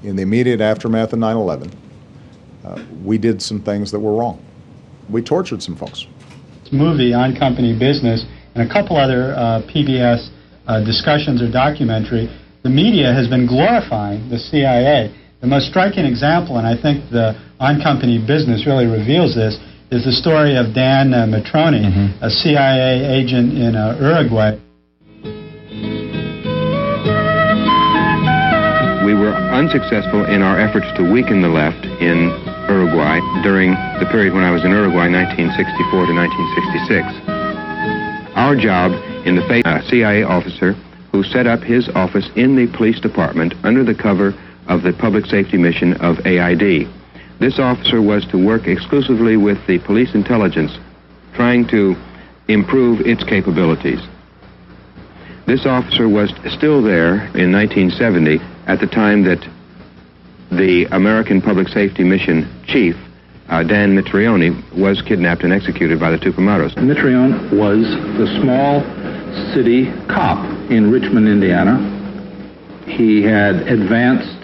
in the immediate aftermath of 9/11, we did some things that were wrong. We tortured some folks. This movie, On Company Business, and a couple other PBS discussions or documentary, the media has been glorifying the CIA. The most striking example, and I think the On Company Business really reveals this, is the story of Dan Mitrone, a CIA agent in Uruguay. We were unsuccessful in our efforts to weaken the left in Uruguay during the period when I was in Uruguay, 1964 to 1966. Our job in the face of a CIA officer who set up his office in the police department under the cover of the public safety mission of AID. This officer was to work exclusively with the police intelligence, trying to improve its capabilities. This officer was still there in 1970 at the time that the American Public Safety Mission chief, Dan Mitrione, was kidnapped and executed by the Tupamaros. Mitrione was the small city cop in Richmond, Indiana. He had advanced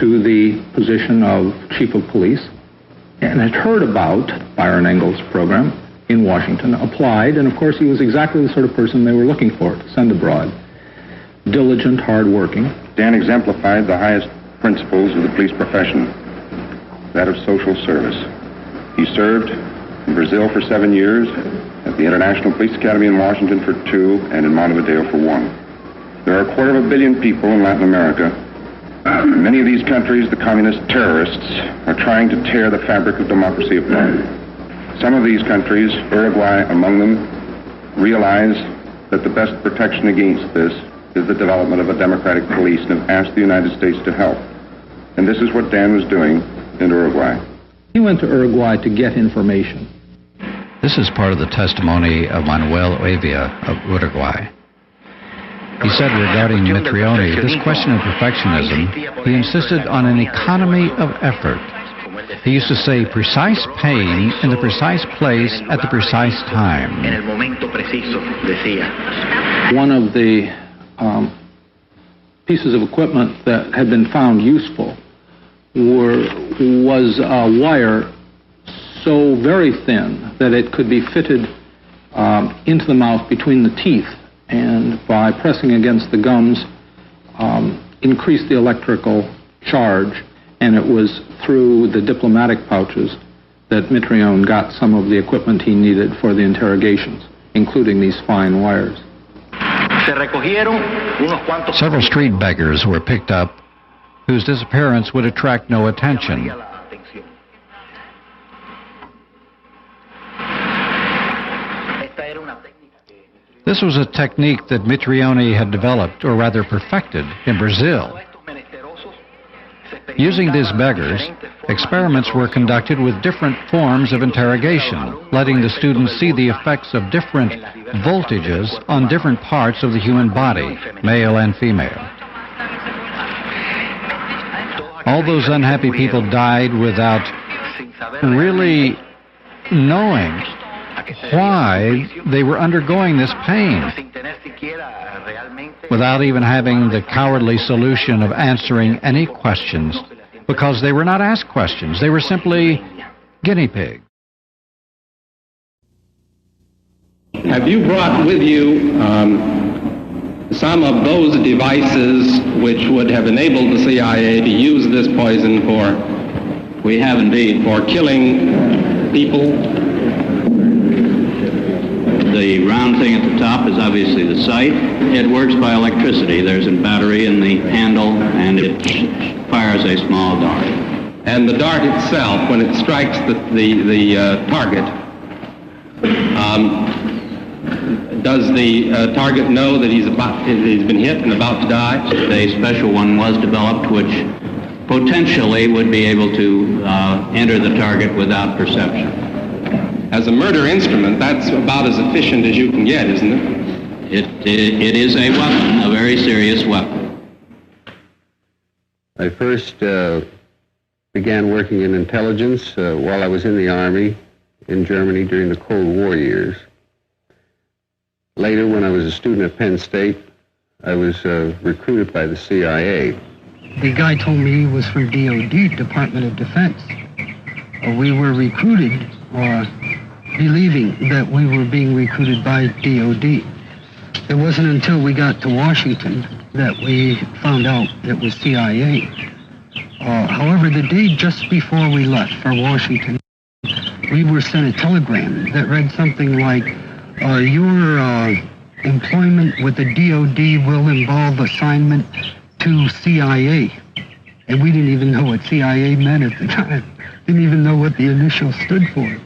to the position of chief of police and had heard about Byron Engel's program in Washington, applied, and of course he was exactly the sort of person they were looking for to send abroad. Diligent, hard-working. Dan exemplified the highest principles of the police profession, that of social service. He served in Brazil for 7 years, at the International Police Academy in Washington for 2, and in Montevideo for 1. There are 250 million people in Latin America. In many of these countries, the communist terrorists are trying to tear the fabric of democracy apart. Some of these countries, Uruguay among them, realize that the best protection against this is the development of a democratic police and have asked the United States to help. And this is what Dan was doing in Uruguay. He went to Uruguay to get information. This is part of the testimony of Manuel Oevia of Uruguay. He said regarding Mitrione, this question of perfectionism, he insisted on an economy of effort. He used to say precise pain in the precise place at the precise time. One of the pieces of equipment that had been found useful was a wire so very thin that it could be fitted into the mouth between the teeth, and by pressing against the gums, increased the electrical charge, and it was through the diplomatic pouches that Mitrione got some of the equipment he needed for the interrogations, including these fine wires. Several street beggars were picked up whose disappearance would attract no attention. This was a technique that Mitrione had developed, or rather perfected, in Brazil. Using these beggars, experiments were conducted with different forms of interrogation, letting the students see the effects of different voltages on different parts of the human body, male and female. All those unhappy people died without really knowing why they were undergoing this pain, without even having the cowardly solution of answering any questions, because they were not asked questions. They were simply guinea pigs. Have you brought with you some of those devices which would have enabled the CIA to use this poison for, we have indeed, for killing people? The round thing at the top is obviously the sight. It works by electricity. There's a battery in the handle, and it fires a small dart. And the dart itself, when it strikes the target, does the target know that he's been hit and about to die? A special one was developed which potentially would be able to enter the target without perception. As a murder instrument, that's about as efficient as you can get, isn't it? It is a weapon, a very serious weapon. I first began working in intelligence while I was in the Army in Germany during the Cold War years. Later, when I was a student at Penn State, I was recruited by the CIA. The guy told me he was from DOD, Department of Defense. We were recruited, or believing that we were being recruited by DOD. It wasn't until we got to Washington that we found out it was CIA. However, the day just before we left for Washington, we were sent a telegram that read something like, your employment with the DOD will involve assignment to CIA. And we didn't even know what CIA meant at the time. Didn't even know what the initials stood for.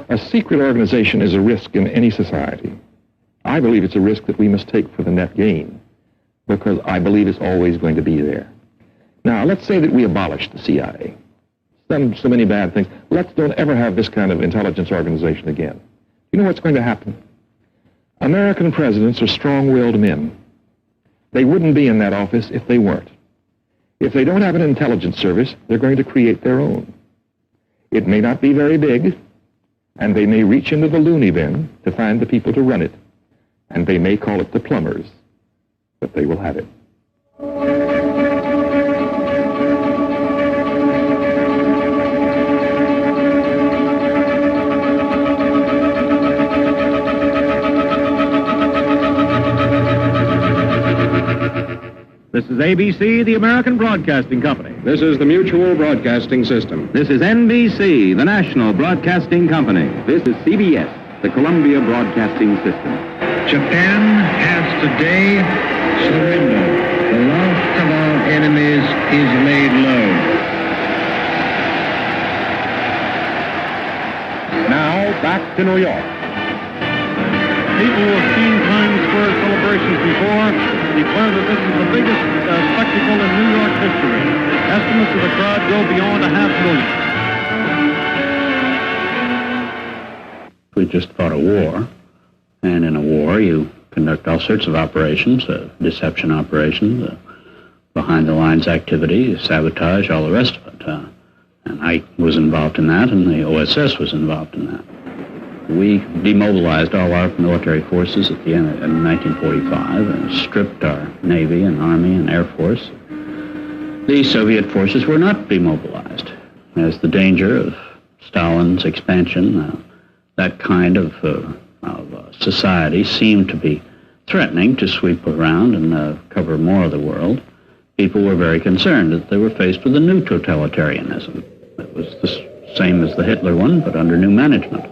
A secret organization is a risk in any society. I believe it's a risk that we must take for the net gain, because I believe it's always going to be there. Now, let's say that we abolish the CIA. Done so many bad things. Let's don't ever have this kind of intelligence organization again. You know what's going to happen? American presidents are strong-willed men. They wouldn't be in that office if they weren't. If they don't have an intelligence service, they're going to create their own. It may not be very big, and they may reach into the loony bin to find the people to run it, and they may call it the plumbers, but they will have it. This is ABC, the American Broadcasting Company. This is the Mutual Broadcasting System. This is NBC, the National Broadcasting Company. This is CBS, the Columbia Broadcasting System. Japan has today surrendered. The last of our enemies is laid low. Now, back to New York. People who have seen Times Square celebrations before declare that this is the biggest spectacle in New York history. Estimates of the crowd go beyond 500,000. We just fought a war, and in a war you conduct all sorts of operations, deception operations, behind-the-lines activity, sabotage, all the rest of it. And I was involved in that, and the OSS was involved in that. We demobilized all our military forces at the end of 1945 and stripped our Navy and Army and Air Force. The Soviet forces were not demobilized, as the danger of Stalin's expansion, that kind of society seemed to be threatening to sweep around and cover more of the world. People were very concerned that they were faced with a new totalitarianism. It was the same as the Hitler one, but under new management.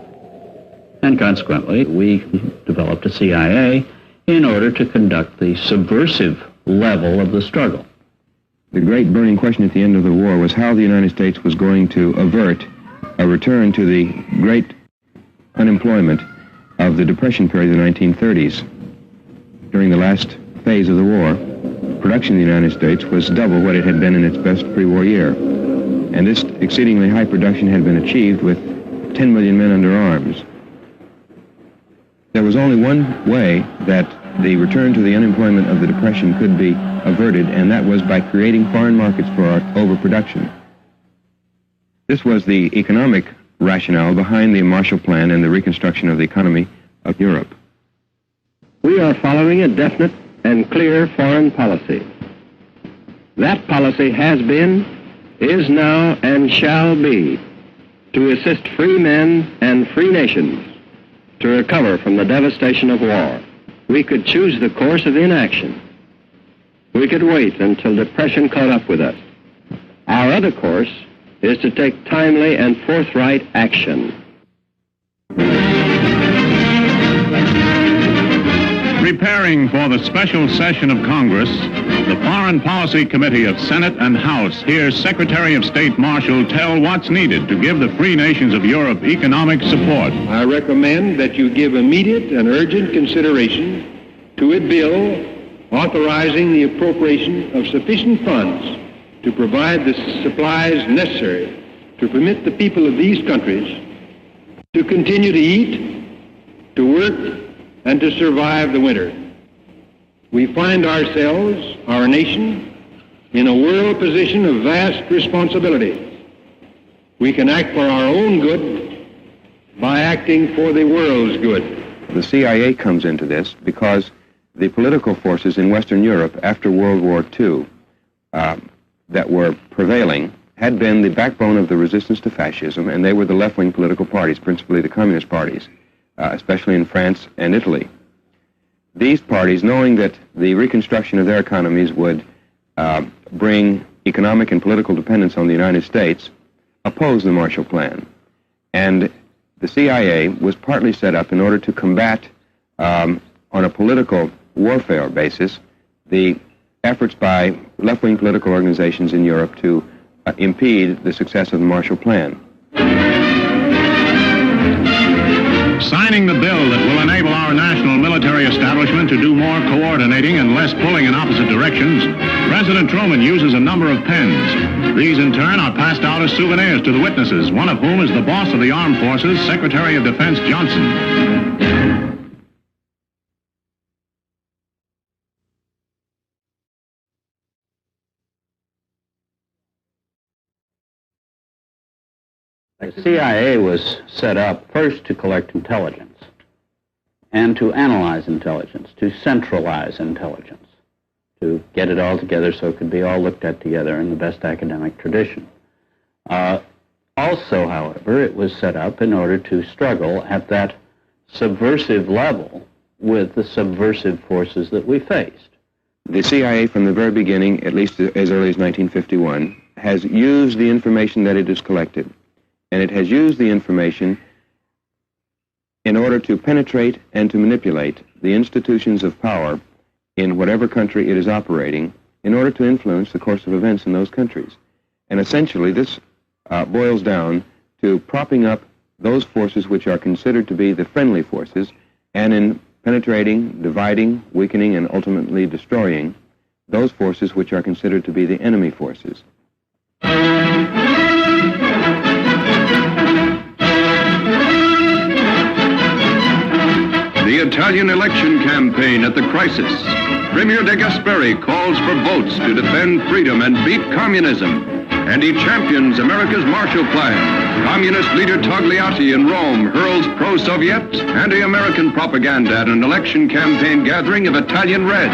And consequently, we developed a CIA in order to conduct the subversive level of the struggle. The great burning question at the end of the war was how the United States was going to avert a return to the great unemployment of the Depression period of the 1930s. During the last phase of the war, production in the United States was double what it had been in its best pre-war year. And this exceedingly high production had been achieved with 10 million men under arms. There was only one way that the return to the unemployment of the Depression could be averted, and that was by creating foreign markets for our overproduction. This was the economic rationale behind the Marshall Plan and the reconstruction of the economy of Europe. We are following a definite and clear foreign policy. That policy has been, is now, and shall be to assist free men and free nations to recover from the devastation of war. We could choose the course of inaction. We could wait until depression caught up with us. Our other course is to take timely and forthright action. Preparing for the special session of Congress, the Foreign Policy Committee of Senate and House hears Secretary of State Marshall tell what's needed to give the free nations of Europe economic support. I recommend that you give immediate and urgent consideration to a bill authorizing the appropriation of sufficient funds to provide the supplies necessary to permit the people of these countries to continue to eat, to work, and to survive the winter. We find ourselves, our nation, in a world position of vast responsibility. We can act for our own good by acting for the world's good. The CIA comes into this because the political forces in Western Europe after World War II that were prevailing had been the backbone of the resistance to fascism, and they were the left-wing political parties, principally the communist parties, especially in France and Italy. These parties, knowing that the reconstruction of their economies would bring economic and political dependence on the United States, opposed the Marshall Plan. And the CIA was partly set up in order to combat, on a political warfare basis, the efforts by left-wing political organizations in Europe to impede the success of the Marshall Plan. Signing the bill that will enable our national military establishment to do more coordinating and less pulling in opposite directions, President Truman uses a number of pens. These, in turn, are passed out as souvenirs to the witnesses, one of whom is the boss of the Armed Forces, Secretary of Defense Johnson. The CIA was set up first to collect intelligence and to analyze intelligence, to centralize intelligence, to get it all together so it could be all looked at together in the best academic tradition. Also, however, it was set up in order to struggle at that subversive level with the subversive forces that we faced. The CIA, from the very beginning, at least as early as 1951, has used the information that it has collected. And it has used the information in order to penetrate and to manipulate the institutions of power in whatever country it is operating in order to influence the course of events in those countries. And essentially this boils down to propping up those forces which are considered to be the friendly forces, and in penetrating, dividing, weakening, and ultimately destroying those forces which are considered to be the enemy forces. The Italian election campaign at the crisis. Premier De Gasperi calls for votes to defend freedom and beat communism, and he champions America's Marshall Plan. Communist leader Togliatti in Rome hurls pro-Soviet, anti-American propaganda at an election campaign gathering of Italian Reds.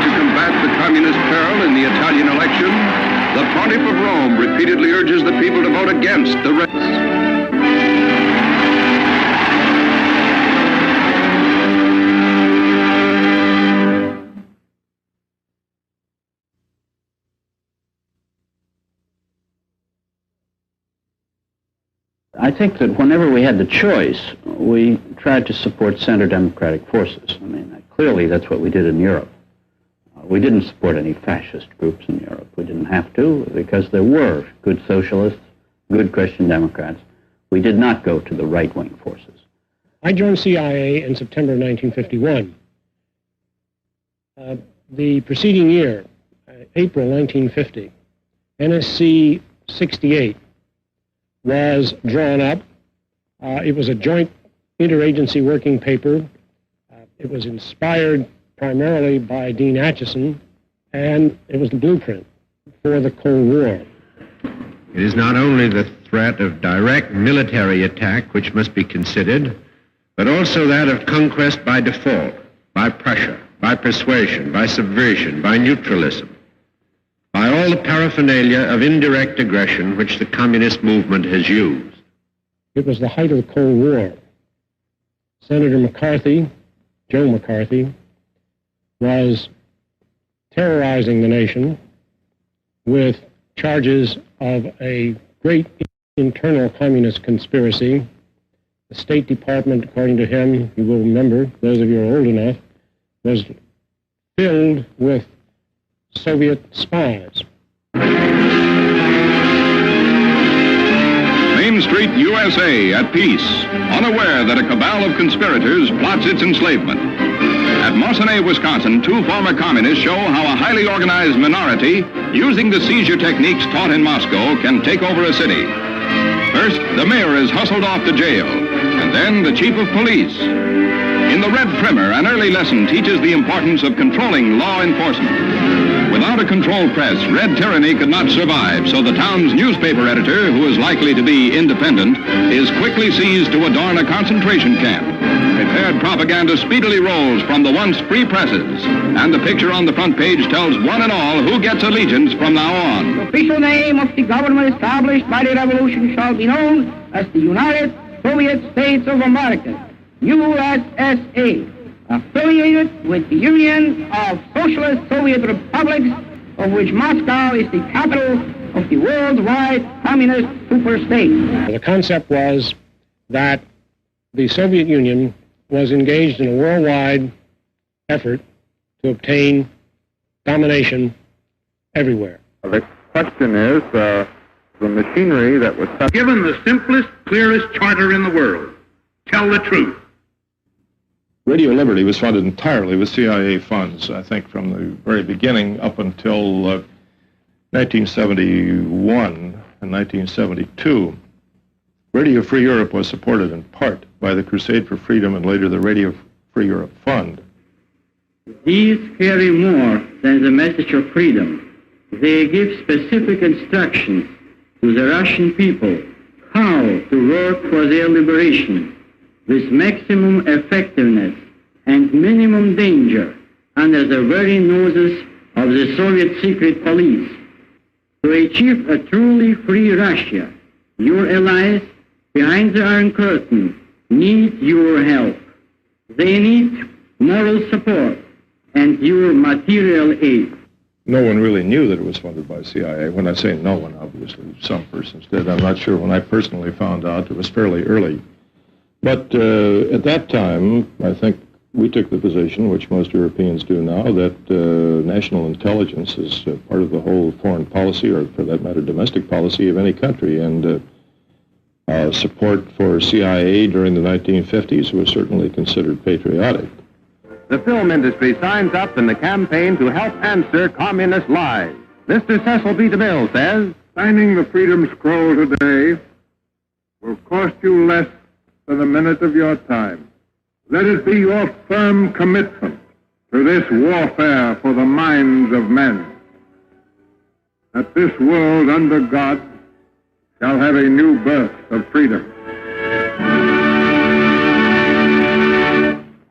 To combat the communist peril in the Italian election, the Pontiff of Rome repeatedly urges the people to vote against the Reds. I think that whenever we had the choice, we tried to support center democratic forces. I mean, clearly that's what we did in Europe. We didn't support any fascist groups in Europe. We didn't have to because there were good socialists, good Christian Democrats. We did not go to the right-wing forces. I joined CIA in September 1951. The preceding year, April 1950, NSC 68 was drawn up. It was a joint interagency working paper. It was inspired primarily by Dean Acheson, and it was the blueprint for the Cold War. It is not only the threat of direct military attack which must be considered, but also that of conquest by default, by pressure, by persuasion, by subversion, by neutralism, by all the paraphernalia of indirect aggression which the communist movement has used. It was the height of the Cold War. Senator McCarthy, Joe McCarthy, was terrorizing the nation with charges of a great internal communist conspiracy. The State Department, according to him, you will remember, those of you who are old enough, was filled with Soviet spies. Main Street, USA, at peace, unaware that a cabal of conspirators plots its enslavement. At Mosinee, Wisconsin, two former communists show how a highly organized minority, using the seizure techniques taught in Moscow, can take over a city. First, the mayor is hustled off to jail, and then the chief of police. In the red primer, an early lesson teaches the importance of controlling law enforcement. Without a control press, red tyranny could not survive, so the town's newspaper editor, who is likely to be independent, is quickly seized to adorn a concentration camp. Prepared propaganda speedily rolls from the once free presses, and the picture on the front page tells one and all who gets allegiance from now on. The official name of the government established by the revolution shall be known as the United Soviet States of America, USSA, affiliated with the Union of Socialist Soviet Republics, of which Moscow is the capital of the worldwide communist superstate. The concept was that the Soviet Union was engaged in a worldwide effort to obtain domination everywhere. The question is, the machinery that was... Given the simplest, clearest charter in the world, tell the truth. Radio Liberty was funded entirely with CIA funds, I think, from the very beginning up until 1971 and 1972. Radio Free Europe was supported in part by the Crusade for Freedom and later the Radio Free Europe Fund. These carry more than the message of freedom. They give specific instructions to the Russian people how to work for their liberation with maximum effectiveness and minimum danger under the very noses of the Soviet secret police. To achieve a truly free Russia, your allies behind the Iron Curtain need your help. They need moral support and your material aid. No one really knew that it was funded by CIA. When I say no one, obviously some persons did. I'm not sure when I personally found out. It was fairly early. But at that time, I think we took the position, which most Europeans do now, that national intelligence is part of the whole foreign policy, or for that matter, domestic policy of any country. And support for CIA during the 1950s was certainly considered patriotic. The film industry signs up in the campaign to help answer communist lies. Mr. Cecil B. DeMille says, Signing the Freedom Scroll today will cost you less than a minute of your time. Let it be your firm commitment to this warfare for the minds of men, that this world under God shall have a new birth of freedom.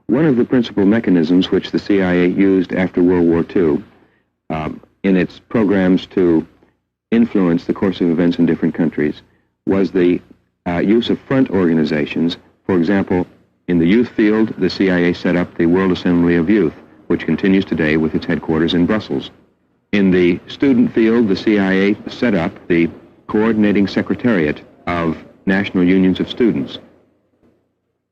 One of the principal mechanisms which the CIA used after World War II in its programs to influence the course of events in different countries was the use of front organizations. For example, in the youth field, the CIA set up the World Assembly of Youth, which continues today with its headquarters in Brussels. In the student field, the CIA set up the Coordinating Secretariat of National Unions of Students.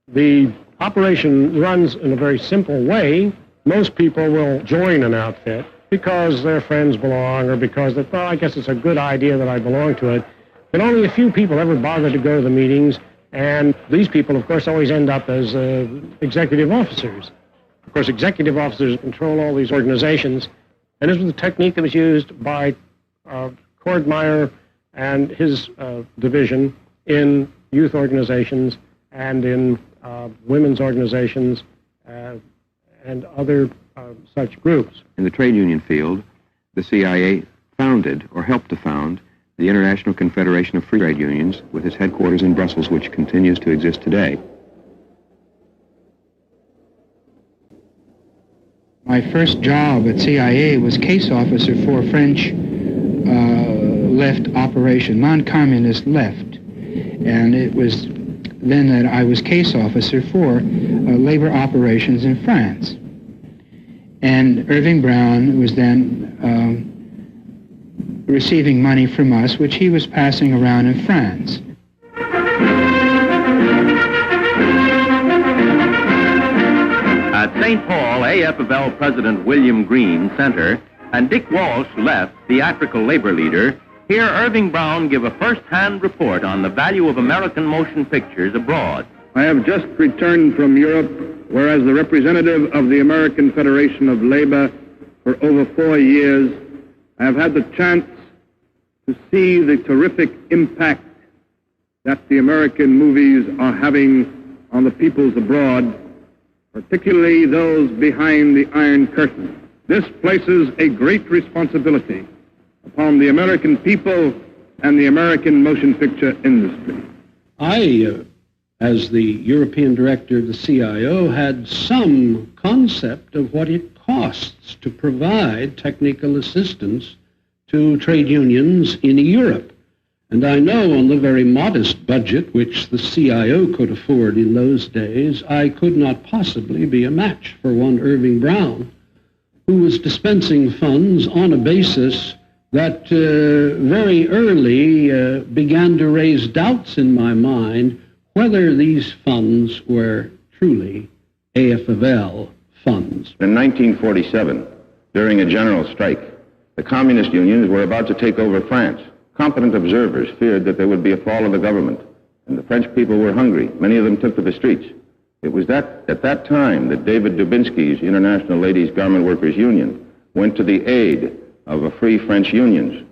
The operation runs in a very simple way. Most people will join an outfit because their friends belong or because they thought, I guess it's a good idea that I belong to it. But only a few people ever bother to go to the meetings, and these people, of course, always end up as executive officers. Of course, executive officers control all these organizations, and this was the technique that was used by Kordmeyer and his division in youth organizations and in women's organizations and other such groups. In the trade union field, the CIA founded or helped to found the International Confederation of Free Trade Unions with its headquarters in Brussels, which continues to exist today. My first job at CIA was case officer for French left operation, non-communist left. And it was then that I was case officer for labor operations in France. And Irving Brown was then receiving money from us, which he was passing around in France. At St. Paul, AFL President William Green, center, and Dick Walsh, left, theatrical labor leader, hear Irving Brown give a first-hand report on the value of American motion pictures abroad. I have just returned from Europe, where as the representative of the American Federation of Labor for over 4 years, I have had the chance to see the terrific impact that the American movies are having on the peoples abroad, particularly those behind the Iron Curtain. This places a great responsibility upon the American people and the American motion picture industry. I, as the European director of the CIO, had some concept of what it costs to provide technical assistance to trade unions in Europe. And I know on the very modest budget which the CIO could afford in those days, I could not possibly be a match for one Irving Brown, who was dispensing funds on a basis that very early began to raise doubts in my mind whether these funds were truly AFL funds. In 1947, during a general strike, the communist unions were about to take over France. Competent observers feared that there would be a fall of the government, and the French people were hungry. Many of them took to the streets. It was at that time that David Dubinsky's International Ladies Garment Workers Union went to the aid of the free French unions.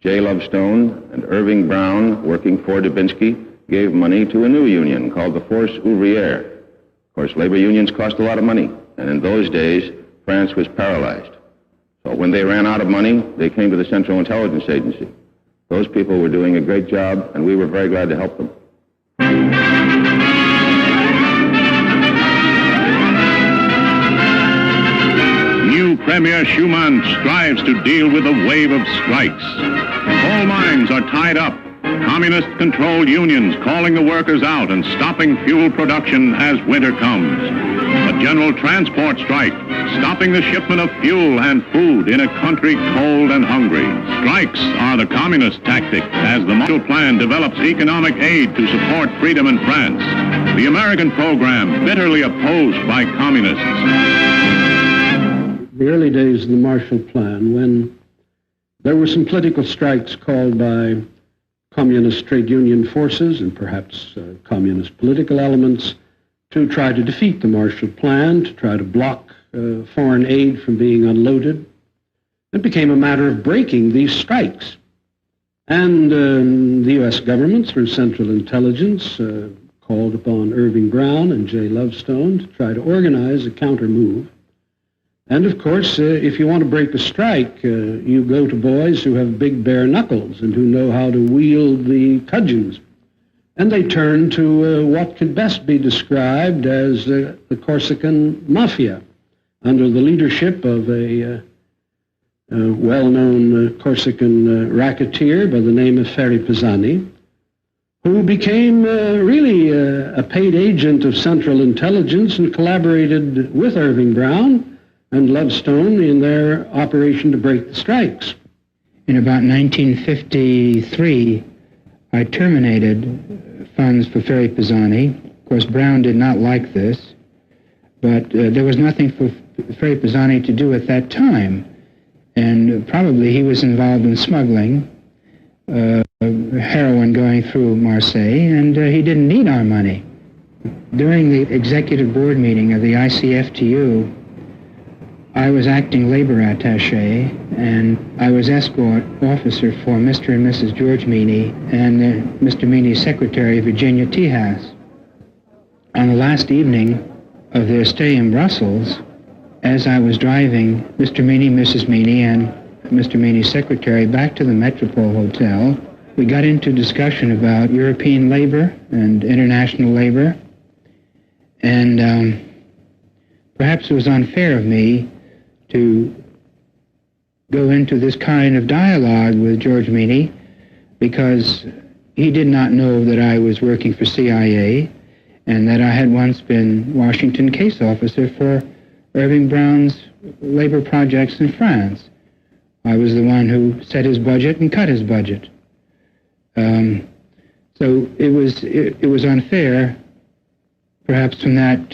J. Lovestone and Irving Brown, working for Dubinsky, gave money to a new union called the Force Ouvrière. Of course, labor unions cost a lot of money, and in those days, France was paralyzed. So when they ran out of money, they came to the Central Intelligence Agency. Those people were doing a great job, and we were very glad to help them. New Premier Schumann strives to deal with a wave of strikes. Coal mines are tied up. Communist-controlled unions calling the workers out and stopping fuel production as winter comes. A general transport strike, stopping the shipment of fuel and food in a country cold and hungry. Strikes are the communist tactic as the Marshall Plan develops economic aid to support freedom in France. The American program bitterly opposed by communists. The early days of the Marshall Plan, when there were some political strikes called by communist trade union forces and perhaps communist political elements to try to defeat the Marshall Plan, to try to block foreign aid from being unloaded. It became a matter of breaking these strikes. And the U.S. government, through Central Intelligence, called upon Irving Brown and J. Lovestone to try to organize a counter-move. And, of course, if you want to break a strike, you go to boys who have big bare knuckles and who know how to wield the cudgels. And they turn to what could best be described as the Corsican Mafia, under the leadership of a well-known Corsican racketeer by the name of Ferry Pisani, who became really a paid agent of Central Intelligence and collaborated with Irving Brown and Lovestone in their operation to break the strikes. In about 1953, I terminated funds for Ferry Pisani. Of course, Brown did not like this, but there was nothing for Ferry Pisani to do at that time, and probably he was involved in smuggling heroin going through Marseille, and he didn't need our money. During the executive board meeting of the ICFTU, I was acting labor attaché, and I was escort officer for Mr. and Mrs. George Meany and Mr. Meany's secretary, Virginia Tejas. On the last evening of their stay in Brussels, as I was driving Mr. Meany, Mrs. Meany, and Mr. Meany's secretary back to the Metropole Hotel, we got into discussion about European labor and international labor, and perhaps it was unfair of me to go into this kind of dialogue with George Meany because he did not know that I was working for CIA and that I had once been Washington case officer for Irving Brown's labor projects in France. I was the one who set his budget and cut his budget. So it was unfair, perhaps from that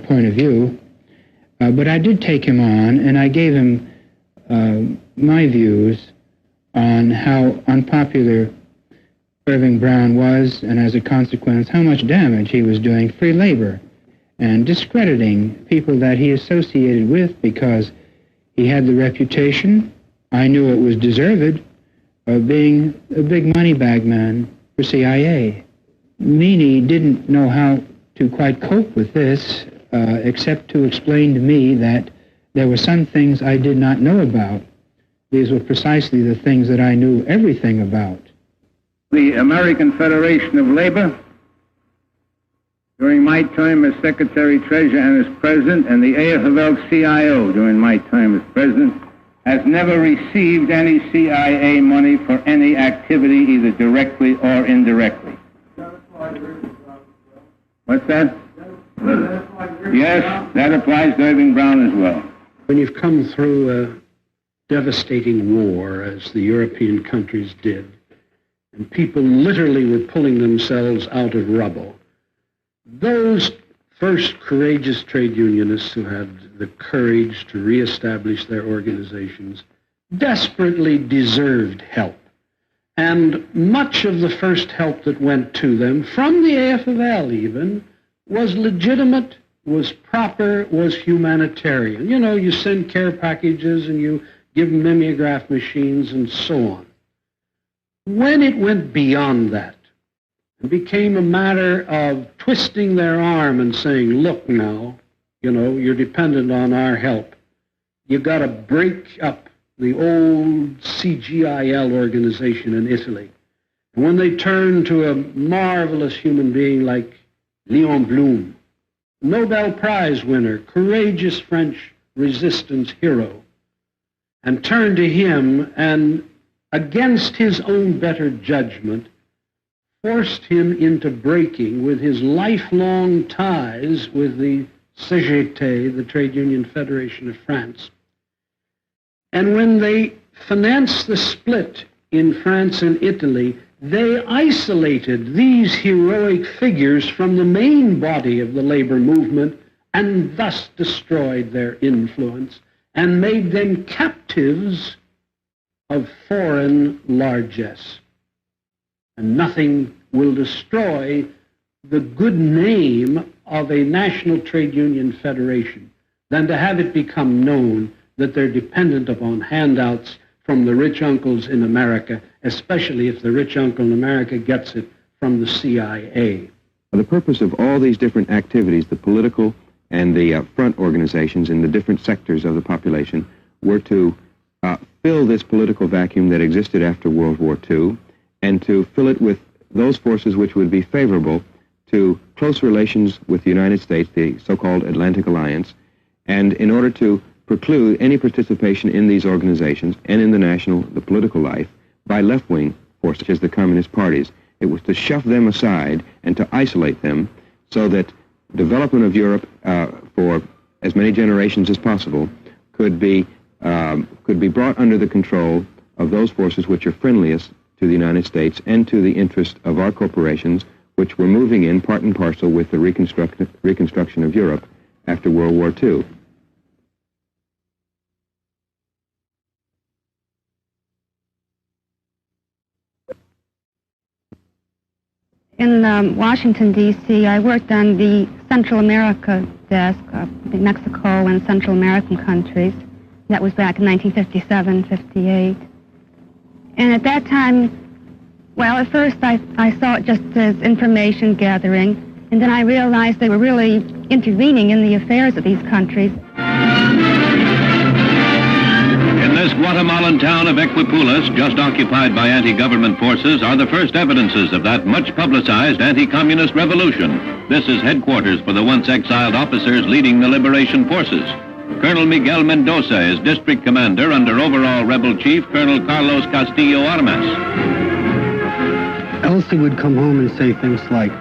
point of view. But I did take him on, and I gave him my views on how unpopular Irving Brown was, and as a consequence, how much damage he was doing free labor and discrediting people that he associated with because he had the reputation, I knew it was deserved, of being a big money bag man for CIA. Meany didn't know how to quite cope with this. except to explain to me that there were some things I did not know about. These were precisely the things that I knew everything about. The American Federation of Labor, during my time as Secretary-Treasurer and as President, and the AFL-CIO during my time as President, has never received any CIA money for any activity, either directly or indirectly. What's that? Yes, that applies to Irving Brown as well. When you've come through a devastating war, as the European countries did, and people literally were pulling themselves out of rubble, those first courageous trade unionists who had the courage to reestablish their organizations desperately deserved help. And much of the first help that went to them, from the AFL even, was legitimate, was proper, was humanitarian. You know, you send care packages and you give them mimeograph machines and so on. When it went beyond that, it became a matter of twisting their arm and saying, look now, you know, you're dependent on our help. You've got to break up the old CGIL organization in Italy. And when they turned to a marvelous human being like Léon Blum, Nobel Prize winner, courageous French resistance hero, and turned to him and, against his own better judgment, forced him into breaking with his lifelong ties with the CGT, the Trade Union Federation of France. And when they financed the split in France and Italy, they isolated these heroic figures from the main body of the labor movement and thus destroyed their influence and made them captives of foreign largesse. And nothing will destroy the good name of a national trade union federation than to have it become known that they're dependent upon handouts from the rich uncles in America, especially if the rich uncle in America gets it from the CIA. The purpose of all these different activities, the political and the front organizations in the different sectors of the population, were to fill this political vacuum that existed after World War II, and to fill it with those forces which would be favorable to close relations with the United States, the so-called Atlantic Alliance, and in order to preclude any participation in these organizations and in the political life by left-wing forces, such as the communist parties. It was to shove them aside and to isolate them so that development of Europe for as many generations as possible could be brought under the control of those forces which are friendliest to the United States and to the interest of our corporations, which were moving in part and parcel with the reconstruction of Europe after World War II. In Washington, D.C., I worked on the Central America desk, Mexico and Central American countries. That was back in 1957, 58. And at that time, well, at first I saw it just as information gathering, and then I realized they were really intervening in the affairs of these countries. In this Guatemalan town of Equipulas, just occupied by anti-government forces, are the first evidences of that much-publicized anti-communist revolution. This is headquarters for the once exiled officers leading the liberation forces. Colonel Miguel Mendoza is district commander under overall rebel chief Colonel Carlos Castillo Armas. Elsie would come home and say things like,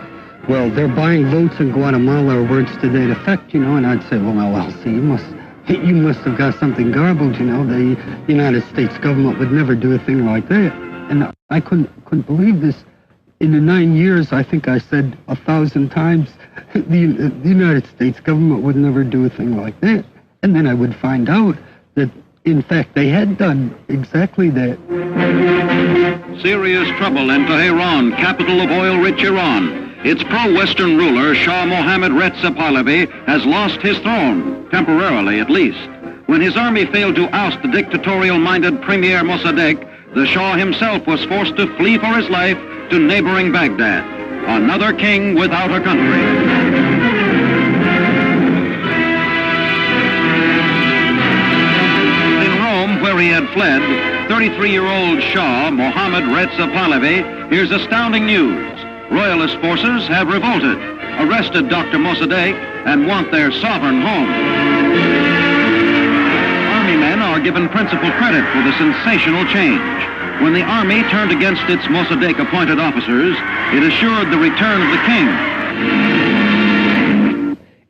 well, they're buying votes in Guatemala, or words to that effect, you know, and I'd say, well, now, Elsie, you must have got something garbled, you know. The United States government would never do a thing like that. And I couldn't believe this. In the 9 years, I think I said 1,000 times, the United States government would never do a thing like that. And then I would find out that, in fact, they had done exactly that. Serious trouble in Tehran, capital of oil-rich Iran. Its pro-Western ruler, Shah Mohammad Reza Pahlavi, has lost his throne, temporarily at least. When his army failed to oust the dictatorial-minded Premier Mossadegh, the Shah himself was forced to flee for his life to neighboring Baghdad. Another king without a country. he had fled, 33-year-old Shah Mohammad Reza Pahlavi hears astounding news. Royalist forces have revolted, arrested Dr. Mossadegh, and want their sovereign home. Army men are given principal credit for the sensational change. When the Army turned against its Mossadegh-appointed officers, it assured the return of the king.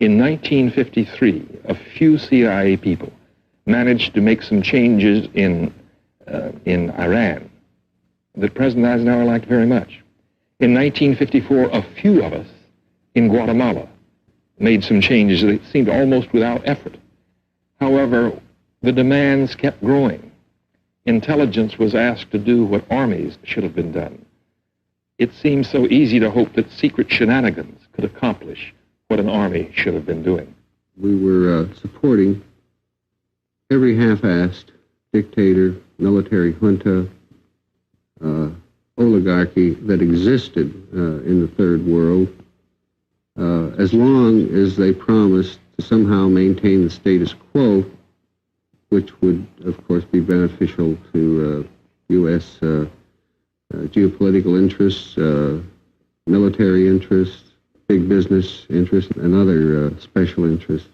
In 1953, a few CIA people managed to make some changes in Iran that President Eisenhower liked very much. In 1954, a few of us in Guatemala made some changes that seemed almost without effort. However, the demands kept growing. Intelligence was asked to do what armies should have been done. It seemed so easy to hope that secret shenanigans could accomplish what an army should have been doing. We were supporting every half-assed dictator, military junta, oligarchy that existed in the Third World, as long as they promised to somehow maintain the status quo, which would, of course, be beneficial to U.S. Geopolitical interests, military interests, big business interests, and other special interests.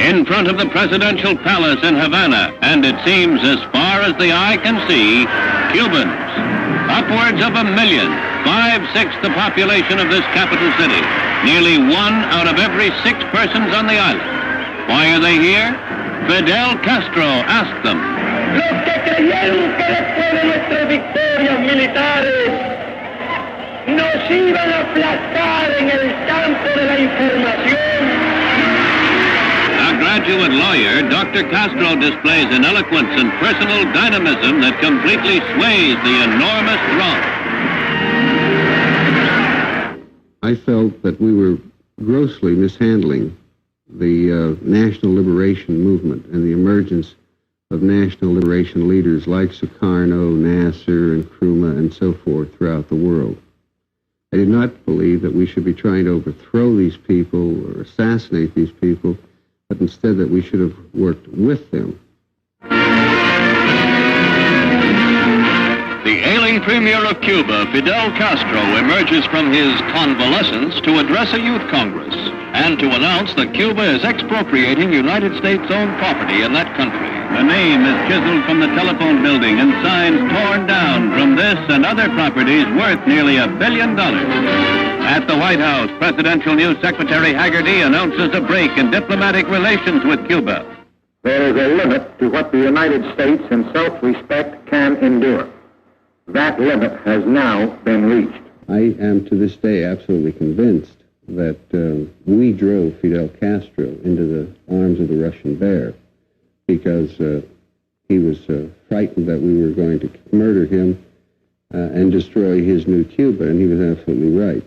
In front of the presidential palace in Havana, and it seems as far as the eye can see, Cubans. Upwards of 1 million, 5/6 the population of this capital city. Nearly 1 out of every 6 persons on the island. Why are they here? Fidel Castro asked them. Los que creyeron que después de nuestras victorias militares nos iban a aplastar en el campo de la información. A graduate lawyer, Dr. Castro displays an eloquence and personal dynamism that completely sways the enormous throng. I felt that we were grossly mishandling the national liberation movement and the emergence of national liberation leaders like Sukarno, Nasser, and Nkrumah, and so forth throughout the world. I did not believe that we should be trying to overthrow these people or assassinate these people, but instead that we should have worked with them. The ailing premier of Cuba, Fidel Castro, emerges from his convalescence to address a youth congress and to announce that Cuba is expropriating United States-owned property in that country. The name is chiseled from the telephone building and signs torn down from this and other properties worth nearly $1 billion. At the White House, Presidential News Secretary Haggerty announces a break in diplomatic relations with Cuba. There is a limit to what the United States in self-respect can endure. That limit has now been reached. I am to this day absolutely convinced that we drove Fidel Castro into the arms of the Russian bear because he was frightened that we were going to murder him and destroy his new Cuba, and he was absolutely right.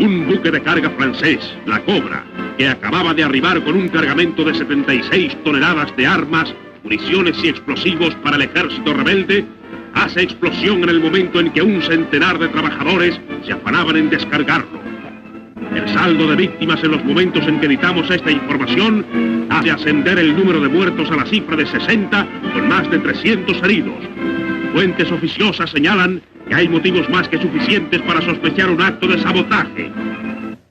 Un buque de carga francés, la Cobra, que acababa de arribar con un cargamento de 76 toneladas de armas, municiones y explosivos para el ejército rebelde, hace explosión en el momento en que un centenar de trabajadores se afanaban en descargarlo. El saldo de víctimas en los momentos en que editamos esta información hace ascender el número de muertos a la cifra de 60, con más de 300 heridos. Fuentes oficiosas señalan que hay motivos más que suficientes para sospechar un acto de sabotaje.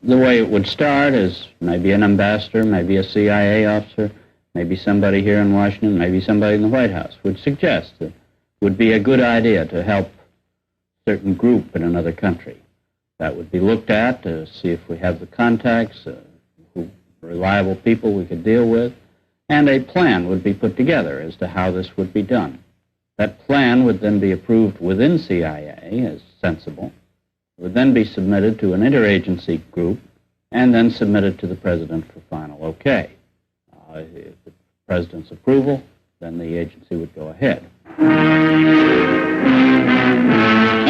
The way it would start is maybe an ambassador, maybe a CIA officer, maybe somebody here in Washington, maybe somebody in the White House would suggest that it would be a good idea to help a certain group in another country. That would be looked at to see if we have the contacts, reliable people we could deal with, and a plan would be put together as to how this would be done. That plan would then be approved within CIA as sensible, would then be submitted to an interagency group, and then submitted to the President for final okay. If the President's approval, then the agency would go ahead.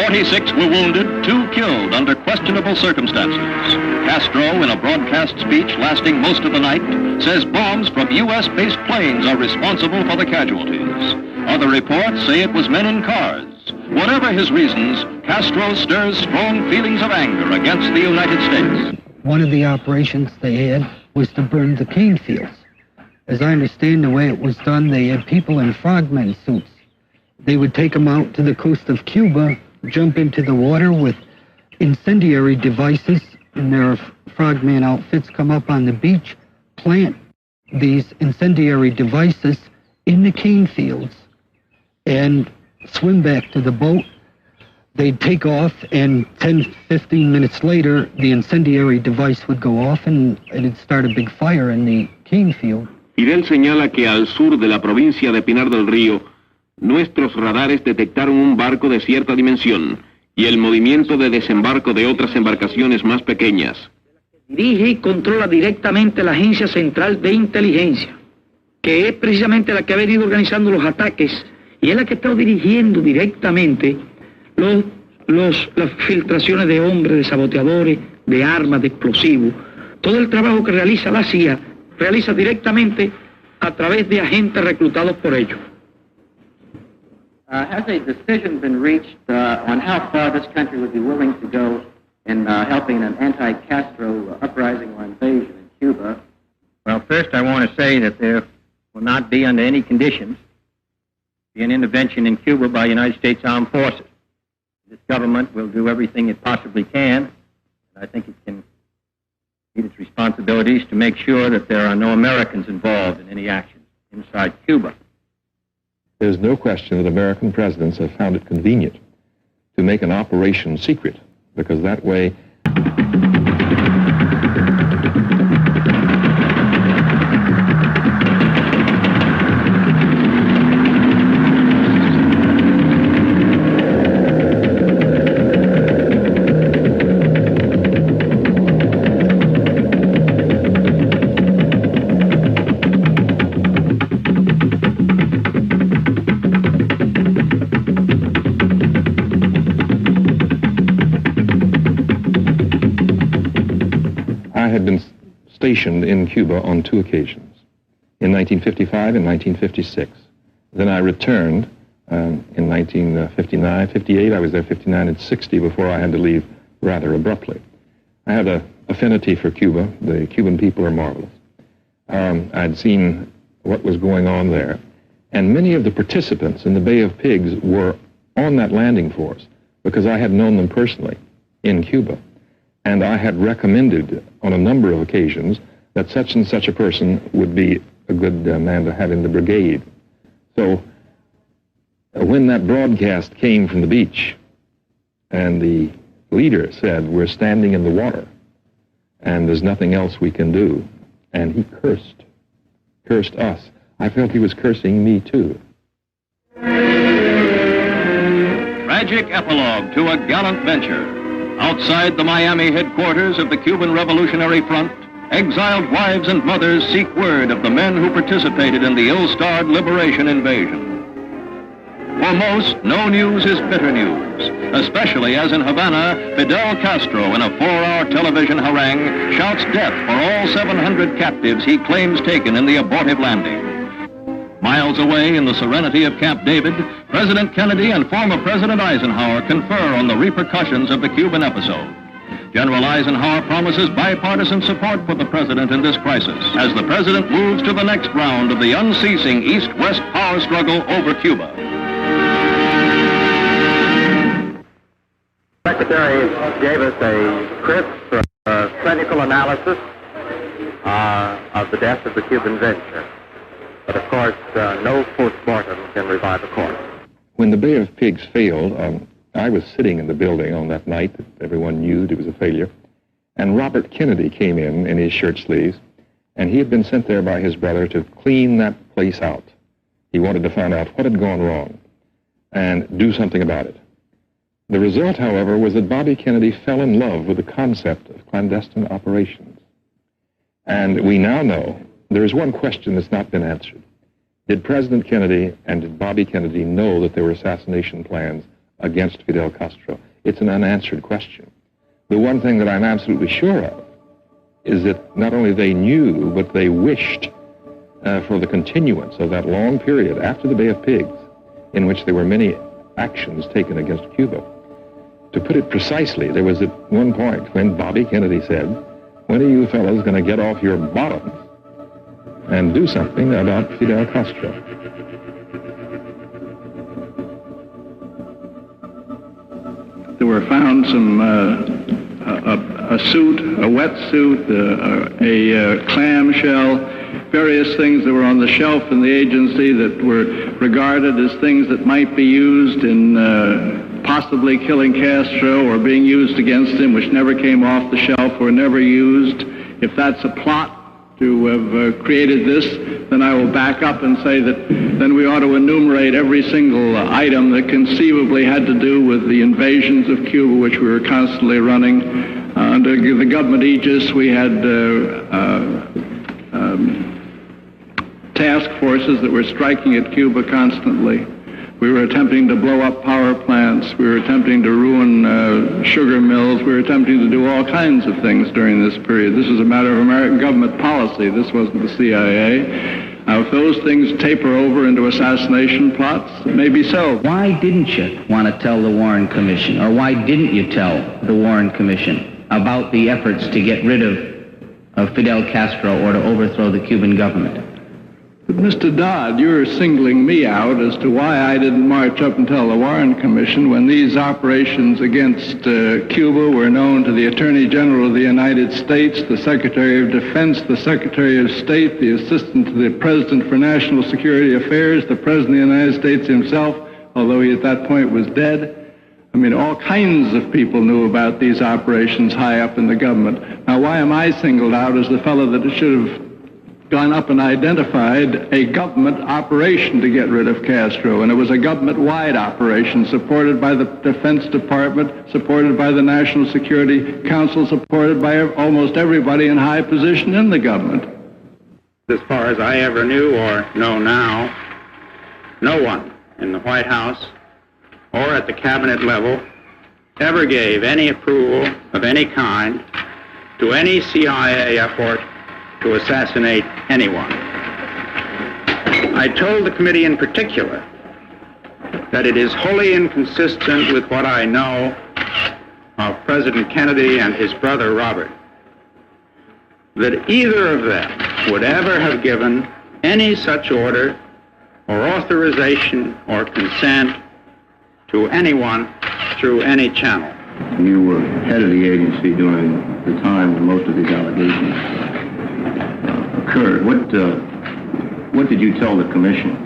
46 were wounded, 2 killed under questionable circumstances. Castro, in a broadcast speech lasting most of the night, says bombs from U.S.-based planes are responsible for the casualties. Other reports say it was men in cars. Whatever his reasons, Castro stirs strong feelings of anger against the United States. one of the operations they had was to burn the cane fields. As I understand the way it was done, they had people in frogmen suits. They would take them out to the coast of Cuba, jump into the water with incendiary devices in their frogman outfits, come up on the beach, plant these incendiary devices in the cane fields, and swim back to the boat. They'd take off, and 10, 15 minutes later, the incendiary device would go off, and it'd start a big fire in the cane field. Fidel señala que al sur de la provincia de Pinar del Río, nuestros radares detectaron un barco de cierta dimensión y el movimiento de desembarco de otras embarcaciones más pequeñas. Dirige y controla directamente la Agencia Central de Inteligencia, que es precisamente la que ha venido organizando los ataques y es la que está dirigiendo directamente las filtraciones de hombres, de saboteadores, de armas, de explosivos. Todo el trabajo que realiza la CIA realiza directamente a través de agentes reclutados por ellos. Has a decision been reached on how far this country would be willing to go in helping an anti-Castro uprising or invasion in Cuba? Well, first I want to say that there will not be under any conditions be an intervention in Cuba by United States Armed Forces. This government will do everything it possibly can, and I think it can meet its responsibilities to make sure that there are no Americans involved in any actions inside Cuba. There's no question that American presidents have found it convenient to make an operation secret, because that way stationed in Cuba on two occasions, in 1955 and 1956. Then I returned in 1959, 58. I was there 59 and 60 before I had to leave rather abruptly. I had an affinity for Cuba. The Cuban people are marvelous. I'd seen what was going on there, and many of the participants in the Bay of Pigs were on that landing force because I had known them personally in Cuba. And I had recommended on a number of occasions that such and such a person would be a good man to have in the brigade. So when that broadcast came from the beach and the leader said, "We're standing in the water and there's nothing else we can do," and he cursed us, I felt he was cursing me too. Tragic epilogue to a gallant venture. Outside the Miami headquarters of the Cuban Revolutionary Front, exiled wives and mothers seek word of the men who participated in the ill-starred liberation invasion. For most, no news is bitter news, especially as in Havana, Fidel Castro, in a 4-hour television harangue, shouts death for all 700 captives he claims taken in the abortive landing. Miles away in the serenity of Camp David, President Kennedy and former President Eisenhower confer on the repercussions of the Cuban episode. General Eisenhower promises bipartisan support for the president in this crisis as the president moves to the next round of the unceasing East-West power struggle over Cuba. The Secretary gave us a crisp, clinical analysis of the death of the Cuban venture. But of course, no postmortem can revive a corpse. When the Bay of Pigs failed, I was sitting in the building on that night that everyone knew it was a failure, and Robert Kennedy came in his shirt sleeves, and he had been sent there by his brother to clean that place out. He wanted to find out what had gone wrong and do something about it. The result, however, was that Bobby Kennedy fell in love with the concept of clandestine operations. And we now know there is one question that's not been answered. Did President Kennedy and did Bobby Kennedy know that there were assassination plans against Fidel Castro? It's an unanswered question. The one thing that I'm absolutely sure of is that not only they knew, but they wished for the continuance of that long period after the Bay of Pigs, in which there were many actions taken against Cuba. To put it precisely, there was at one point when Bobby Kennedy said When are you fellows going to get off your bottoms and do something about Fidel Castro? There were found some a suit, a wetsuit, a clamshell, various things that were on the shelf in the agency that were regarded as things that might be used in possibly killing Castro or being used against him, which never came off the shelf or never used. If that's a plot to have created this, then I will back up and say that then we ought to enumerate every single item that conceivably had to do with the invasions of Cuba, which we were constantly running. Under the government aegis, we had task forces that were striking at Cuba constantly. We were attempting to blow up power plants. We were attempting to ruin sugar mills. We were attempting to do all kinds of things during this period. This is a matter of American government policy. This wasn't the CIA. Now, if those things taper over into assassination plots, maybe so. Why didn't you want to tell the Warren Commission, or why didn't you tell the Warren Commission about the efforts to get rid of Fidel Castro or to overthrow the Cuban government? But Mr. Dodd, you're singling me out as to why I didn't march up and tell the Warren Commission when these operations against Cuba were known to the Attorney General of the United States, the Secretary of Defense, the Secretary of State, the Assistant to the President for National Security Affairs, the President of the United States himself, although he at that point was dead. I mean, all kinds of people knew about these operations high up in the government. Now, why am I singled out as the fellow that should have gone up and identified a government operation to get rid of Castro? And it was a government-wide operation supported by the Defense Department, supported by the National Security Council, supported by almost everybody in high position in the government. As far as I ever knew or know now, no one in the White House or at the cabinet level ever gave any approval of any kind to any CIA effort to assassinate anyone. I told the committee in particular that it is wholly inconsistent with what I know of President Kennedy and his brother Robert that either of them would ever have given any such order or authorization or consent to anyone through any channel. You were head of the agency during the time when most of these allegations occurred. What did you tell the commission?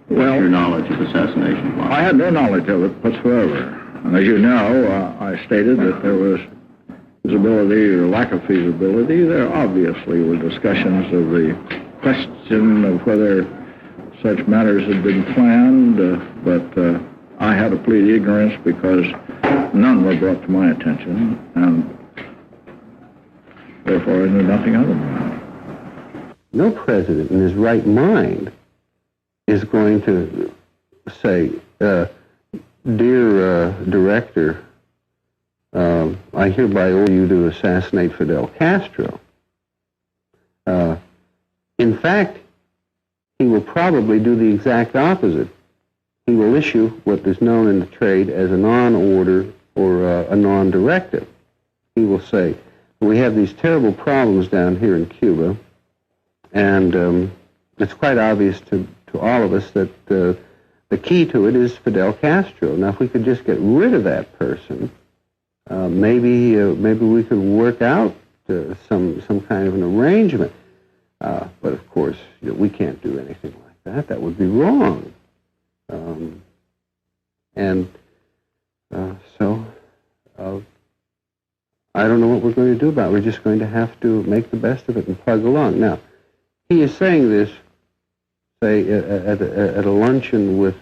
What's your knowledge of assassination plots? I had no knowledge of it whatsoever. And as you know, I stated that there was feasibility or lack of feasibility. There obviously were discussions of the question of whether such matters had been planned, but I had to plead ignorance because none were brought to my attention, and therefore I knew nothing of them. No president in his right mind is going to say, dear director, I hereby order you to assassinate Fidel Castro. In fact, he will probably do the exact opposite. He will issue what is known in the trade as a non-order or a non-directive. He will say, we have these terrible problems down here in Cuba, and it's quite obvious to all of us that the key to it is Fidel Castro. Now, if we could just get rid of that person, maybe we could work out some kind of an arrangement. But of course, we can't do anything like that. That would be wrong. So I don't know what we're going to do about it. We're just going to have to make the best of it and plug along. Now, he is saying this, say, at a luncheon with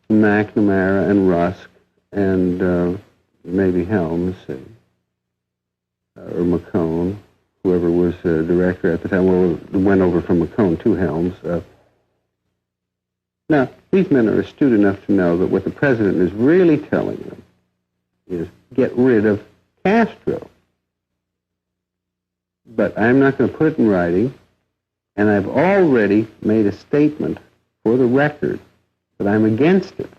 McNamara and Rusk and maybe Helms or McCone, whoever was director at the time. Well, it went over from McCone to Helms. Now, these men are astute enough to know that what the president is really telling them is get rid of Castro. But I'm not going to put it in writing, and I've already made a statement for the record that I'm against it.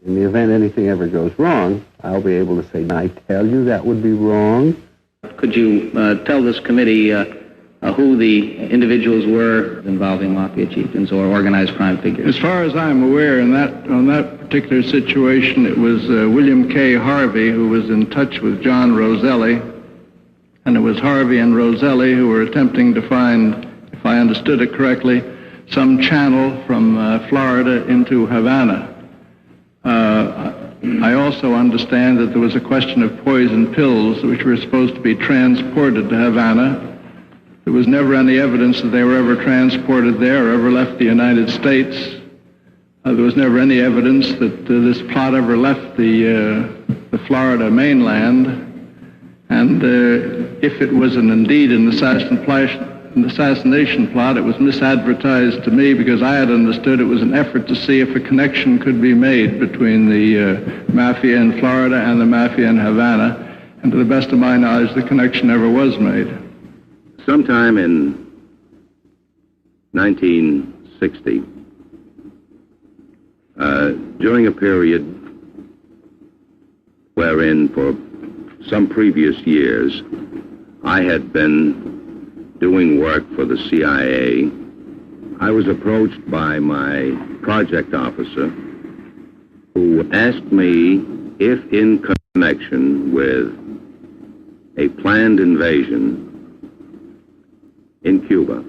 In the event anything ever goes wrong, I'll be able to say, I tell you that would be wrong. Could you tell this committee who the individuals were involving mafia chieftains or organized crime figures? As far as I'm aware, on that particular situation, it was William K. Harvey who was in touch with John Roselli, and it was Harvey and Roselli who were attempting to find, if I understood it correctly, some channel from Florida into Havana. I also understand that there was a question of poison pills which were supposed to be transported to Havana. There was never any evidence that they were ever transported there or ever left the United States. There was never any evidence that this plot ever left the Florida mainland. And if it was indeed an assassination plot, it was misadvertised to me because I had understood it was an effort to see if a connection could be made between the mafia in Florida and the mafia in Havana. And to the best of my knowledge, the connection never was made. Sometime in 1960, during a period wherein for some previous years I had been doing work for the CIA, I was approached by my project officer who asked me if in connection with a planned invasion in Cuba,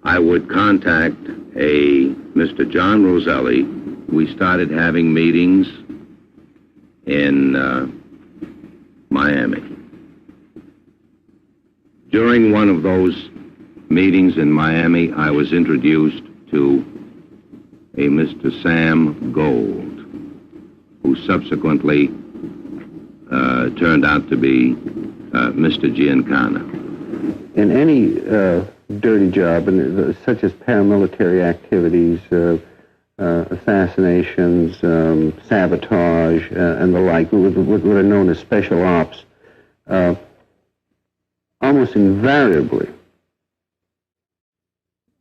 I would contact a Mr. John Roselli. We started having meetings in Miami. During one of those meetings in Miami, I was introduced to a Mr. Sam Gold, who subsequently turned out to be Mr. Giancana. In any dirty job, such as paramilitary activities, assassinations, sabotage, and the like, what are known as special ops, almost invariably,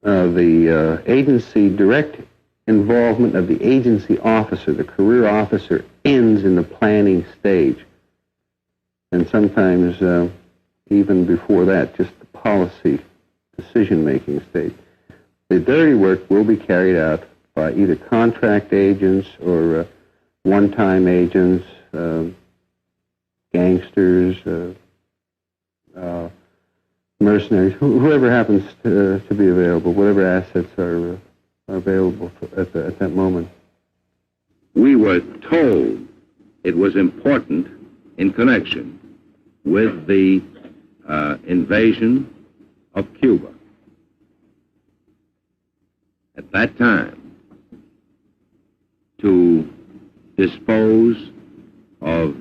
the agency direct involvement of the agency officer, the career officer, ends in the planning stage. And sometimes even before that, just the policy decision-making stage. The dirty work will be carried out by either contract agents or one-time agents, gangsters, mercenaries, whoever happens to be available, whatever assets are available at that moment. We were told it was important in connection with the invasion of Cuba. At that time, to dispose of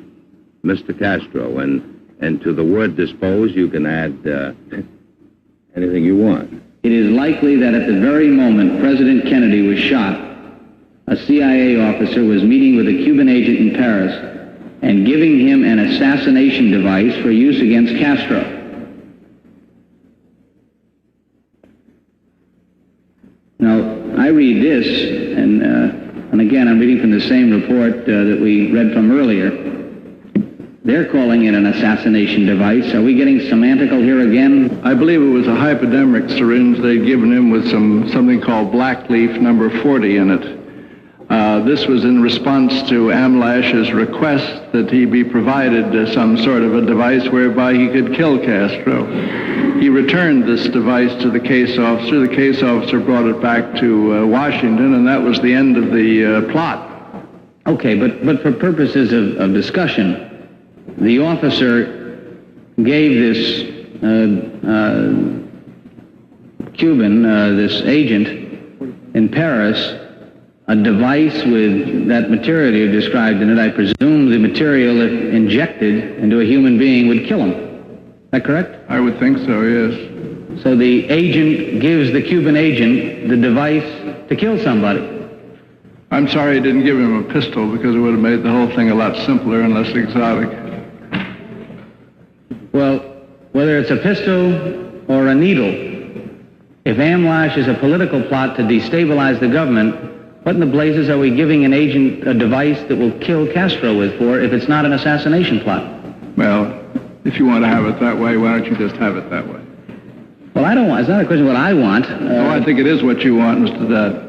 Mr. Castro, and to the word dispose, you can add anything you want. It is likely that at the very moment President Kennedy was shot, a CIA officer was meeting with a Cuban agent in Paris and giving him an assassination device for use against Castro. Now, I read this, and again, I'm reading from the same report that we read from earlier. They're calling it an assassination device. Are we getting semantical here again? I believe it was a hypodermic syringe they'd given him with something called black leaf number 40 in it. This was in response to AMLASH's request that he be provided some sort of a device whereby he could kill Castro. He returned this device to the case officer. The case officer brought it back to Washington, and that was the end of the plot. Okay, but for purposes of discussion, the officer gave this Cuban, this agent in Paris, a device with that material you described in it. I presume the material, if injected into a human being, would kill him. Is that correct? I would think so, yes. So the agent gives the Cuban agent the device to kill somebody. I'm sorry he didn't give him a pistol, because it would have made the whole thing a lot simpler and less exotic. Well, whether it's a pistol or a needle, if AMLASH is a political plot to destabilize the government, What in the blazes are we giving an agent a device that will kill Castro with for if it's not an assassination plot? Well, if you want to have it that way, why don't you just have it that way? Well, I don't want, it's not a question of what I want. I think it is what you want, Mr. Dodd.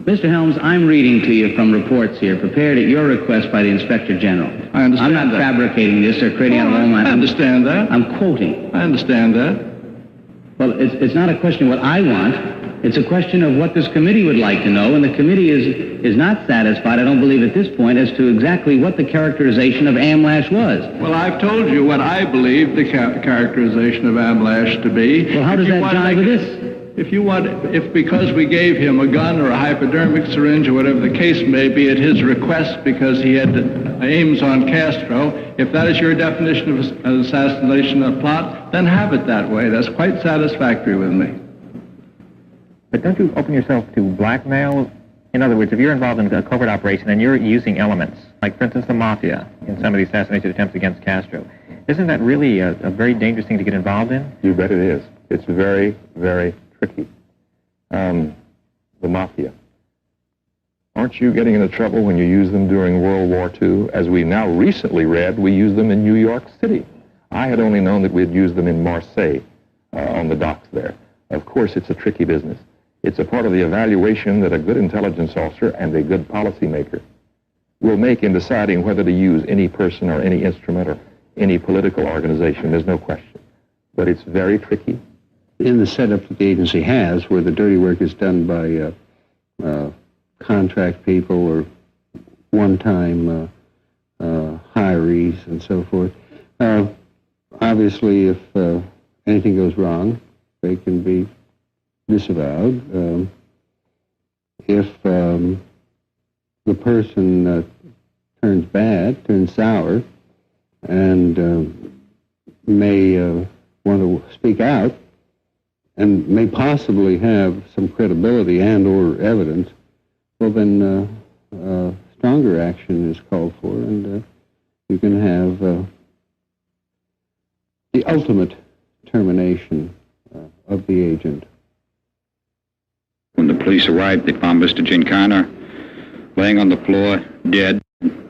Mr. Helms, I'm reading to you from reports here prepared at your request by the Inspector General. I understand I'm not fabricating this or creating out of my mind. I understand that. I'm quoting. I understand that. Well, it's not a question of what I want. It's a question of what this committee would like to know, and the committee is not satisfied, I don't believe at this point, as to exactly what the characterization of Amlash was. Well, I've told you what I believe the characterization of Amlash to be. Well, how does that jive with this? If because we gave him a gun or a hypodermic syringe or whatever the case may be at his request because he had aims on Castro, if that is your definition of an assassination plot, then have it that way. That's quite satisfactory with me. But don't you open yourself to blackmail? In other words, if you're involved in a covert operation and you're using elements, like, for instance, the mafia in some of these assassination attempts against Castro, isn't that really a very dangerous thing to get involved in? You bet it is. It's very, very tricky. The mafia. Aren't you getting into trouble when you use them during World War II? As we now recently read, we use them in New York City. I had only known that we'd used them in Marseille, on the docks there. Of course, it's a tricky business. It's a part of the evaluation that a good intelligence officer and a good policymaker will make in deciding whether to use any person or any instrument or any political organization. There's no question. But it's very tricky. In the setup that the agency has, where the dirty work is done by contract people or one-time hirees and so forth, obviously if anything goes wrong, they can be disavowed. If the person turns bad, turns sour, and may want to speak out, and may possibly have some credibility and or evidence, well then stronger action is called for, and you can have the ultimate termination of the agent. When the police arrived, they found Mr. Giancana laying on the floor, dead,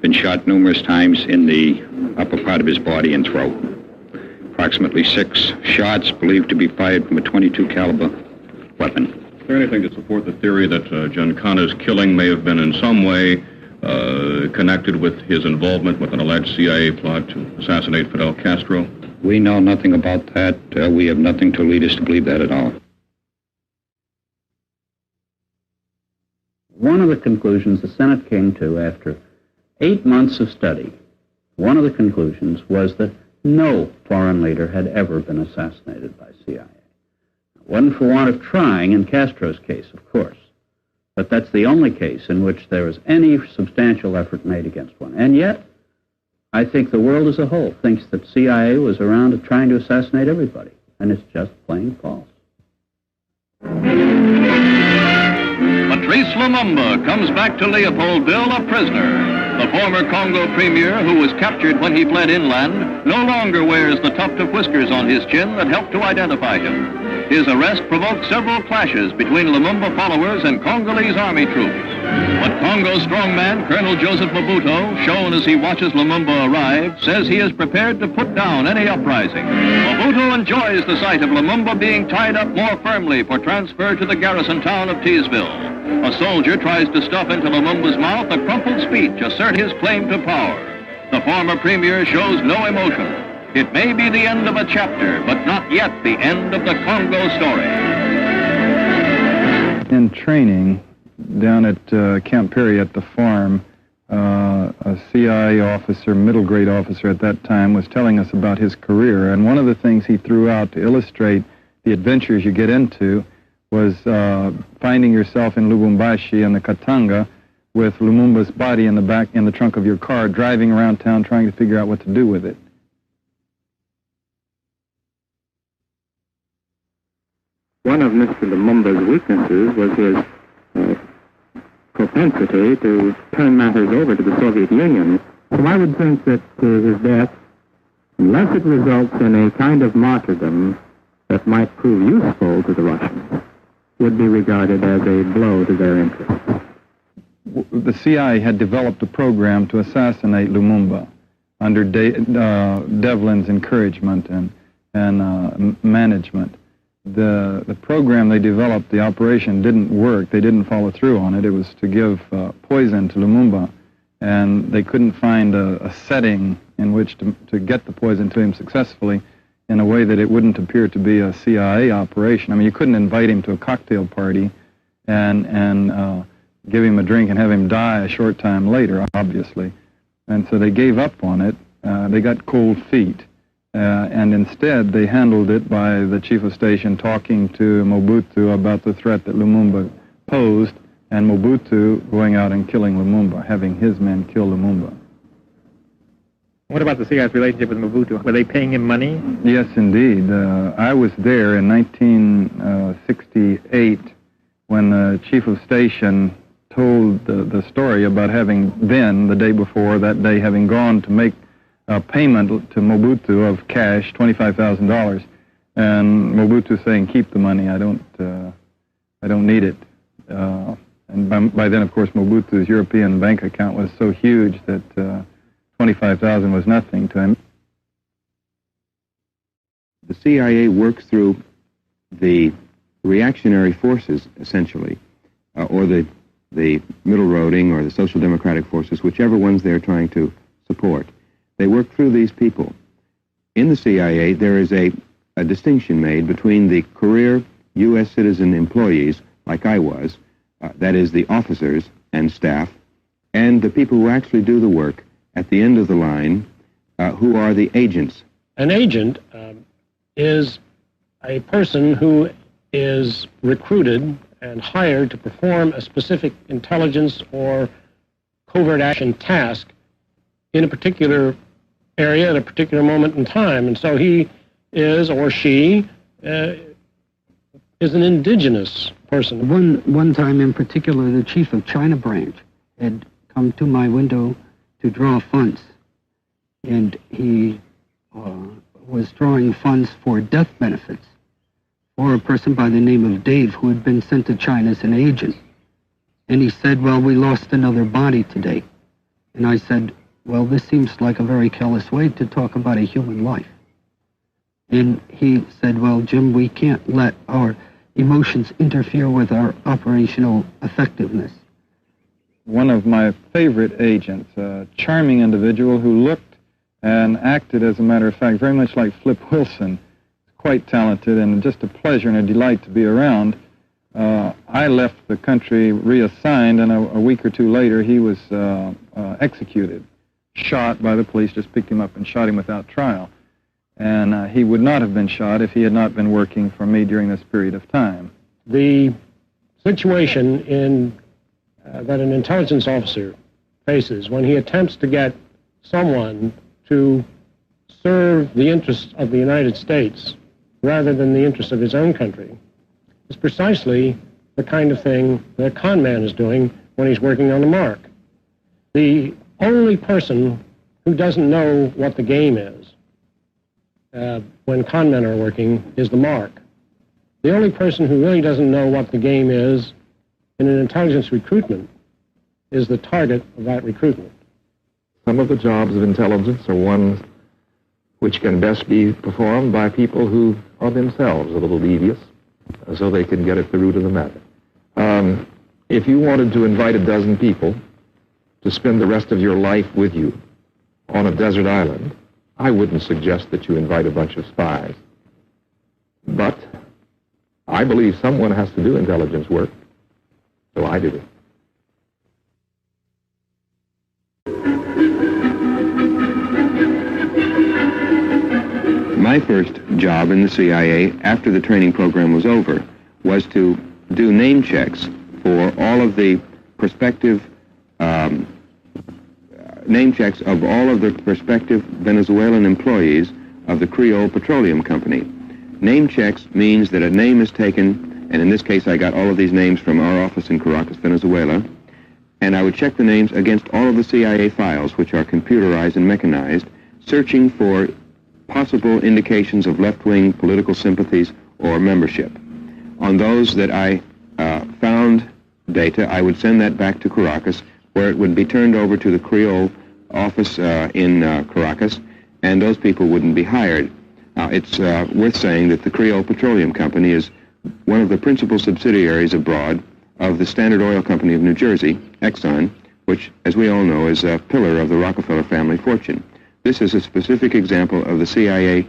been shot numerous times in the upper part of his body and throat. Approximately 6 shots believed to be fired from a .22 caliber weapon. Is there anything to support the theory that Giancana's killing may have been in some way connected with his involvement with an alleged CIA plot to assassinate Fidel Castro? We know nothing about that. We have nothing to lead us to believe that at all. One of the conclusions the Senate came to after 8 months of study, one of the conclusions was that no foreign leader had ever been assassinated by CIA. It wasn't for want of trying in Castro's case, of course, but that's the only case in which there was any substantial effort made against one. And yet, I think the world as a whole thinks that CIA was around trying to assassinate everybody, and it's just plain false. Patrice Lumumba comes back to Leopoldville a prisoner. The former Congo premier, who was captured when he fled inland, no longer wears the tuft of whiskers on his chin that helped to identify him. His arrest provoked several clashes between Lumumba followers and Congolese army troops. But Congo's strongman, Colonel Joseph Mobutu, shown as he watches Lumumba arrive, says he is prepared to put down any uprising. Mobutu enjoys the sight of Lumumba being tied up more firmly for transfer to the garrison town of Teesville. A soldier tries to stuff into Lumumba's mouth a crumpled speech, assert his claim to power. The former premier shows no emotion. It may be the end of a chapter, but not yet the end of the Congo story. In training down at Camp Peary at the farm, a CIA officer, middle grade officer at that time, was telling us about his career. And one of the things he threw out to illustrate the adventures you get into was finding yourself in Lubumbashi and the Katanga with Lumumba's body in the trunk of your car, driving around town trying to figure out what to do with it. One of Mr. Lumumba's weaknesses was his propensity to turn matters over to the Soviet Union. So I would think that his death, unless it results in a kind of martyrdom that might prove useful to the Russians, would be regarded as a blow to their interests. the CIA had developed a program to assassinate Lumumba under Devlin's encouragement and management. The program they developed, the operation, didn't work. They didn't follow through on it. It was to give poison to Lumumba, and they couldn't find a setting in which to get the poison to him successfully in a way that it wouldn't appear to be a CIA operation. I mean, you couldn't invite him to a cocktail party and give him a drink and have him die a short time later, obviously. And so they gave up on it. They got cold feet. And instead, they handled it by the chief of station talking to Mobutu about the threat that Lumumba posed, and Mobutu going out and killing Lumumba, having his men kill Lumumba. What about the CIA's relationship with Mobutu? Were they paying him money? Yes, indeed. I was there in 1968 when the chief of station told the story about having then, the day before, that day, having gone to make a payment to Mobutu of cash, $25,000, and Mobutu saying, "Keep the money. I don't need it." And by then, of course, Mobutu's European bank account was so huge that $25,000 was nothing to him. The CIA works through the reactionary forces, essentially, or the middle roading or the social democratic forces, whichever ones they're trying to support. They work through these people. In the CIA, there is a distinction made between the career U.S. citizen employees, like I was, that is the officers and staff, and the people who actually do the work at the end of the line, who are the agents. An agent is a person who is recruited and hired to perform a specific intelligence or covert action task in a particular area at a particular moment in time. And so he is, or she, is an indigenous person. One time in particular, the chief of China branch had come to my window to draw funds, and he was drawing funds for death benefits for a person by the name of Dave who had been sent to China as an agent. And he said, "Well, we lost another body today." And I said, "Well, this seems like a very careless way to talk about a human life." And he said, "Well, Jim, we can't let our emotions interfere with our operational effectiveness." One of my favorite agents, a charming individual who looked and acted, as a matter of fact, very much like Flip Wilson, quite talented and just a pleasure and a delight to be around. I left the country reassigned, and a week or two later he was executed, shot by the police, just picked him up and shot him without trial. And he would not have been shot if he had not been working for me during this period of time. The situation that an intelligence officer faces when he attempts to get someone to serve the interests of the United States rather than the interests of his own country is precisely the kind of thing that a con man is doing when he's working on the mark. The only person who doesn't know what the game is when con men are working is the mark. The only person who really doesn't know what the game is in an intelligence recruitment is the target of that recruitment. Some of the jobs of intelligence are ones which can best be performed by people who are themselves a little devious, so they can get at the root of the matter. If you wanted to invite a dozen people to spend the rest of your life with you on a desert island, I wouldn't suggest that you invite a bunch of spies. But I believe someone has to do intelligence work, so I did it. My first job in the CIA after the training program was over was to do name checks for all of the prospective name checks of all of the prospective Venezuelan employees of the Creole Petroleum Company. Name checks means that a name is taken, and in this case I got all of these names from our office in Caracas, Venezuela, and I would check the names against all of the CIA files, which are computerized and mechanized, searching for possible indications of left-wing political sympathies or membership. On those that I found data, I would send that back to Caracas where it would be turned over to the Creole office in Caracas, and those people wouldn't be hired. It's worth saying that the Creole Petroleum Company is one of the principal subsidiaries abroad of the Standard Oil Company of New Jersey, Exxon, which, as we all know, is a pillar of the Rockefeller family fortune. This is a specific example of the CIA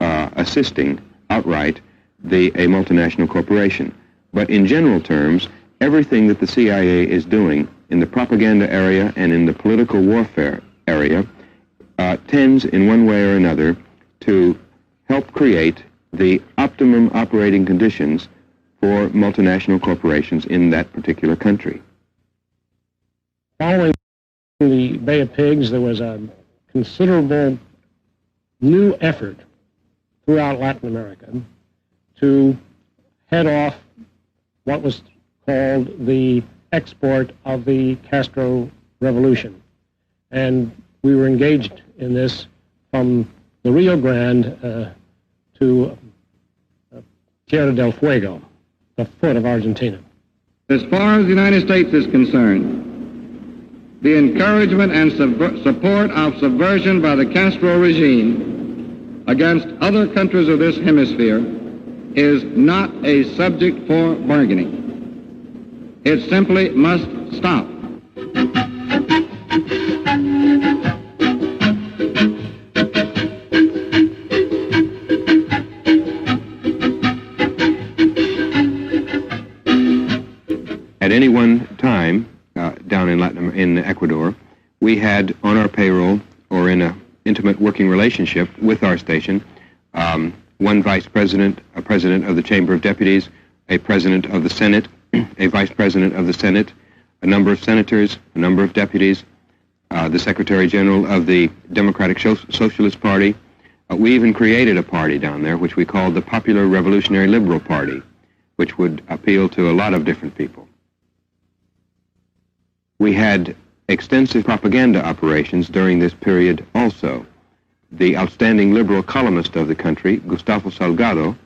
assisting outright a multinational corporation. But in general terms, everything that the CIA is doing in the propaganda area and in the political warfare area tends in one way or another to help create the optimum operating conditions for multinational corporations in that particular country. Following the Bay of Pigs, there was a considerable new effort throughout Latin America to head off what was called the export of the Castro Revolution. And we were engaged in this from the Rio Grande to Tierra del Fuego, the foot of Argentina. As far as the United States is concerned, the encouragement and support of subversion by the Castro regime against other countries of this hemisphere is not a subject for bargaining. It simply must stop. At any one time, down in Ecuador, we had on our payroll or in an intimate working relationship with our station, one vice president, a president of the Chamber of Deputies, a president of the Senate, a vice president of the Senate, a number of senators, a number of deputies, the Secretary General of the Democratic Socialist Party. We even created a party down there which we called the Popular Revolutionary Liberal Party, which would appeal to a lot of different people. We had extensive propaganda operations during this period also. The outstanding liberal columnist of the country, Gustavo Salgado,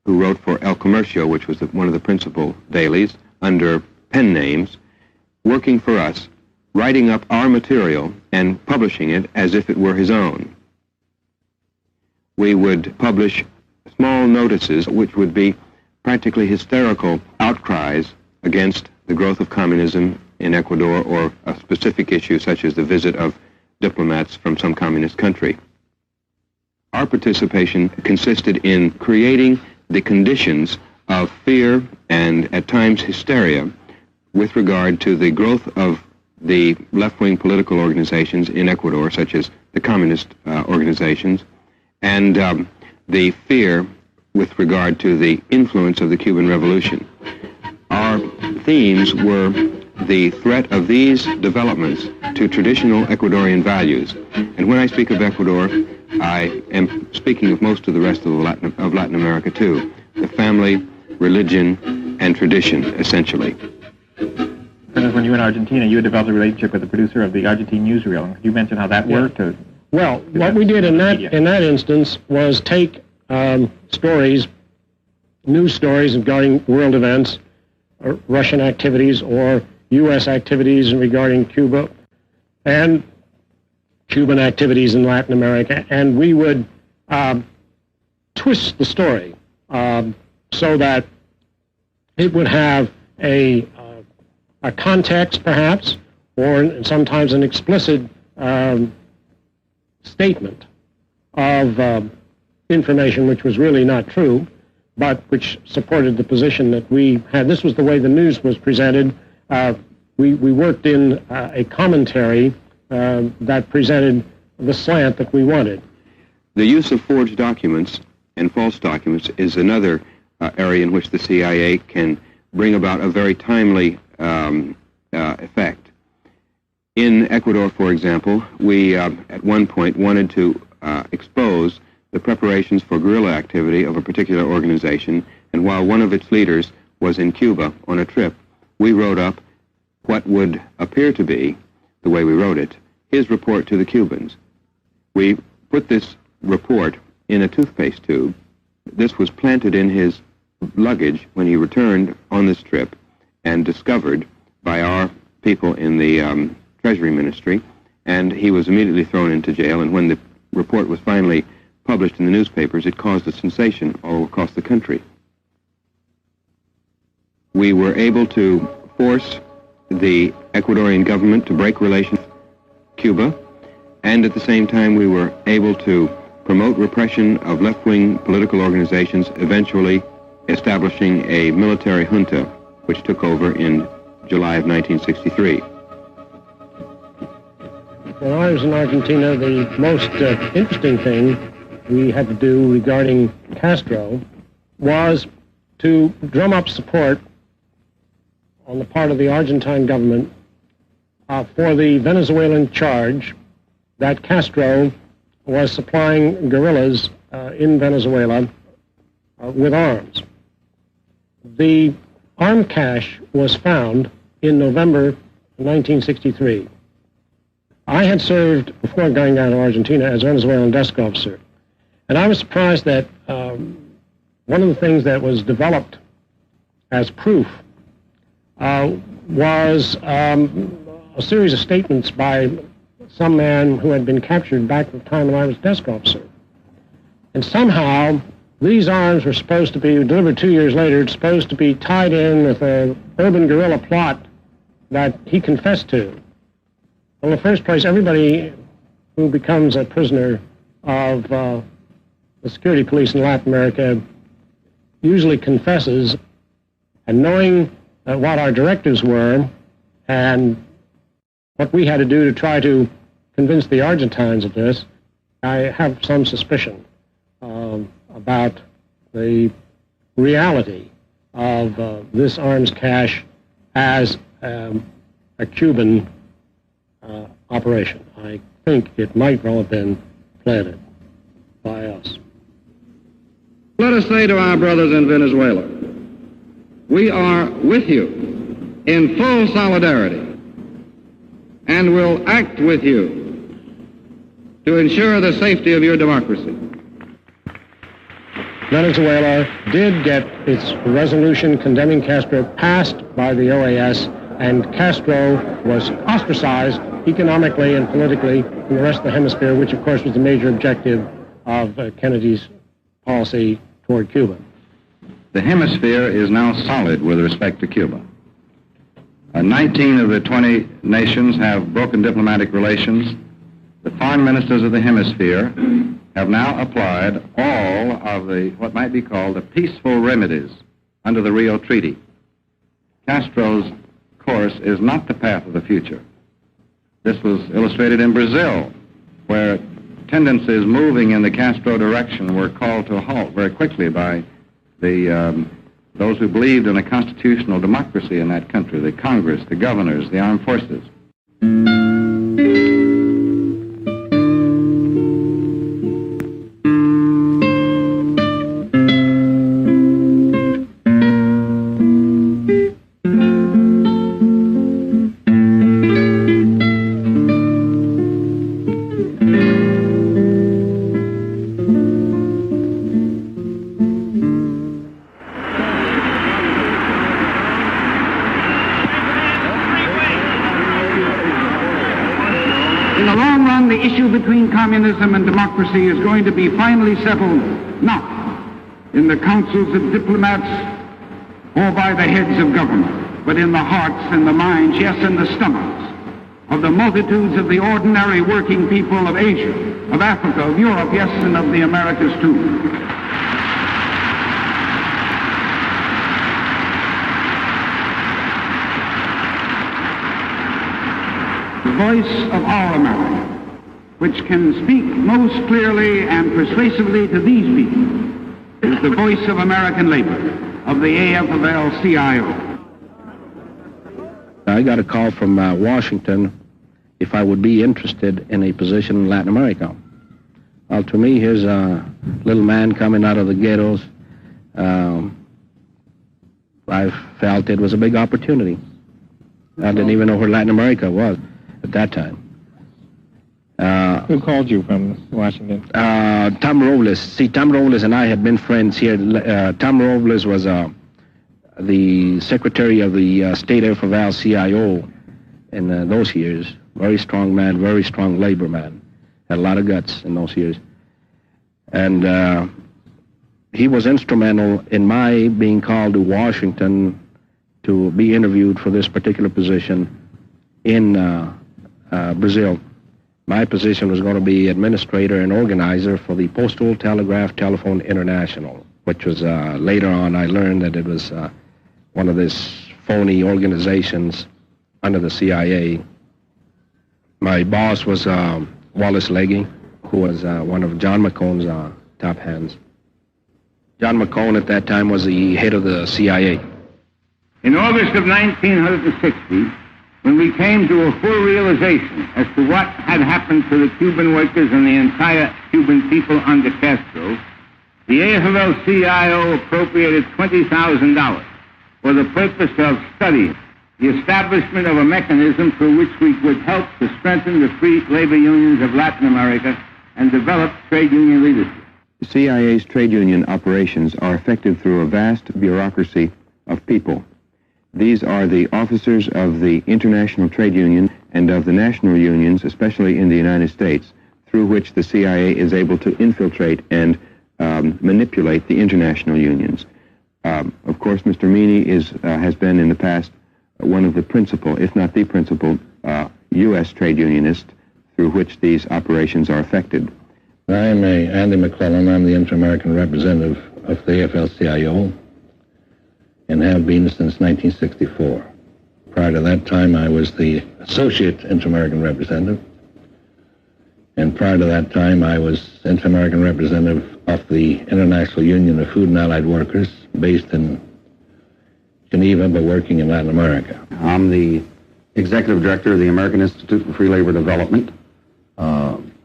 who wrote for El Comercio, which was one of the principal dailies, under pen names, working for us, writing up our material and publishing it as if it were his own. We would publish small notices which would be practically hysterical outcries against the growth of communism in Ecuador or a specific issue such as the visit of diplomats from some communist country. Our participation consisted in creating the conditions of fear and at times hysteria with regard to the growth of the left-wing political organizations in Ecuador, such as the communist organizations, and the fear with regard to the influence of the Cuban Revolution. Our themes were the threat of these developments to traditional Ecuadorian values. And when I speak of Ecuador, I am speaking of most of the rest of Latin America too. The family, religion, and tradition, essentially. When you were in Argentina, you had developed a relationship with the producer of the Argentine newsreel. Could you mention how that worked? Well, what we did in that instance was take stories, news stories regarding world events, or Russian activities, or U.S. activities regarding Cuba, and Cuban activities in Latin America, and we would twist the story so that it would have a context, perhaps, or sometimes an explicit statement of information which was really not true, but which supported the position that we had. This was the way the news was presented. We worked in a commentary that presented the slant that we wanted. The use of forged documents and false documents is another area in which the CIA can bring about a very timely effect. In Ecuador, for example, we at one point wanted to expose the preparations for guerrilla activity of a particular organization, and while one of its leaders was in Cuba on a trip, we wrote up what would appear to be, the way we wrote it, his report to the Cubans. We put this report in a toothpaste tube. This was planted in his luggage when he returned on this trip and discovered by our people in the Treasury Ministry, and he was immediately thrown into jail. And when the report was finally published in the newspapers, it caused a sensation all across the country. We were able to force the Ecuadorian government to break relations with Cuba, and at the same time we were able to promote repression of left-wing political organizations, eventually establishing a military junta which took over in July of 1963. When I was in Argentina, the most interesting thing we had to do regarding Castro was to drum up support on the part of the Argentine government for the Venezuelan charge that Castro was supplying guerrillas in Venezuela with arms. The arm cache was found in November 1963. I had served, before going down to Argentina, as a Venezuelan desk officer. And I was surprised that one of the things that was developed as proof was a series of statements by some man who had been captured back at the time when I was desk officer. And somehow, these arms were supposed to be delivered 2 years later, supposed to be tied in with an urban guerrilla plot that he confessed to. Well, in the first place, everybody who becomes a prisoner of the security police in Latin America usually confesses, and knowing what our directives were and what we had to do to try to convince the Argentines of this, I have some suspicion about the reality of this arms cache as a Cuban operation. I think it might well have been planted by us. Let us say to our brothers in Venezuela, we are with you in full solidarity and will act with you to ensure the safety of your democracy. Venezuela did get its resolution condemning Castro passed by the OAS, and Castro was ostracized economically and politically from the rest of the hemisphere, which of course was the major objective of Kennedy's policy toward Cuba. The hemisphere is now solid with respect to Cuba. 19 of the 20 nations have broken diplomatic relations. The foreign ministers of the hemisphere have now applied all of the, what might be called, the peaceful remedies under the Rio Treaty. Castro's course is not the path of the future. This was illustrated in Brazil, where tendencies moving in the Castro direction were called to a halt very quickly by those who believed in a constitutional democracy in that country, the Congress, the governors, the armed forces. Communism and democracy is going to be finally settled not in the councils of diplomats or by the heads of government, but in the hearts and the minds, yes, in the stomachs of the multitudes of the ordinary working people of Asia, of Africa, of Europe, yes, and of the Americas too. The voice of our America, which can speak most clearly and persuasively to these people, is the voice of American labor, of the AFL-CIO. I got a call from Washington if I would be interested in a position in Latin America. Well, to me, here's a little man coming out of the ghettos. I felt it was a big opportunity. I didn't even know where Latin America was at that time. Who called you from Washington? Tom Robles. See, Tom Robles and I had been friends here. Tom Robles was the secretary of the State AFL-CIO, in those years. Very strong man, very strong labor man. Had a lot of guts in those years. And he was instrumental in my being called to Washington to be interviewed for this particular position in Brazil. My position was going to be administrator and organizer for the Postal Telegraph Telephone International, which was later on I learned that it was one of these phony organizations under the CIA. My boss was Wallace Legge, who was one of John McCone's top hands. John McCone at that time was the head of the CIA. In August of 1960, when we came to a full realization as to what had happened to the Cuban workers and the entire Cuban people under Castro, the AFL-CIO appropriated $20,000 for the purpose of studying the establishment of a mechanism through which we would help to strengthen the free labor unions of Latin America and develop trade union leadership. The CIA's trade union operations are effected through a vast bureaucracy of people. These are the officers of the International Trade Union and of the national unions, especially in the United States, through which the CIA is able to infiltrate and manipulate the international unions. Of course, Mr. Meany has been in the past one of the principal, if not the principal, U.S. trade unionist through which these operations are effected. I'm Andy McClellan. I'm the Inter-American representative of the AFL-CIO and have been since 1964. Prior to that time, I was the associate Inter-American representative. And prior to that time, I was Inter-American representative of the International Union of Food and Allied Workers, based in Geneva, but working in Latin America. I'm the executive director of the American Institute for Free Labor Development.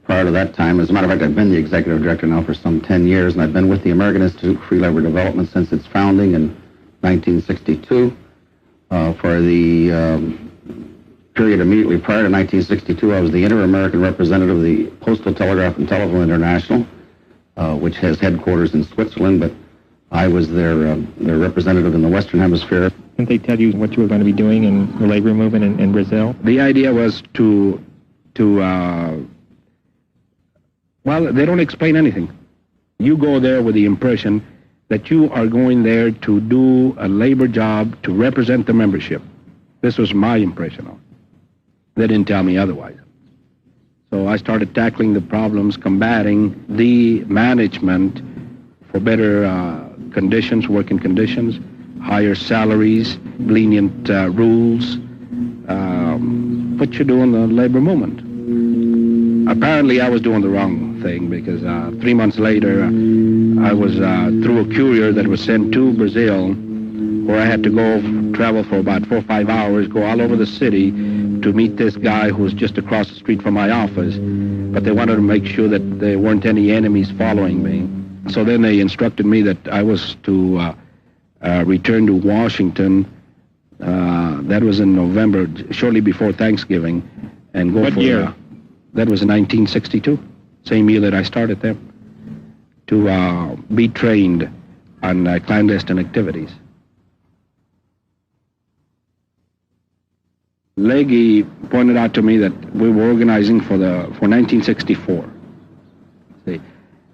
Prior to that time, as a matter of fact, I've been the executive director now for some 10 years, and I've been with the American Institute for Free Labor Development since its founding in 1962. For the period immediately prior to 1962, I was the Inter-American representative of the Postal Telegraph and Telephone International, which has headquarters in Switzerland, but I was their representative in the Western Hemisphere. Didn't they tell you what you were going to be doing in the labor movement in Brazil? The idea was well, they don't explain anything. You go there with the impression that you are going there to do a labor job to represent the membership. This was my impression of it. They didn't tell me otherwise. So I started tackling the problems, combating the management for better conditions, working conditions, higher salaries, lenient rules, what you do in the labor movement. Apparently I was doing the wrong thing because 3 months later I was through a courier that was sent to Brazil, where I had to go travel for about 4 or 5 hours, go all over the city to meet this guy who was just across the street from my office. But they wanted to make sure that there weren't any enemies following me. So then they instructed me that I was to return to Washington. That was in November, shortly before Thanksgiving, and go What for year? That was in 1962, same year that I started there, to be trained on clandestine activities. Legge pointed out to me that we were organizing for 1964. See,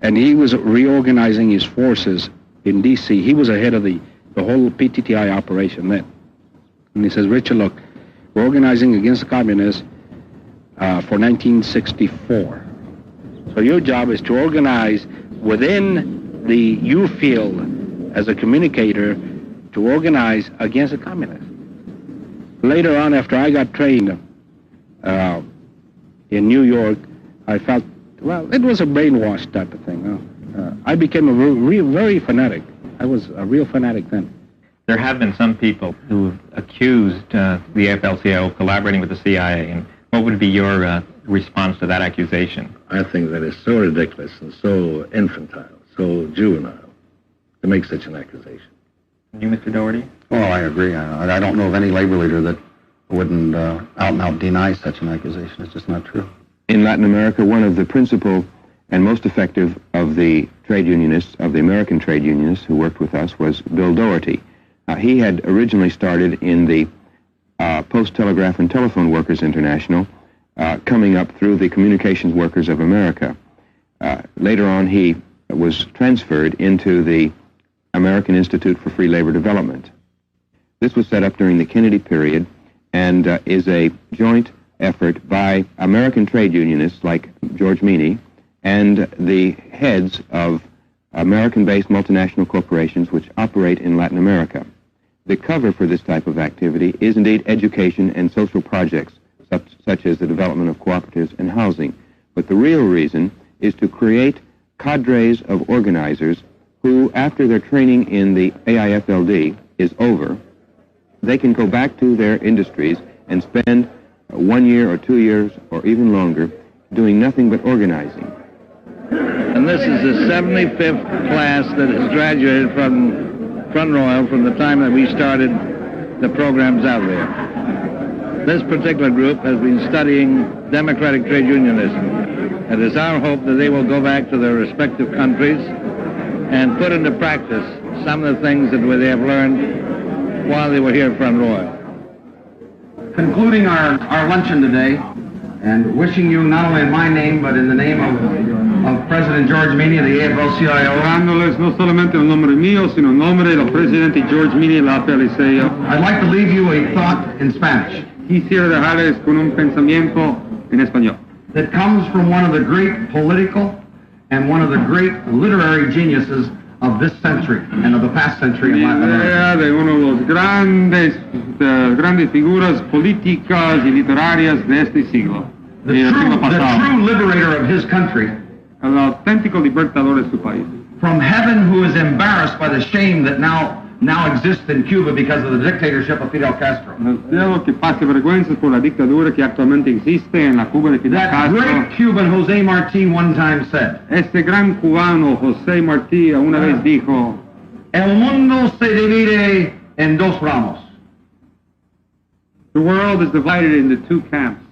and he was reorganizing his forces in D.C. He was ahead of the whole PTTI operation then. And he says, Richard, look, we're organizing against the communists for 1964. So your job is to organize within the U field as a communicator to organize against the communists. Later on, after I got trained in New York, I felt, well, it was a brainwash type of thing. I became a very fanatic. I was a real fanatic then. There have been some people who've accused the AFL-CIO of collaborating with the CIA, and what would be your response to that accusation? I think that is so ridiculous and so infantile, so juvenile to make such an accusation. You, Mr. Doherty? Well, I agree. I don't know of any labor leader that wouldn't out and out deny such an accusation. It's just not true. In Latin America, one of the principal and most effective of the trade unionists, of the American trade unionists who worked with us, was Bill Doherty. He had originally started in the Post Telegraph and Telephone Workers International, coming up through the Communications Workers of America. Later on, he was transferred into the American Institute for Free Labor Development. This was set up during the Kennedy period and is a joint effort by American trade unionists like George Meany and the heads of American-based multinational corporations which operate in Latin America. The cover for this type of activity is indeed education and social projects, such as the development of cooperatives and housing. But the real reason is to create cadres of organizers who, after their training in the AIFLD is over, they can go back to their industries and spend 1 year or 2 years or even longer doing nothing but organizing. And this is the 75th class that has graduated from Front Royal from the time that we started the programs out there. This particular group has been studying democratic trade unionism. It is our hope that they will go back to their respective countries and put into practice some of the things that they have learned while they were here at Front Royal. Concluding our luncheon today, and wishing you not only in my name, but in the name of President George Meany of the AFL-CIO. Dándoles no solamente en nombre mío, sino en nombre del presidente George Meany de la AFL-CIO. I'd like to leave you a thought in Spanish. Quisiera dejarles con un pensamiento en español. That comes from one of the great political and one of the great literary geniuses of this century and of the past century in Latin America. De uno de los grandes figuras políticas y literarias de este siglo. The true liberator of his country. El auténtico libertador de su país. From heaven, who is embarrassed by the shame that now exists in Cuba because of the dictatorship of Fidel Castro. Del cielo que pase vergüenzas por la dictadura que actualmente existe en la Cuba de Fidel Castro. That great Cuban José Martí one time said. Este gran cubano José Martí una vez dijo. El mundo se divide en dos ramos. The world is divided into two camps.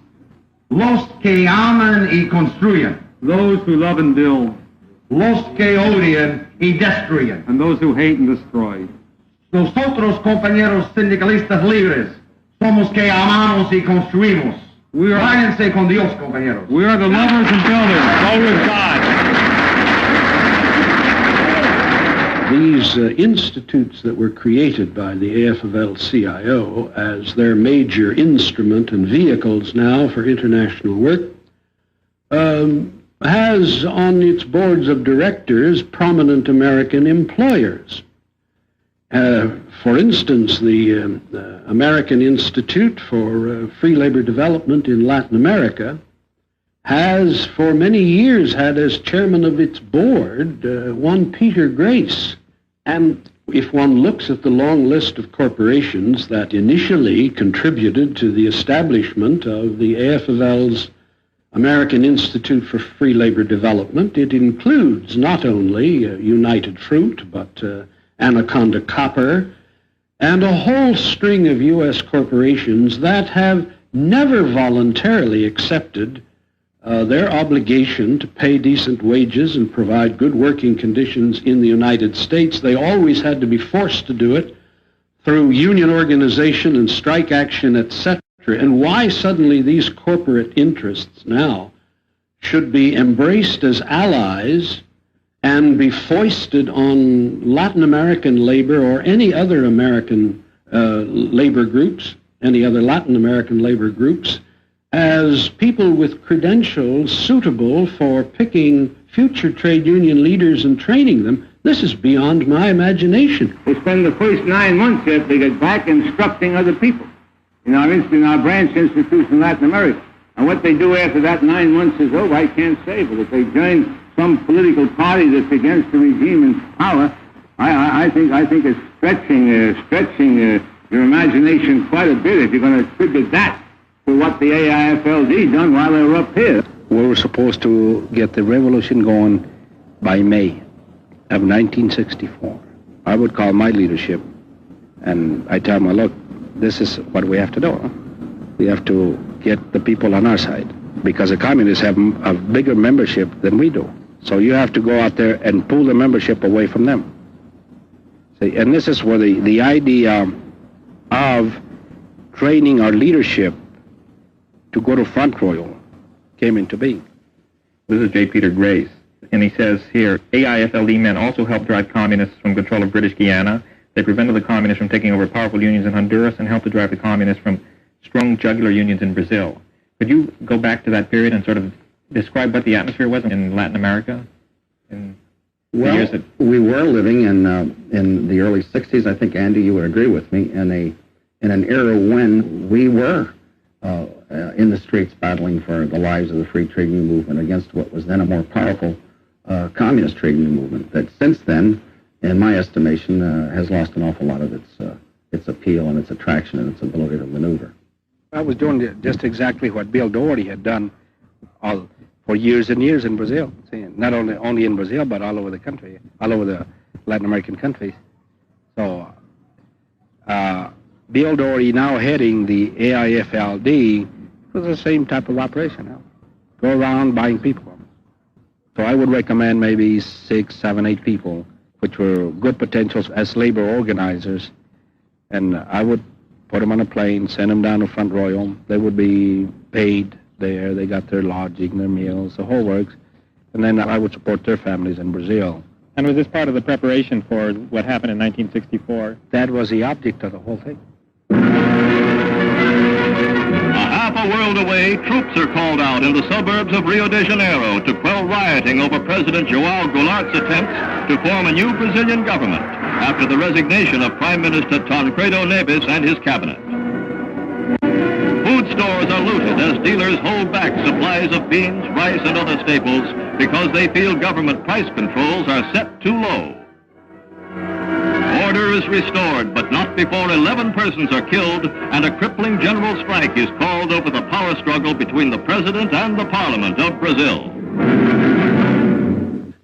Los que aman y construyen. Those who love and build. Los que odian y destruyen. And those who hate and destroy. Nosotros, compañeros sindicalistas libres, somos que amamos y construimos. Váyanse con Dios, compañeros. We are the lovers and builders. Go with God. These institutes that were created by the AFL-CIO as their major instrument and vehicles now for international work has on its boards of directors prominent American employers. For instance, the American Institute for Free Labor Development in Latin America has for many years had as chairman of its board one Peter Grace. And if one looks at the long list of corporations that initially contributed to the establishment of the AFL's American Institute for Free Labor Development, it includes not only United Fruit, but Anaconda Copper, and a whole string of U.S. corporations that have never voluntarily accepted their obligation to pay decent wages and provide good working conditions in the United States. They always had to be forced to do it through union organization and strike action, etc. And why suddenly these corporate interests now should be embraced as allies and be foisted on Latin American labor or any other American labor groups, any other Latin American labor groups, as people with credentials suitable for picking future trade union leaders and training them, this is beyond my imagination. They spend the first 9 months after they get back instructing other people in our branch institutes in Latin America. And what they do after that 9 months is over, I can't say, but if they join some political party that's against the regime in power, I think it's stretching your imagination quite a bit if you're going to attribute that to what the AIFLD done while they were up here. We were supposed to get the revolution going by May of 1964. I would call my leadership and I tell them, look, this is what we have to do. We have to get the people on our side because the communists have a bigger membership than we do. So you have to go out there and pull the membership away from them. See, and this is where the idea of training our leadership to go to Front Royal came into being. This is J. Peter Grace, and he says here, AIFLD men also helped drive communists from control of British Guiana. They prevented the communists from taking over powerful unions in Honduras and helped to drive the communists from strong jugular unions in Brazil. Could you go back to that period and sort of describe what the atmosphere was in Latin America? Well, we were living in the early 60s. I think, Andy, you would agree with me, in an era when we were in the streets battling for the lives of the free trade union movement against what was then a more powerful communist trade union movement that since then, in my estimation, has lost an awful lot of its appeal and its attraction and its ability to maneuver. I was doing just exactly what Bill Doherty had done for years and years in Brazil. Not only in Brazil, but all over the country, all over the Latin American countries. So Bill Doherty, now heading the AIFLD, was the same type of operation. Go around buying people. So I would recommend maybe 6, 7, 8 people, which were good potentials as labor organizers, and I would put them on a plane, send them down to Front Royal. They would be paid there. They got their lodging, their meals, the whole works. And then I would support their families in Brazil. And was this part of the preparation for what happened in 1964? That was the object of the whole thing. Half a world away, troops are called out in the suburbs of Rio de Janeiro to quell rioting over President João Goulart's attempts to form a new Brazilian government after the resignation of Prime Minister Tancredo Neves and his cabinet. Food stores are looted as dealers hold back supplies of beans, rice, and other staples because they feel government price controls are set too low. Order is restored, but not before 11 persons are killed and a crippling general strike is called over the power struggle between the president and the parliament of Brazil.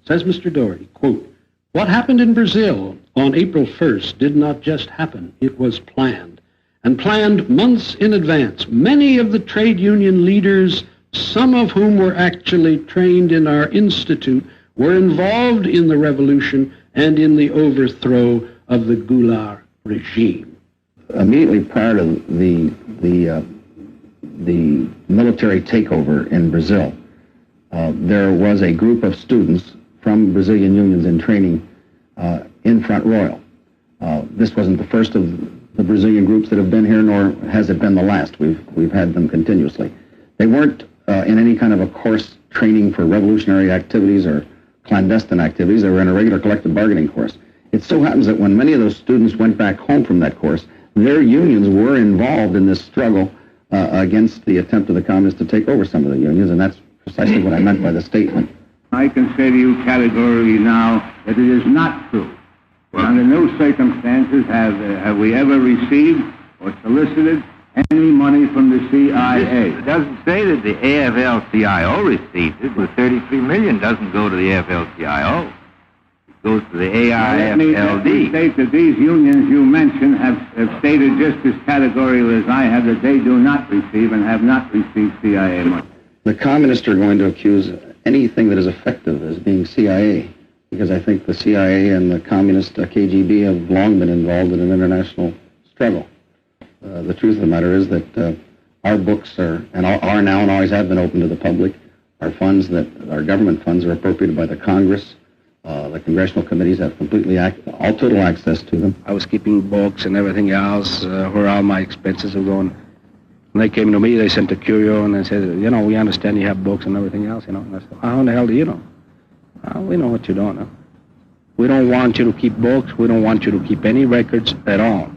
Says Mr. Doherty, quote, "What happened in Brazil on April 1st did not just happen, it was planned, and planned months in advance. Many of the trade union leaders, some of whom were actually trained in our institute, were involved in the revolution and in the overthrow of the Goulart regime." Immediately prior to the military takeover in Brazil, there was a group of students from Brazilian unions in training in Front Royal. This wasn't the first of the Brazilian groups that have been here, nor has it been the last. We've had them continuously. They weren't in any kind of a course training for revolutionary activities or clandestine activities. They were in a regular collective bargaining course. It so happens that when many of those students went back home from that course, their unions were involved in this struggle against the attempt of the communists to take over some of the unions, and that's precisely what I meant by the statement. I can say to you categorically now that it is not true. Under no circumstances have we ever received or solicited any money from the CIA. It doesn't say that the AFL-CIO received it. The $33 million doesn't go to the AFL-CIO. It goes to the AIFLD. Let me state that these unions you mentioned have stated just as categorically as I have that they do not receive and have not received CIA money. The communists are going to accuse anything that is effective as being CIA, because I think the CIA and the communist KGB have long been involved in an international struggle. The truth of the matter is that our books are now and always have been open to the public. Our funds, our government funds, are appropriated by the Congress. The congressional committees have all total access to them. I was keeping books and everything else where all my expenses were going. When they came to me, they sent a curio and they said, we understand you have books and everything else, And I said, how in the hell do you know? We know what you don't know. We don't want you to keep books. We don't want you to keep any records at all.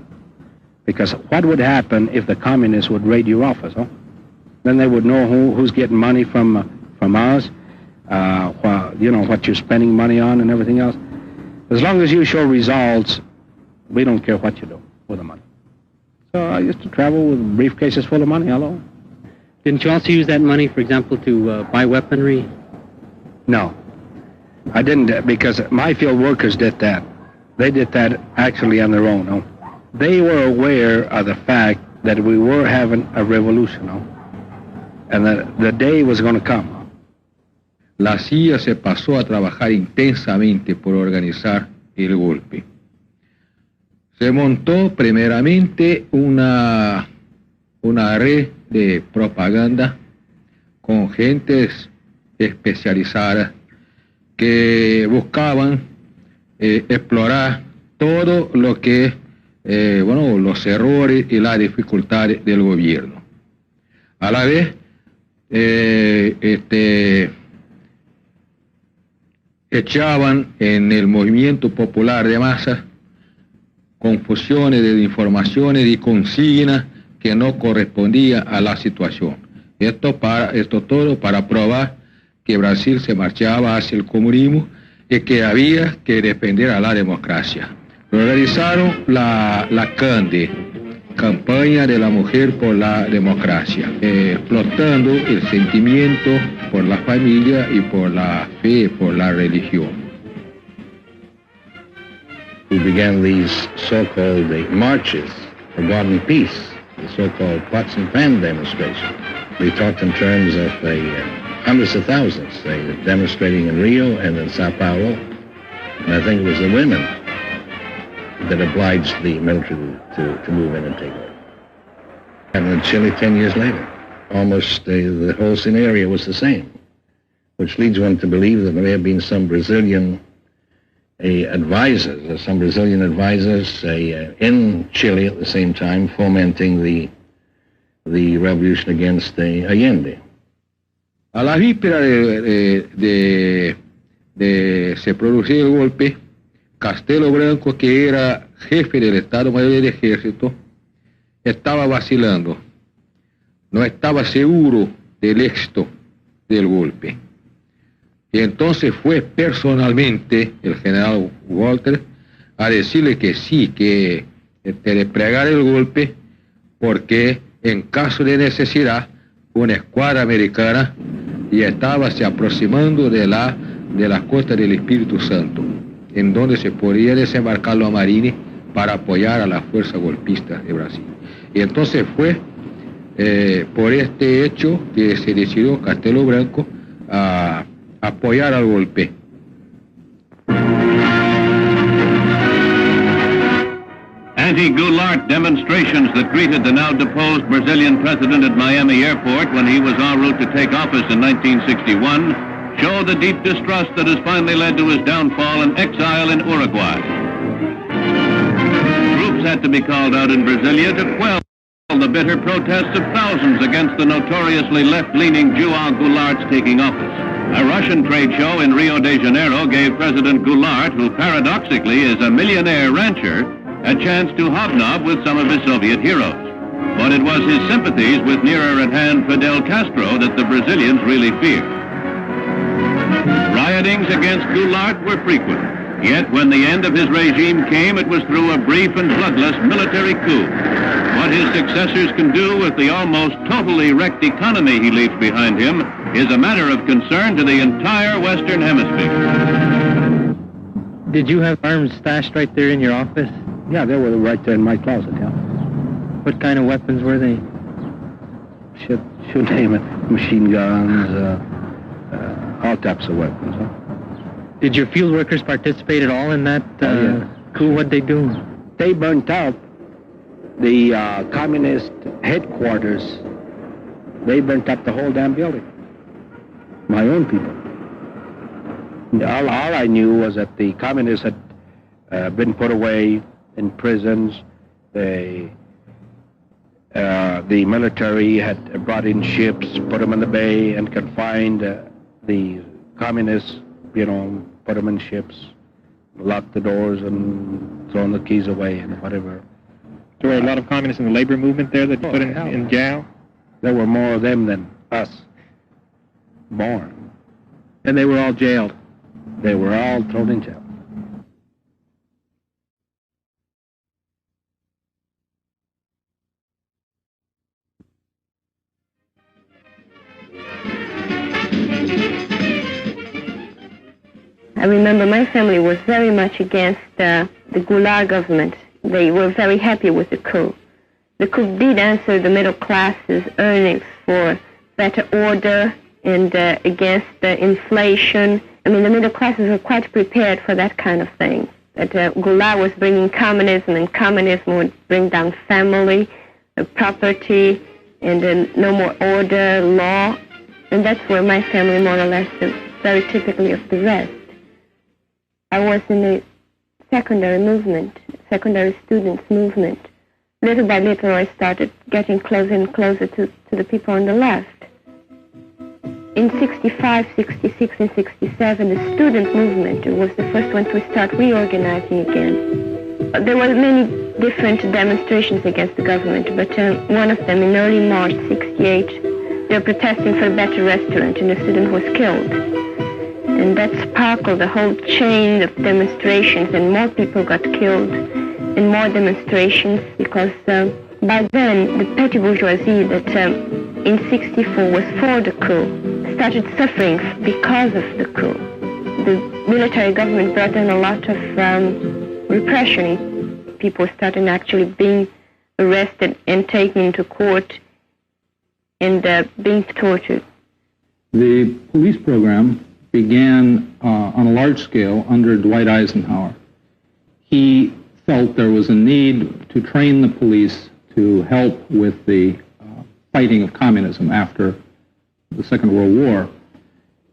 Because what would happen if the communists would raid your office, Then they would know who's getting money from us, what you're spending money on and everything else. As long as you show results, we don't care what you do with the money. So I used to travel with briefcases full of money, hello. Didn't you also use that money, for example, to buy weaponry? No, I didn't, because my field workers did that. They did that actually on their own, They were aware of the fact that we were having a revolution, and that the day was going to come. La CIA se pasó a trabajar intensamente por organizar el golpe. Se montó primeramente una una red de propaganda con gentes especializadas que buscaban explorar todo lo que los errores y las dificultades del gobierno. A la vez, echaban en el movimiento popular de masas confusiones de informaciones y consignas que no correspondían a la situación. Esto todo para probar que Brasil se marchaba hacia el comunismo y que había que defender a la democracia. Realizaron la CANDE, Campaña de la Mujer por la Democracia, explotando el sentimiento por la familia y por la fe, por la religión. We began these so-called marches for God and peace, the so-called pots and pan demonstration. We talked in terms of hundreds of thousands. They were demonstrating in Rio and in Sao Paulo, and I think it was the women that obliged the military to move in and take over. And in Chile 10 years later, almost the whole scenario was the same, which leads one to believe that there may have been some Brazilian advisors in Chile at the same time fomenting the revolution against Allende. A la víspera de se producir el golpe, Castelo Branco, que era jefe del Estado Mayor del Ejército, estaba vacilando. No estaba seguro del éxito del golpe. Y entonces fue personalmente el general Walter a decirle que sí, que desplegar el golpe, porque en caso de necesidad, una escuadra americana ya estaba se aproximando de las costas del Espíritu Santo, en donde se podría desembarcar los marines para apoyar a la fuerza golpista de Brasil. Y entonces fue por este hecho que se decidió Castelo Branco a apoyar al golpe. Anti-Goulart demonstrations that greeted the now deposed Brazilian president at Miami Airport when he was en route to take office in 1961 show the deep distrust that has finally led to his downfall and exile in Uruguay. Troops had to be called out in Brasilia to quell the bitter protests of thousands against the notoriously left-leaning João Goulart's taking office. A Russian trade show in Rio de Janeiro gave President Goulart, who paradoxically is a millionaire rancher, a chance to hobnob with some of his Soviet heroes. But it was his sympathies with nearer-at-hand Fidel Castro that the Brazilians really feared. Riotings against Goulart were frequent, yet when the end of his regime came, it was through a brief and bloodless military coup. What his successors can do with the almost totally wrecked economy he leaves behind him is a matter of concern to the entire Western Hemisphere. Did you have arms stashed right there in your office? Yeah, they were right there in my closet, yeah. What kind of weapons were they? Should name it. Machine guns, all types of weapons. Huh? Did your field workers participate at all in that coup? What'd they do? They burnt out the communist headquarters. They burnt up the whole damn building. My own people. All I knew was that the communists had been put away in prisons. The military had brought in ships, put them in the bay, and confined the communists, put them in ships, locked the doors, and thrown the keys away, and whatever. There were a lot of communists in the labor movement there that put in jail? There were more of them than us born. And they were all jailed? They were all thrown in jail. I remember my family was very much against the Goulart government. They were very happy with the coup. The coup did answer the middle class's earnings for better order and against the inflation. I mean, the middle classes were quite prepared for that kind of thing. That Goulart was bringing communism, and communism would bring down family, property, and no more order, law, and that's where my family more or less is very typically of the West. I was in the secondary movement, secondary students movement. Little by little, I started getting closer and closer to the people on the left. In 65, 66, and 67, the student movement was the first one to start reorganizing again. There were many different demonstrations against the government, but one of them in early March 68, they were protesting for a better restaurant, and a student was killed. And that sparkled the whole chain of demonstrations, and more people got killed, and more demonstrations, because by then the petty bourgeoisie that in 64 was for the coup started suffering because of the coup. The military government brought in a lot of repression. People started actually being arrested and taken into court and being tortured. The police program began on a large scale under Dwight Eisenhower. He felt there was a need to train the police to help with the fighting of communism after the Second World War.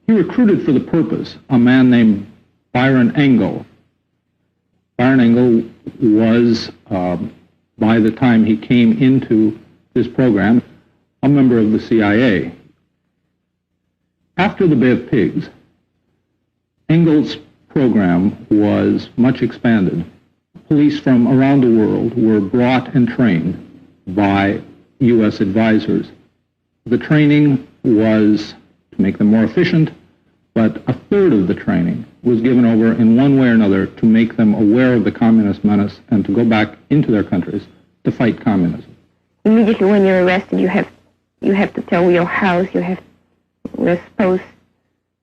He recruited for the purpose a man named Byron Engel. Byron Engel was, by the time he came into this program, a member of the CIA. After the Bay of Pigs, Engel's program was much expanded. Police from around the world were brought and trained by U.S. advisors. The training was to make them more efficient, but a third of the training was given over in one way or another to make them aware of the communist menace and to go back into their countries to fight communism. Immediately when you're arrested, you have to tell your house. We're supposed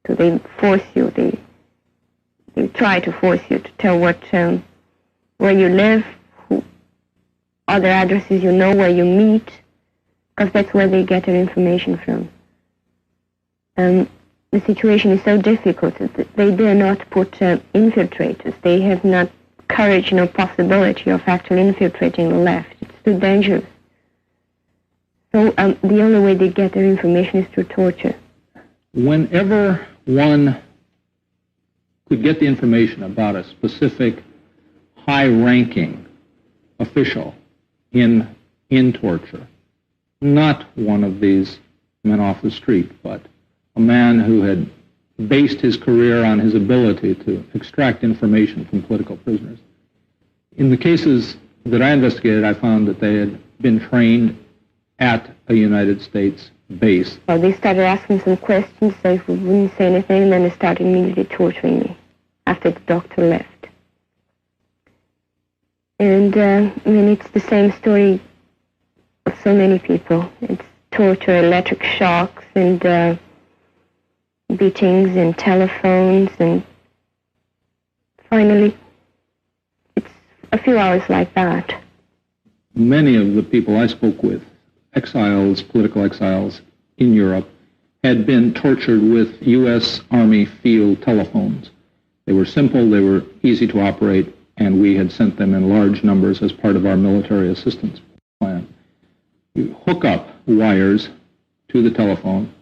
to. They force you. They try to force you to tell where you live, other addresses you know, where you meet, because that's where they get their information from. The situation is so difficult that they dare not put infiltrators. They have not courage, no possibility of actually infiltrating the left. It's too dangerous. So the only way they get their information is through torture. Whenever one could get the information about a specific high-ranking official in torture, not one of these men off the street, but a man who had based his career on his ability to extract information from political prisoners. In the cases that I investigated, I found that they had been trained at a United States base. Well, they started asking some questions, they wouldn't say anything, and then they started immediately torturing me after the doctor left. And, it's the same story of so many people. It's torture, electric shocks, and beatings, and telephones, and finally, it's a few hours like that. Many of the people I spoke with, exiles, political exiles in Europe, had been tortured with U.S. Army field telephones. They were simple, they were easy to operate, and we had sent them in large numbers as part of our military assistance plan. You hook up wires to the telephone,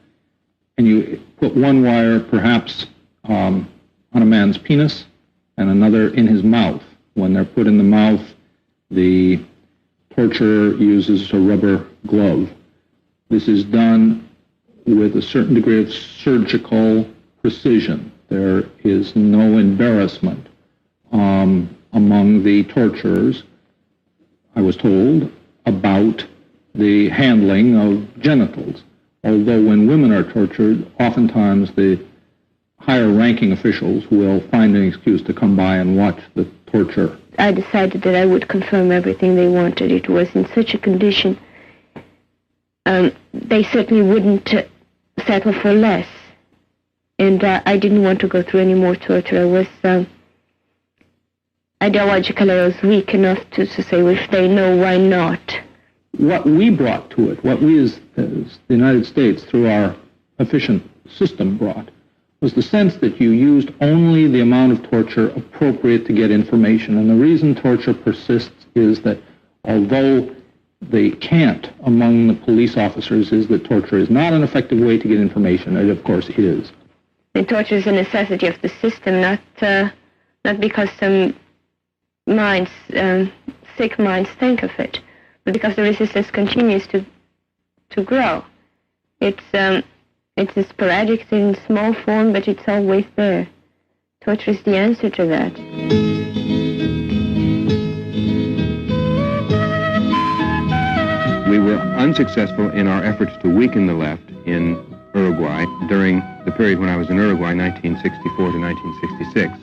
and you put one wire perhaps on a man's penis and another in his mouth. When they're put in the mouth, the torturer uses a rubber glove. This is done with a certain degree of surgical precision. There is no embarrassment among the torturers, I was told, about the handling of genitals. Although when women are tortured, oftentimes the higher-ranking officials will find an excuse to come by and watch the torture. I decided that I would confirm everything they wanted. It was in such a condition, they certainly wouldn't settle for less. And I didn't want to go through any more torture. I was, ideologically, I was weak enough to say, well, if they know, why not? What we brought to it, what we as the United States, through our efficient system brought, was the sense that you used only the amount of torture appropriate to get information. And the reason torture persists is that although the cant among the police officers is that torture is not an effective way to get information. It, of course, is. And torture is a necessity of the system, not because some minds, sick minds think of it, but because the resistance continues to grow. It's a sporadic in small form, but it's always there. Torture is the answer to that. We were unsuccessful in our efforts to weaken the left in Uruguay during the period when I was in Uruguay, 1964 to 1966.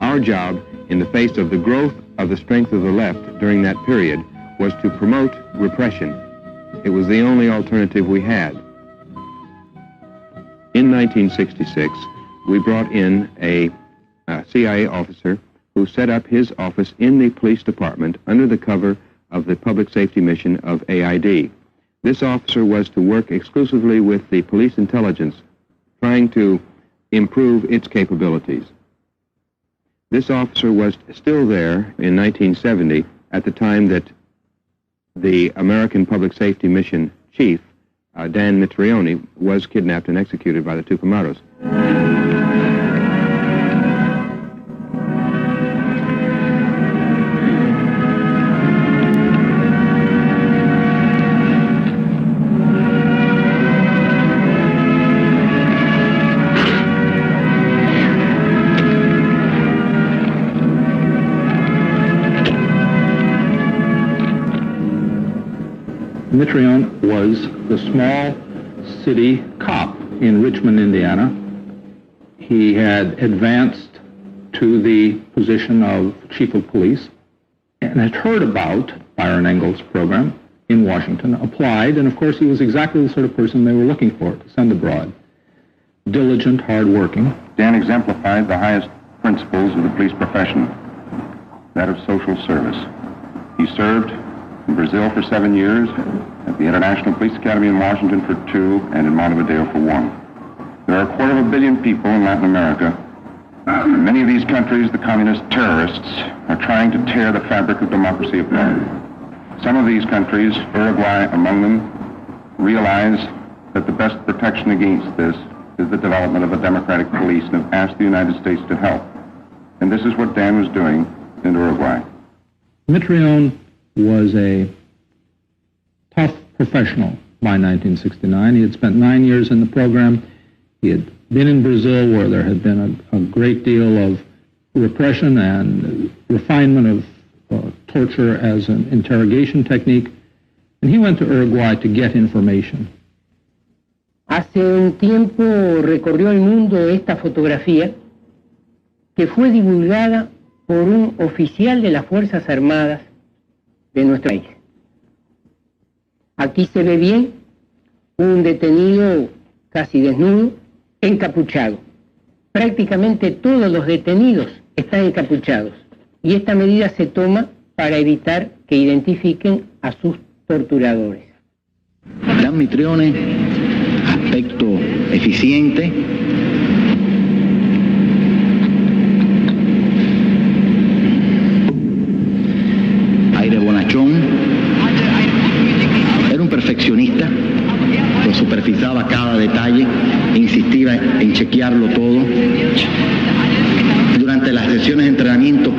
Our job, in the face of the growth of the strength of the left during that period, was to promote repression. It was the only alternative we had. In 1966, we brought in a CIA officer who set up his office in the police department under the cover of the public safety mission of AID. This officer was to work exclusively with the police intelligence, trying to improve its capabilities. This officer was still there in 1970 at the time that the American Public Safety Mission chief, Dan Mitrione, was kidnapped and executed by the Tucamaros. Mitrione was the small city cop in Richmond, Indiana. He had advanced to the position of chief of police and had heard about Byron Engel's program in Washington, applied, and of course he was exactly the sort of person they were looking for to send abroad. Diligent, hard-working. Dan exemplified the highest principles of the police profession, that of social service. He served in Brazil for 7 years, at the International Police Academy in Washington for 2, and in Montevideo for 1. There are 250 million people in Latin America. In many of these countries, the communist terrorists are trying to tear the fabric of democracy apart. Some of these countries, Uruguay among them, realize that the best protection against this is the development of a democratic police and have asked the United States to help. And this is what Dan was doing in Uruguay. Mitrione was a tough professional by 1969. He had spent 9 years in the program. He had been in Brazil, where there had been a great deal of repression and refinement of torture as an interrogation technique. And he went to Uruguay to get information. Hace un tiempo recorrió el mundo esta fotografía que fue divulgada por un oficial de las Fuerzas Armadas de nuestro país. Aquí se ve bien un detenido casi desnudo, encapuchado. Prácticamente todos los detenidos están encapuchados y esta medida se toma para evitar que identifiquen a sus torturadores. Dan Mitrione, aspecto eficiente, aire bonachón. Era un perfeccionista, lo supervisaba cada detalle, insistía en chequearlo todo. Durante las sesiones de entrenamiento,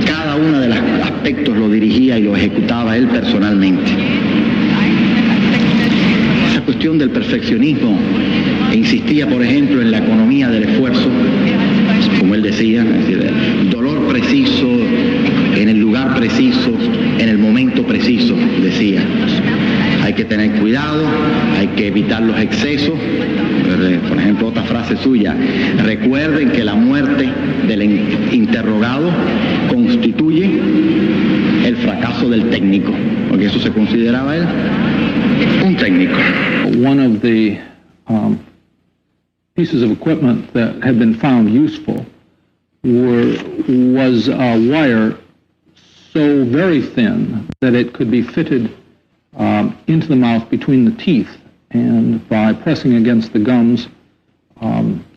cada uno de los aspectos lo dirigía y lo ejecutaba él personalmente. Esa cuestión del perfeccionismo insistía, por ejemplo, en la economía del esfuerzo, como él decía, es decir, dolor preciso, en el lugar preciso, en el momento preciso, decía. Hay que tener cuidado, hay que evitar los excesos. Por ejemplo, otra frase suya: recuerden que la muerte del interrogado constituye el fracaso del técnico, porque eso se consideraba él un técnico. One of the pieces of equipment that had been found useful was a wire so very thin that it could be fitted into the mouth between the teeth, and by pressing against the gums,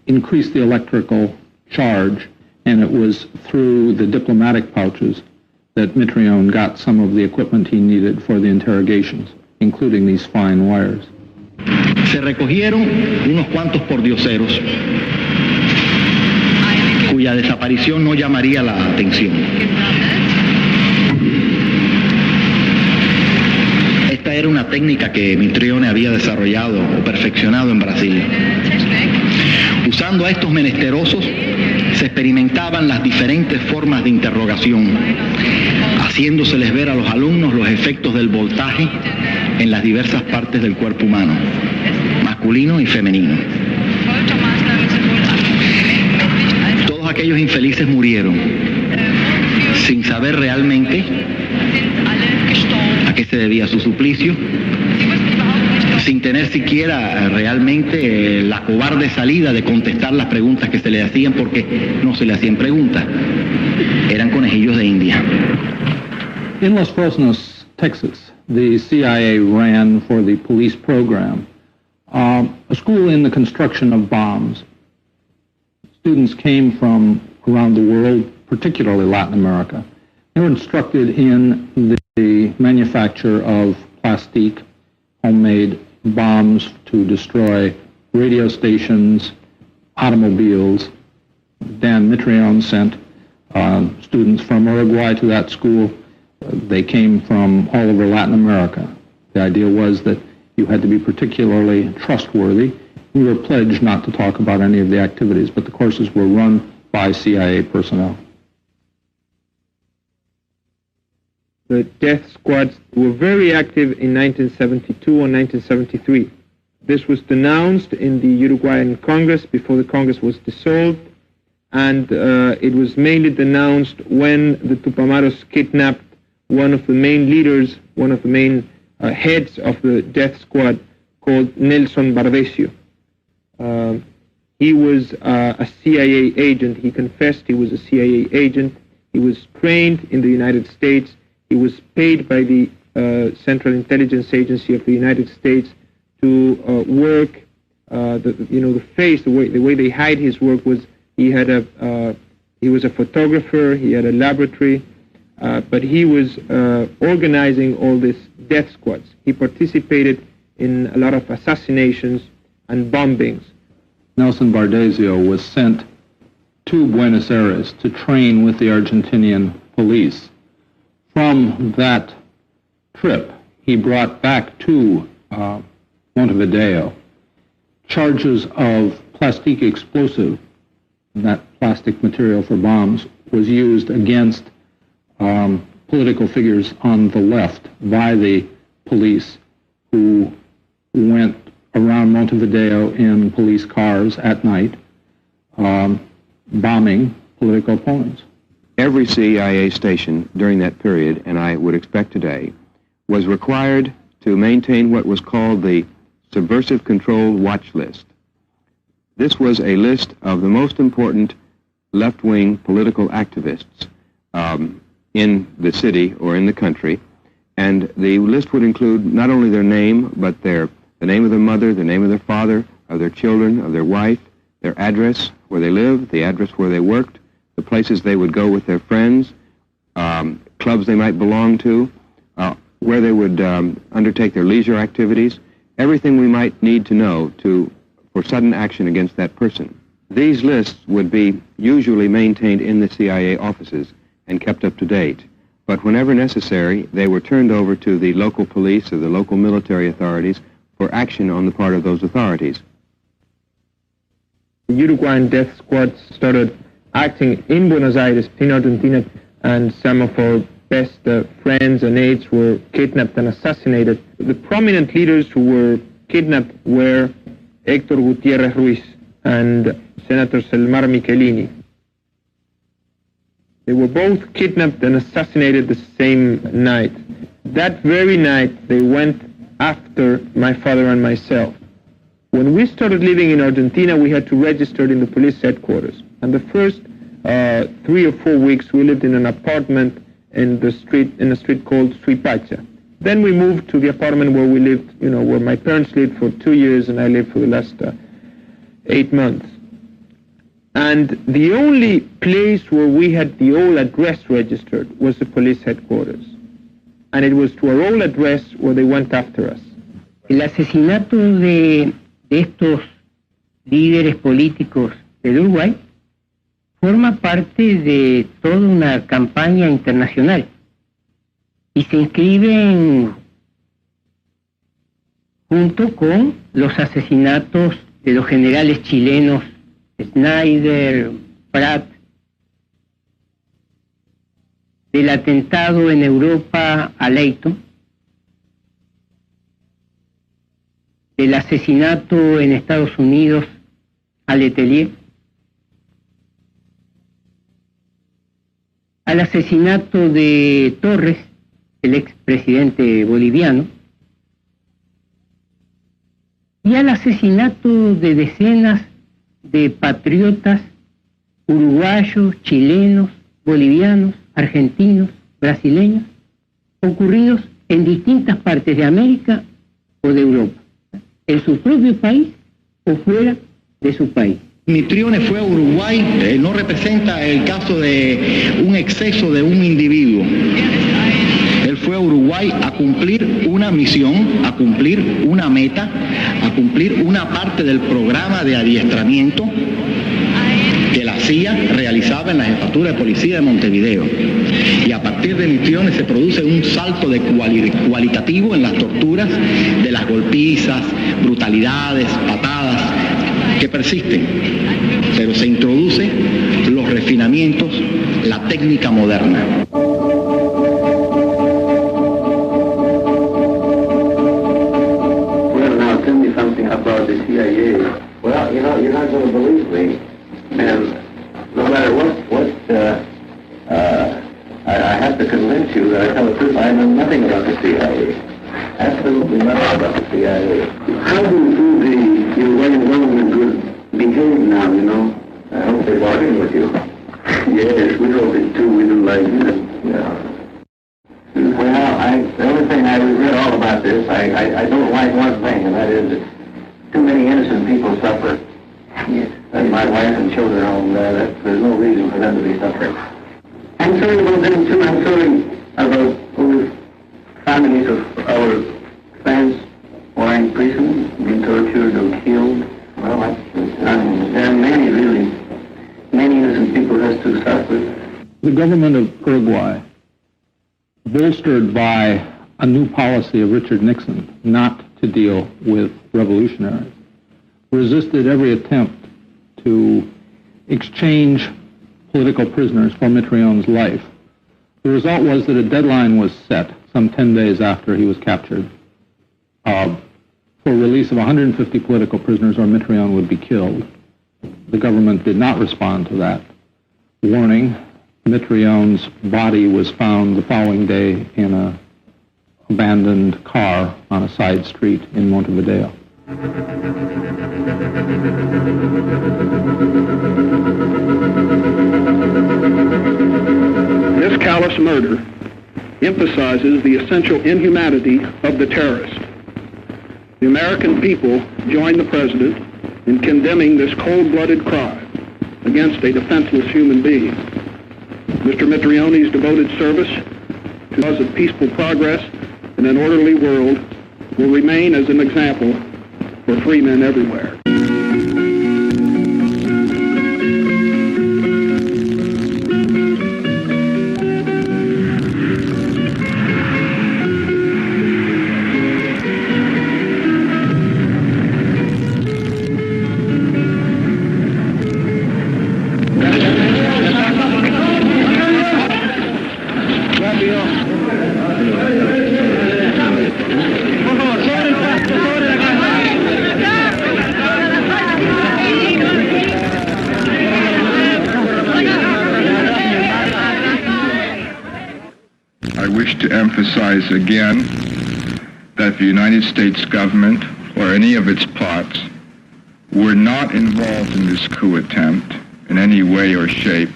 increase the electrical charge, and it was through the diplomatic pouches that Mitrione got some of the equipment he needed for the interrogations, including these fine wires. Se recogieron unos cuantos pordioseros cuya desaparición no llamaría la atención. Esta era una técnica que Mitrione había desarrollado o perfeccionado en Brasil. Usando a estos menesterosos, se experimentaban las diferentes formas de interrogación, haciéndoseles ver a los alumnos los efectos del voltaje en las diversas partes del cuerpo humano, masculino y femenino. Todos aquellos infelices murieron sin saber realmente a qué se debía su suplicio, sin tener siquiera realmente la cobarde salida de contestar las preguntas que se le hacían, porque no se le hacían preguntas, eran conejillos de India. In Los Fresnos, Texas, the CIA ran for the police program a school in the construction of bombs. Students came from around the world, particularly Latin America. They were instructed in the manufacture of plastique, homemade bombs to destroy radio stations, automobiles. Dan Mitrione sent students from Uruguay to that school. They came from all over Latin America. The idea was that you had to be particularly trustworthy. We were pledged not to talk about any of the activities, but the courses were run by CIA personnel. The death squads were very active in 1972 and 1973. This was denounced in the Uruguayan Congress before the Congress was dissolved, and it was mainly denounced when the Tupamaros kidnapped one of the main leaders, one of the main heads of the death squad, called Nelson Barbesio. He was a CIA agent. He confessed he was a CIA agent. He was trained in the United States. He was paid by the Central Intelligence Agency of the United States to work. The way they hide his work was he was a photographer. He had a laboratory, but he was organizing all these death squads. He participated in a lot of assassinations and bombings. Nelson Barbesio was sent to Buenos Aires to train with the Argentinian police. From that trip, he brought back to Montevideo charges of plastic explosive. That plastic material for bombs was used against political figures on the left by the police, who went around Montevideo in police cars at night, bombing political opponents. Every CIA station during that period, and I would expect today, was required to maintain what was called the Subversive Control Watch List. This was a list of the most important left-wing political activists in the city or in the country, and the list would include not only their name, but the name of their mother, the name of their father, of their children, of their wife, their address where they lived, the address where they worked, the places they would go with their friends, clubs they might belong to, where they would undertake their leisure activities, everything we might need to know for sudden action against that person. These lists would be usually maintained in the CIA offices and kept up to date, but whenever necessary, they were turned over to the local police or the local military authorities for action on the part of those authorities. The Uruguayan death squads started acting in Buenos Aires, in Argentina, and some of our best friends and aides were kidnapped and assassinated. The prominent leaders who were kidnapped were Héctor Gutiérrez Ruiz and Senator Selmar Michelini. They were both kidnapped and assassinated the same night. That very night, they went after my father and myself. When we started living in Argentina, we had to register in the police headquarters. And the first 3 or 4 weeks, we lived in an apartment in a street called Suipacha. Then we moved to the apartment where we lived, where my parents lived for 2 years, and I lived for the last 8 months. And the only place where we had the old address registered was the police headquarters. And it was to our old address where they went after us. El asesinato de estos líderes políticos del Uruguay forma parte de toda una campaña internacional y se inscriben junto con los asesinatos de los generales chilenos Snyder, Pratt, del atentado en Europa a Leyton, del asesinato en Estados Unidos a Letelier, al asesinato de Torres, el expresidente boliviano, y al asesinato de decenas de patriotas uruguayos, chilenos, bolivianos, argentinos, brasileños, ocurridos en distintas partes de América o de Europa, en su propio país o fuera de su país. Mitrione fue a Uruguay, no representa el caso de un exceso de un individuo. Él fue a Uruguay a cumplir una misión, a cumplir una meta, a cumplir una parte del programa de adiestramiento que la CIA realizaba en la Jefatura de Policía de Montevideo. Y a partir de Mitrione se produce un salto de cualitativo en las torturas, de las golpizas, brutalidades, patadas, que persisten, pero se introduce los refinamientos, la técnica moderna. Well, now tell me something about the CIA. Well, you know, you're not going to believe me, and no matter what I have to convince you that I tell the truth. I know nothing about the CIA. Absolutely nothing about the CIA. How do you feel the Uruguayan government will behave now, you know? I hope they bargain with you. Yes, we hope it too. We don't like it. Yeah. Well, the only thing I regret all about this, I don't like one thing, and that is that too many innocent people suffer. Yes. And my wife and children home there, there's no reason for them to be suffering. I'm sorry about them too. I'm sorry about all the families of our friends who are in prison, being tortured or killed. Well, there are many, really, many innocent people has to suffer. The government of Uruguay, bolstered by a new policy of Richard Nixon not to deal with revolutionaries, resisted every attempt to exchange political prisoners for Mitrione's life. The result was that a deadline was set some 10 days after he was captured for release of 150 political prisoners or Mitrione would be killed. The government did not respond to that warning. Mitrione's body was found the following day in an abandoned car on a side street in Montevideo. This callous murder emphasizes the essential inhumanity of the terrorist. The American people join the President in condemning this cold-blooded crime against a defenseless human being. Mr. Mitrione's devoted service to the cause of peaceful progress in an orderly world will remain as an example for free men everywhere. Emphasize again that the United States government or any of its parts were not involved in this coup attempt in any way or shape,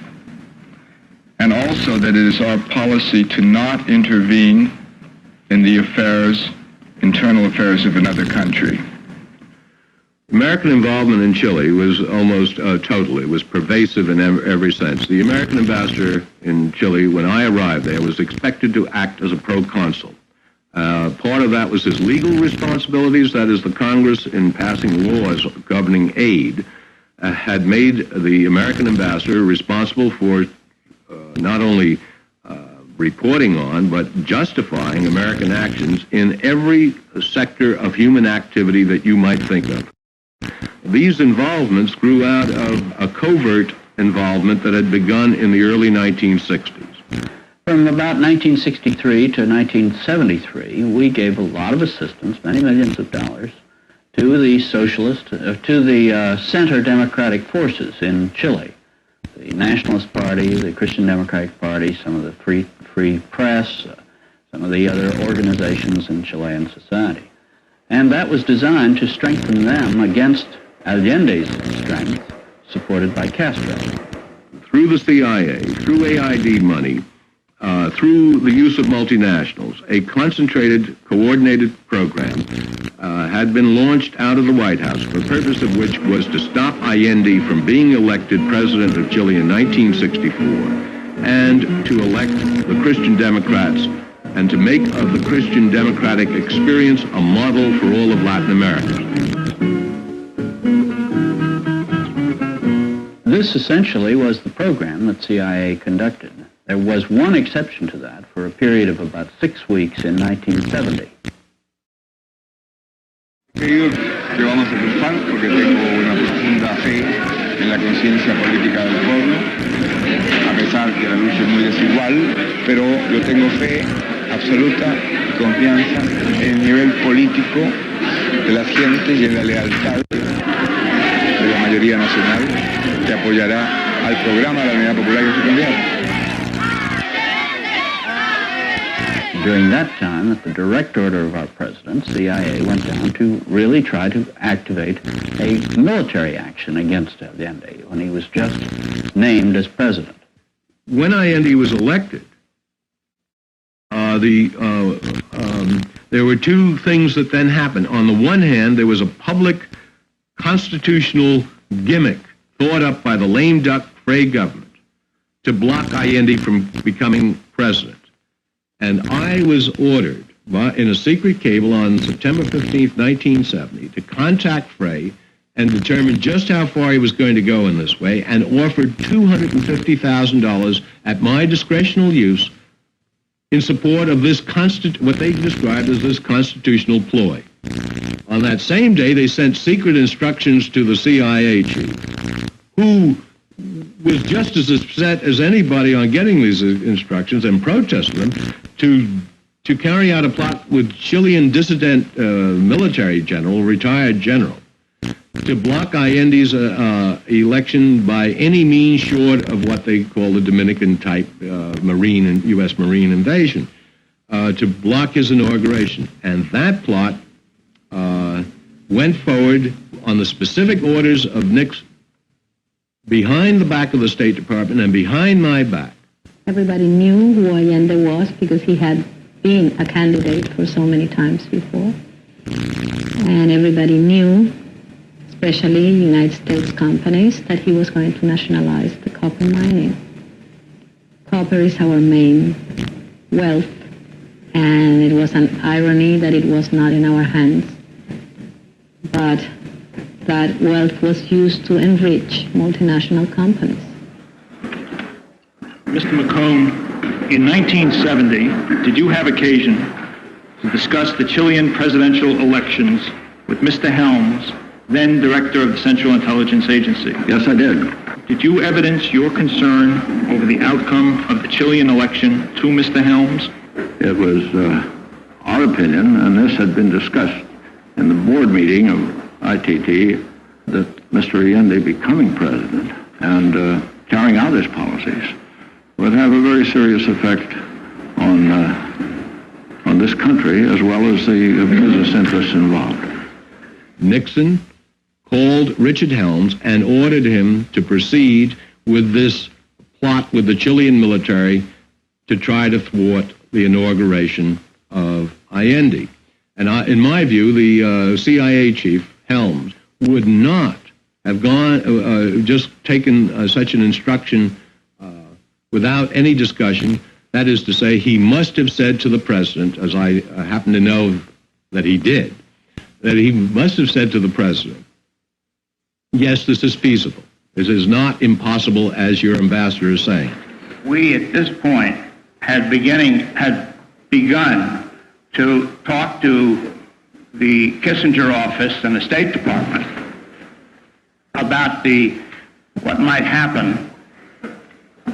and also that it is our policy to not intervene in the internal affairs of another country. American involvement in Chile was almost total. It was pervasive in every sense. The American ambassador in Chile, when I arrived there, was expected to act as a proconsul. Part of that was his legal responsibilities. That is, the Congress, in passing laws governing aid, had made the American ambassador responsible for not only reporting on, but justifying American actions in every sector of human activity that you might think of. These involvements grew out of a covert involvement that had begun in the early 1960s. From about 1963 to 1973, we gave a lot of assistance, many millions of dollars, to the Center Democratic forces in Chile, the Nationalist Party, the Christian Democratic Party, some of the Free Press, some of the other organizations in Chilean society. And that was designed to strengthen them against Allende's strength, supported by Castro. Through the CIA, through AID money, through the use of multinationals, a concentrated, coordinated program had been launched out of the White House, the purpose of which was to stop Allende from being elected president of Chile in 1964 and to elect the Christian Democrats and to make of the Christian democratic experience a model for all of Latin America. This essentially was the program that CIA conducted. There was one exception to that for a period of about 6 weeks in 1970. Queridos, que vamos a triunfar porque tengo una profunda fe en la conciencia política del pueblo, a pesar que la lucha es muy desigual, pero yo tengo fe absoluta y confianza en el nivel político de las gentes y en la lealtad de la mayoría nacional que apoyará al programa de la Unidad Popular y a su candidato. During that time, at the direct order of our president, CIA went down to really try to activate a military action against Allende when he was just named as president. When Allende was elected, there were two things that then happened. On the one hand, there was a public constitutional gimmick thought up by the lame duck Frey government to block Allende from becoming president. And I was ordered in a secret cable on September 15th, 1970, to contact Frey and determine just how far he was going to go in this way, and offered $250,000 at my discretional use in support of this what they described as this constitutional ploy. On that same day, they sent secret instructions to the CIA chief, who was just as upset as anybody on getting these instructions and protested them, to carry out a plot with Chilean dissident military general, retired general, to block Allende's election by any means short of what they call the Dominican-type Marine and U.S. Marine invasion, to block his inauguration. And that plot went forward on the specific orders of Nixon, behind the back of the State Department and behind my back. Everybody knew who Allende was because he had been a candidate for so many times before. And everybody knew, especially United States companies, that he was going to nationalize the copper mining. Copper is our main wealth, and it was an irony that it was not in our hands. But that wealth was used to enrich multinational companies. Mr. McComb, in 1970, did you have occasion to discuss the Chilean presidential elections with Mr. Helms, then director of the Central Intelligence Agency? Yes, I did. Did you evidence your concern over the outcome of the Chilean election to Mr. Helms? It was our opinion, and this had been discussed in the board meeting of ITT, that Mr. Allende becoming president and carrying out his policies would have a very serious effect on this country as well as the business interests involved. Nixon called Richard Helms and ordered him to proceed with this plot with the Chilean military to try to thwart the inauguration of Allende. And in my view, the CIA chief, Helms, would not have gone, just taken such an instruction without any discussion. That is to say, he must have said to the president, as I happen to know that he did, that he must have said to the president, yes, this is feasible. This is not impossible, as your ambassador is saying. We, at this point, had begun to talk to the Kissinger office and the State Department about what might happen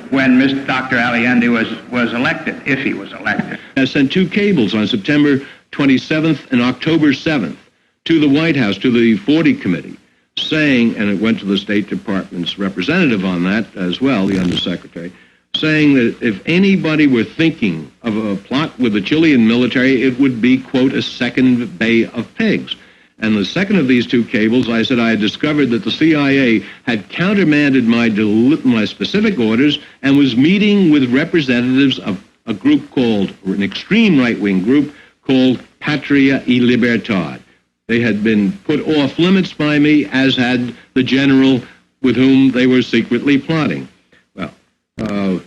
when Dr. Allende was elected, if he was elected. I sent 2 cables on September 27th and October 7th to the White House, to the 40 Committee, saying, and it went to the State Department's representative on that as well, the Undersecretary, saying that if anybody were thinking of a plot with the Chilean military, it would be, quote, a second Bay of Pigs. And the second of these 2 cables, I said I had discovered that the CIA had countermanded my specific orders and was meeting with representatives of a group called, an extreme right-wing group called Patria y Libertad. They had been put off limits by me, as had the general with whom they were secretly plotting. Well, and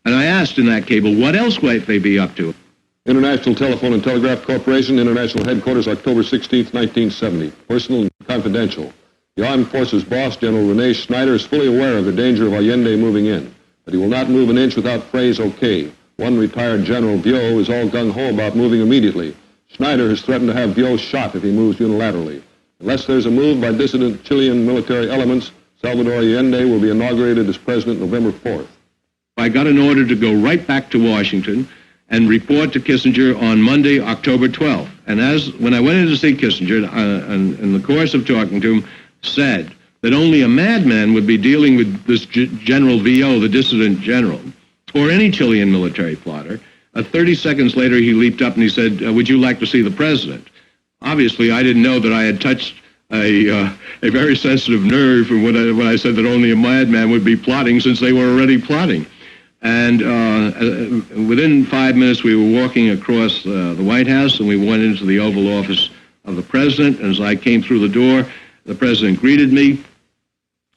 I asked in that cable, what else might they be up to? International Telephone and Telegraph Corporation, International Headquarters, October 16, 1970. Personal and confidential. The Armed Forces boss, General Rene Schneider, is fully aware of the danger of Allende moving in, but he will not move an inch without phrase okay. One retired General, Vio, is all gung-ho about moving immediately. Schneider has threatened to have Vio shot if he moves unilaterally. Unless there's a move by dissident Chilean military elements, Salvador Allende will be inaugurated as president November 4th. I got an order to go right back to Washington and report to Kissinger on Monday, October 12th. And when I went in to see Kissinger, in the course of talking to him, said that only a madman would be dealing with this General Vio, the dissident general, or any Chilean military plotter. 30 seconds later, he leaped up and he said, would you like to see the president? Obviously, I didn't know that I had touched a very sensitive nerve when I said that only a madman would be plotting, since they were already plotting. And within 5 minutes, we were walking across the White House, and we went into the Oval Office of the President. And as I came through the door, the President greeted me,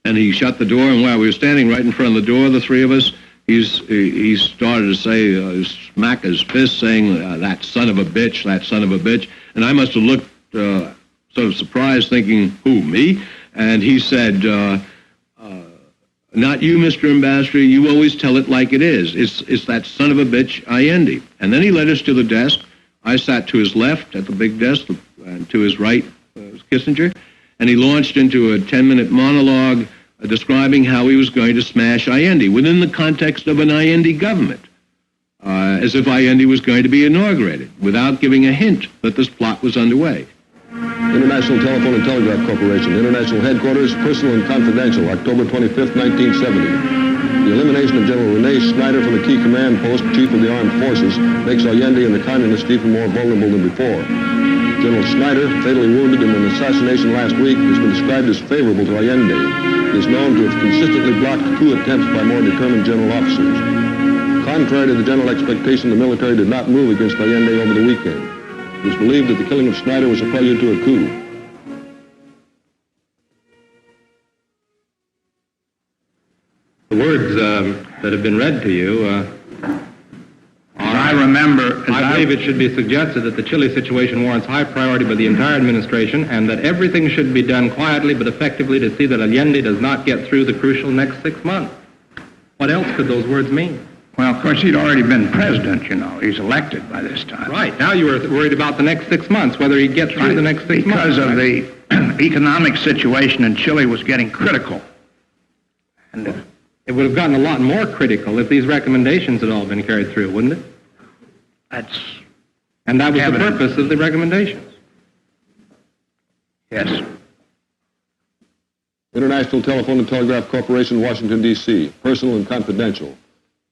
and he shut the door. And while we were standing right in front of the door, the 3 of us, he started to say, smack his fist, saying, that son of a bitch, that son of a bitch. And I must have looked sort of surprised, thinking, who, me? And he said, not you, Mr. Ambassador. You always tell it like it is. It's that son of a bitch, Allende. And then he led us to the desk. I sat to his left at the big desk, and to his right was Kissinger. And he launched into a 10-minute monologue describing how he was going to smash Allende within the context of an Allende government, as if Allende was going to be inaugurated, without giving a hint that this plot was underway. International Telephone and Telegraph Corporation, International Headquarters, Personal and Confidential, October 25, 1970. The elimination of General Rene Schneider from the key command post, Chief of the Armed Forces, makes Allende and the Communists even more vulnerable than before. General Schneider, fatally wounded in an assassination last week, has been described as favorable to Allende. He is known to have consistently blocked coup attempts by more determined general officers. Contrary to the general expectation, the military did not move against Allende over the weekend. It was believed that the killing of Schneider was a prelude to a coup. The words that have been read to you I remember... I believe it should be suggested that the Chile situation warrants high priority by the entire administration, and that everything should be done quietly but effectively to see that Allende does not get through the crucial next 6 months. What else could those words mean? Well, of course, he'd already been president, you know. He's elected by this time. Right. Now you were worried about the next 6 months, whether he'd get through the next 6 months. Because of the economic situation in Chile was getting critical. And it would have gotten a lot more critical if these recommendations had all been carried through, wouldn't it? And that was the purpose of the recommendations. Yes. International Telephone and Telegraph Corporation, Washington, D.C., personal and confidential.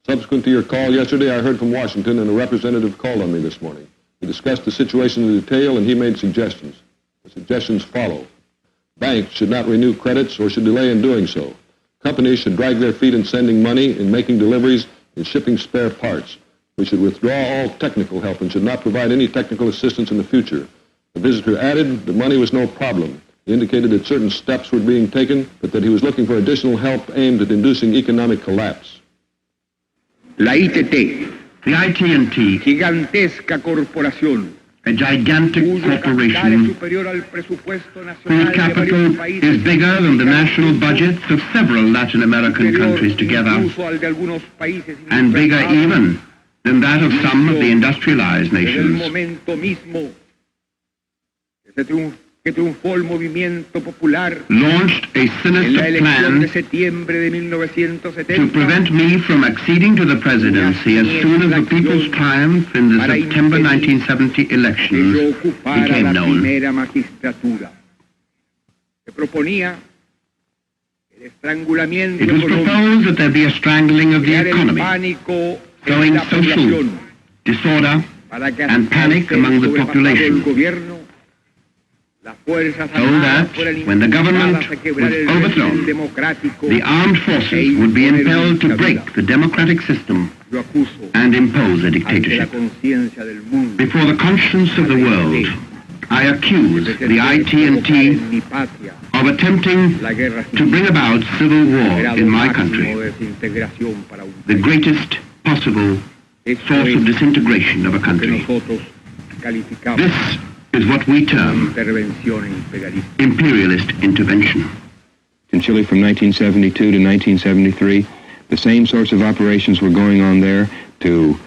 Subsequent to your call yesterday, I heard from Washington, and a representative called on me this morning. We discussed the situation in detail, and he made suggestions. The suggestions follow. Banks should not renew credits or should delay in doing so. Companies should drag their feet in sending money, in making deliveries, in shipping spare parts. We should withdraw all technical help and should not provide any technical assistance in the future. The visitor added that money was no problem. He indicated that certain steps were being taken, but that he was looking for additional help aimed at inducing economic collapse. La ITT, The IT&T, gigantesca corporación, a gigantic corporation whose capital is bigger than the national budgets of several Latin American countries together, and bigger even than that of some of the industrialized nations, launched a sinister plan to prevent me from acceding to the presidency as soon as the People's Triumph in the September 1970 elections became known. It was proposed that there be a strangling of the economy, throwing social disorder and panic among the population, so that when the government was overthrown, the armed forces would be impelled to break the democratic system and impose a dictatorship. Before the conscience of the world, I accuse the IT&T of attempting to bring about civil war in my country, the greatest possible source of disintegration of a country. This is what we term imperialist intervention. In Chile from 1972 to 1973, the same sorts of operations were going on there to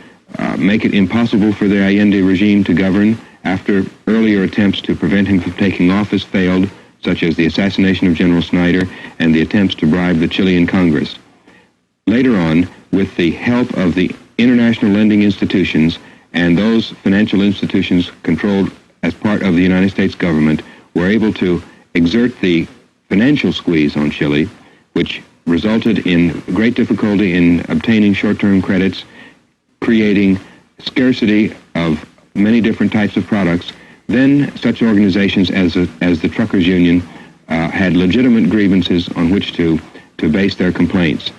make it impossible for the Allende regime to govern after earlier attempts to prevent him from taking office failed, such as the assassination of General Snyder and the attempts to bribe the Chilean Congress. Later on, with the help of the international lending institutions and those financial institutions controlled as part of the United States government, were able to exert the financial squeeze on Chile, which resulted in great difficulty in obtaining short-term credits, creating scarcity of many different types of products. Then such organizations as the Truckers Union had legitimate grievances on which to base their complaints.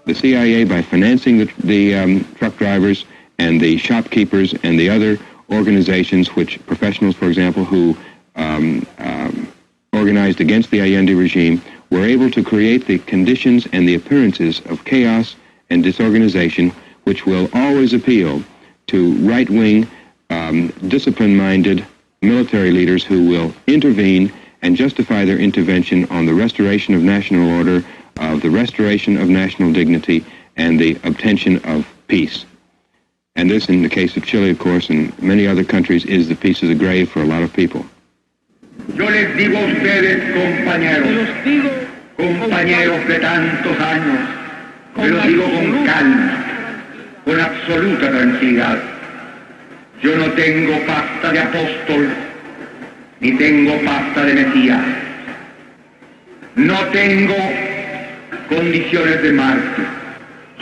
The CIA, by financing the truck drivers and the shopkeepers and the other organizations, which professionals, for example, who organized against the Allende regime, were able to create the conditions and the appearances of chaos and disorganization which will always appeal to right-wing, discipline-minded military leaders who will intervene and justify their intervention on the restoration of national order, of the restoration of national dignity, and the obtention of peace. And this, in the case of Chile, of course, and many other countries, is the peace of the grave for a lot of people. Yo les digo a ustedes, compañeros de tantos años, se los digo con calma, con absoluta tranquilidad. Yo no tengo pasta de apóstol, ni tengo pasta de Mesías. No tengo condiciones de mártir.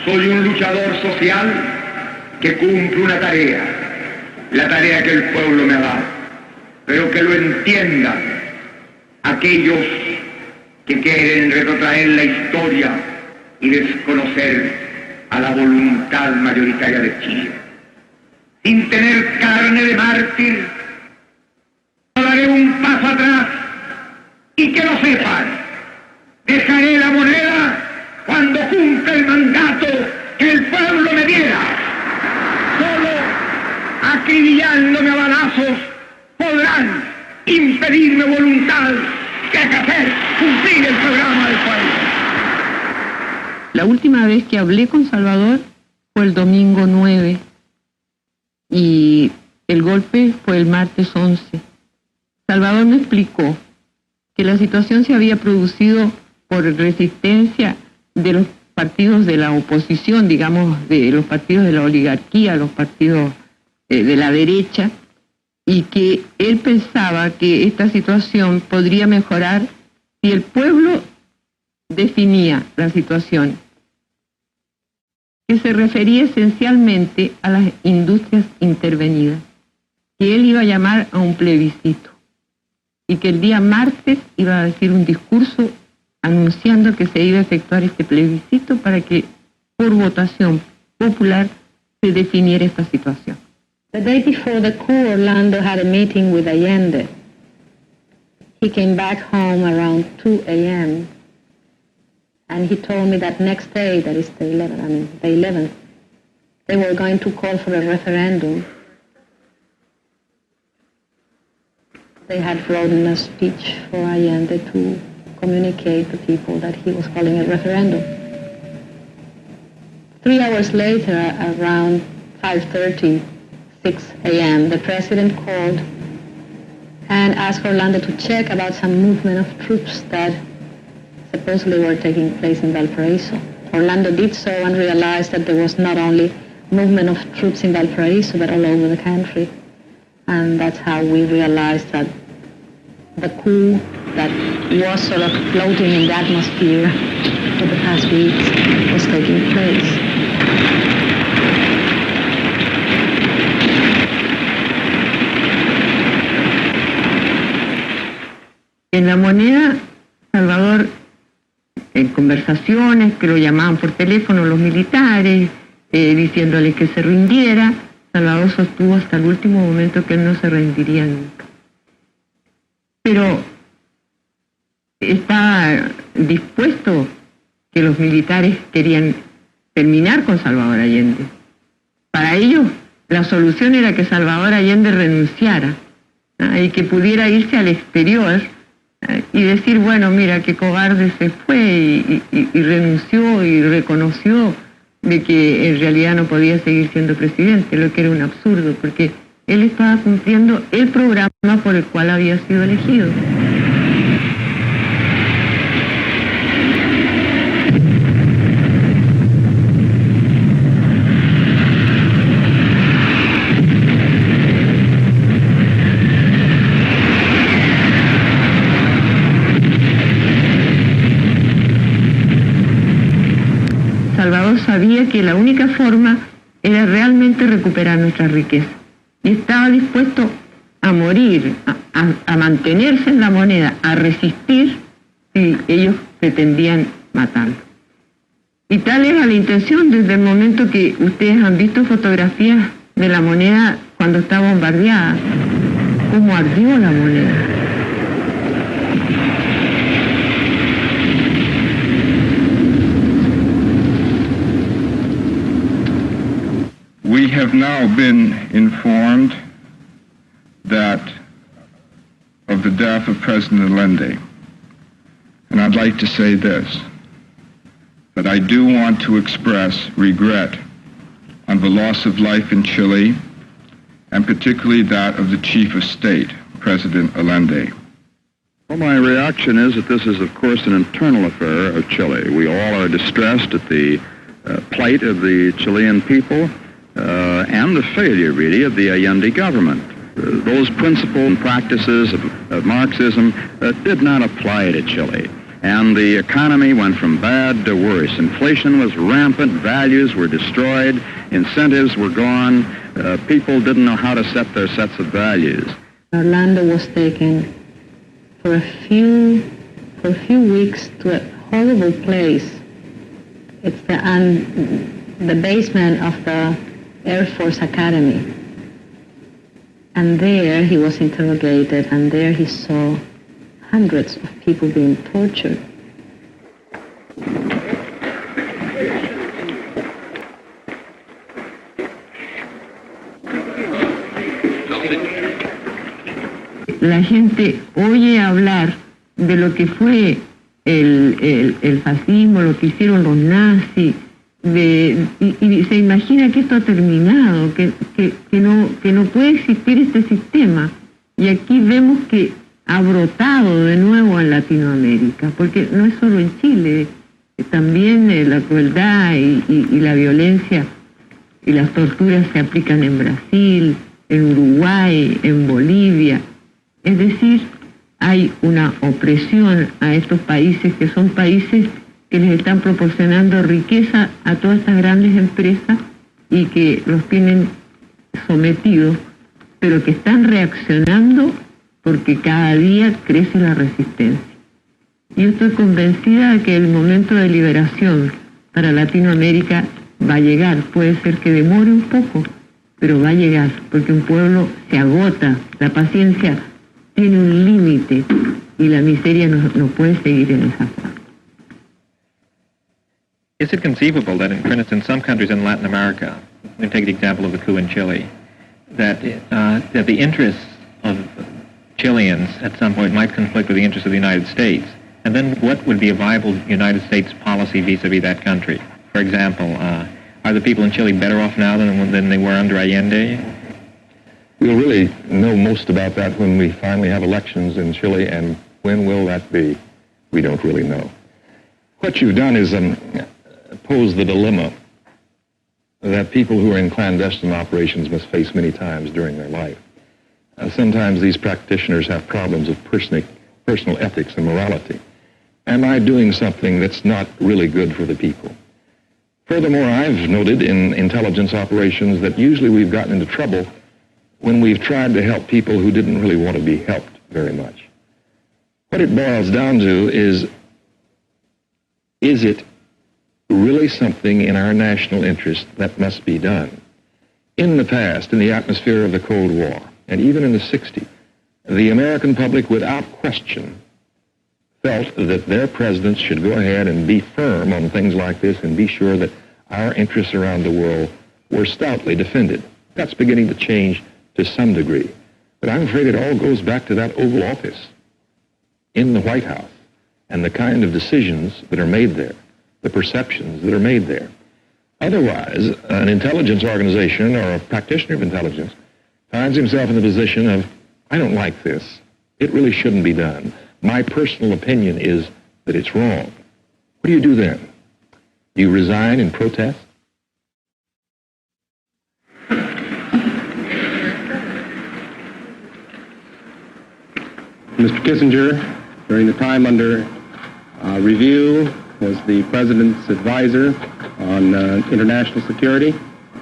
Soy un luchador social que cumple una tarea, la tarea que el pueblo me ha dado, pero que lo entiendan aquellos que quieren retrotraer la historia y desconocer a la voluntad mayoritaria de Chile. Sin tener carne de mártir, no daré un paso atrás, y que lo sepan, dejaré la moneda cuando cumpla el mandato que el pueblo me diera. Solo acribillándome a balazos podrán impedirme voluntad que hacer cumplir el programa del pueblo. La última vez que hablé con Salvador fue el domingo 9 y el golpe fue el martes 11. Salvador me explicó que la situación se había producido por resistencia de los partidos de la oposición, digamos, de los partidos de la oligarquía, los partidos de la derecha, y que él pensaba que esta situación podría mejorar si el pueblo definía la situación, que se refería esencialmente a las industrias intervenidas, que él iba a llamar a un plebiscito. y que el día martes iba a decir un discurso anunciando que se iba a efectuar este plebiscito para que por votación popular se definiera esta situación. The day before the coup, Orlando had a meeting with Allende. He came back home around 2 a.m. and he told me that next day, that is the 11th, they were going to call for a referendum. They had written a speech for Allende to communicate to people that he was calling a referendum. 3 hours later, around 5:30, 6 a.m., the president called and asked Orlando to check about some movement of troops that supposedly were taking place in Valparaiso. Orlando did so and realized that there was not only movement of troops in Valparaiso, but all over the country. And that's how we realized that the coup that was sort of floating in the atmosphere for the past weeks was taking place. En La Moneda, Salvador, en conversaciones que lo llamaban por teléfono los militares, diciéndole que se rindiera, Salvador sostuvo hasta el último momento que él no se rendiría nunca. Pero estaba dispuesto que los militares querían terminar con Salvador Allende. Para ellos, la solución era que Salvador Allende renunciara, ¿no? Y que pudiera irse al exterior y decir, bueno, mira, qué cobarde se fue y renunció y reconoció de que en realidad no podía seguir siendo presidente, lo que era un absurdo, porque él estaba cumpliendo el programa por el cual había sido elegido. Salvador sabía que la única forma era realmente recuperar nuestra riqueza y estaba dispuesto a morir, a mantenerse en La Moneda, a resistir si ellos pretendían matarlo. Y tal era la intención desde el momento que ustedes han visto fotografías de La Moneda cuando está bombardeada, cómo ardió La Moneda. We have now been informed that of the death of President Allende. And I'd like to say this, that I do want to express regret on the loss of life in Chile, and particularly that of the Chief of State, President Allende. Well, my reaction is that this is, of course, an internal affair of Chile. We all are distressed at the plight of the Chilean people, and the failure, really, of the Allende government. Those principles and practices of Marxism did not apply to Chile. And the economy went from bad to worse. Inflation was rampant, values were destroyed, incentives were gone, people didn't know how to set their sets of values. Orlando was taken for a few weeks to a horrible place. It's the basement of the Air Force Academy. And there he was interrogated, and there he saw hundreds of people being tortured. La gente oye hablar de lo que fue el fascismo, lo que hicieron los nazis, y se imagina que esto ha terminado, que no puede existir este sistema. Y aquí vemos que ha brotado de nuevo en Latinoamérica, porque no es solo en Chile, también la crueldad y la violencia y las torturas se aplican en Brasil, en Uruguay, en Bolivia. Es decir, hay una opresión a estos países que son países que les están proporcionando riqueza a todas estas grandes empresas y que los tienen sometidos, pero que están reaccionando porque cada día crece la resistencia. Yo estoy convencida de que el momento de liberación para Latinoamérica va a llegar. Puede ser que demore un poco, pero va a llegar, porque un pueblo se agota, la paciencia tiene un límite y la miseria no puede seguir en esa forma. Is it conceivable that, for instance, some countries in Latin America, we take the example of the coup in Chile, that the interests of Chileans at some point might conflict with the interests of the United States? And then what would be a viable United States policy vis-a-vis that country? For example, are the people in Chile better off now than they were under Allende? We'll really know most about that when we finally have elections in Chile, and when will that be? We don't really know. What you've done is pose the dilemma that people who are in clandestine operations must face many times during their life. Sometimes these practitioners have problems of personal ethics and morality. Am I doing something that's not really good for the people? Furthermore, I've noted in intelligence operations that usually we've gotten into trouble when we've tried to help people who didn't really want to be helped very much. What it boils down to is it really something in our national interest that must be done? In the past, in the atmosphere of the Cold War, and even in the 60s, the American public, without question, felt that their presidents should go ahead and be firm on things like this and be sure that our interests around the world were stoutly defended. That's beginning to change to some degree. But I'm afraid it all goes back to that Oval Office in the White House and the kind of decisions that are made there, the perceptions that are made there. Otherwise, an intelligence organization or a practitioner of intelligence finds himself in the position of, I don't like this. It really shouldn't be done. My personal opinion is that it's wrong. What do you do then? Do you resign and protest? Mr. Kissinger, during the time under review, was the President's advisor on international security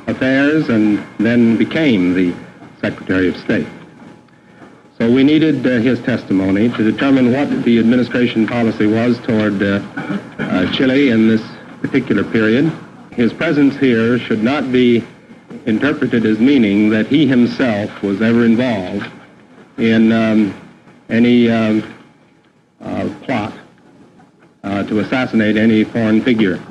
affairs and then became the Secretary of State. So we needed his testimony to determine what the administration policy was toward Chile in this particular period. His presence here should not be interpreted as meaning that he himself was ever involved in any plot to assassinate any foreign figure.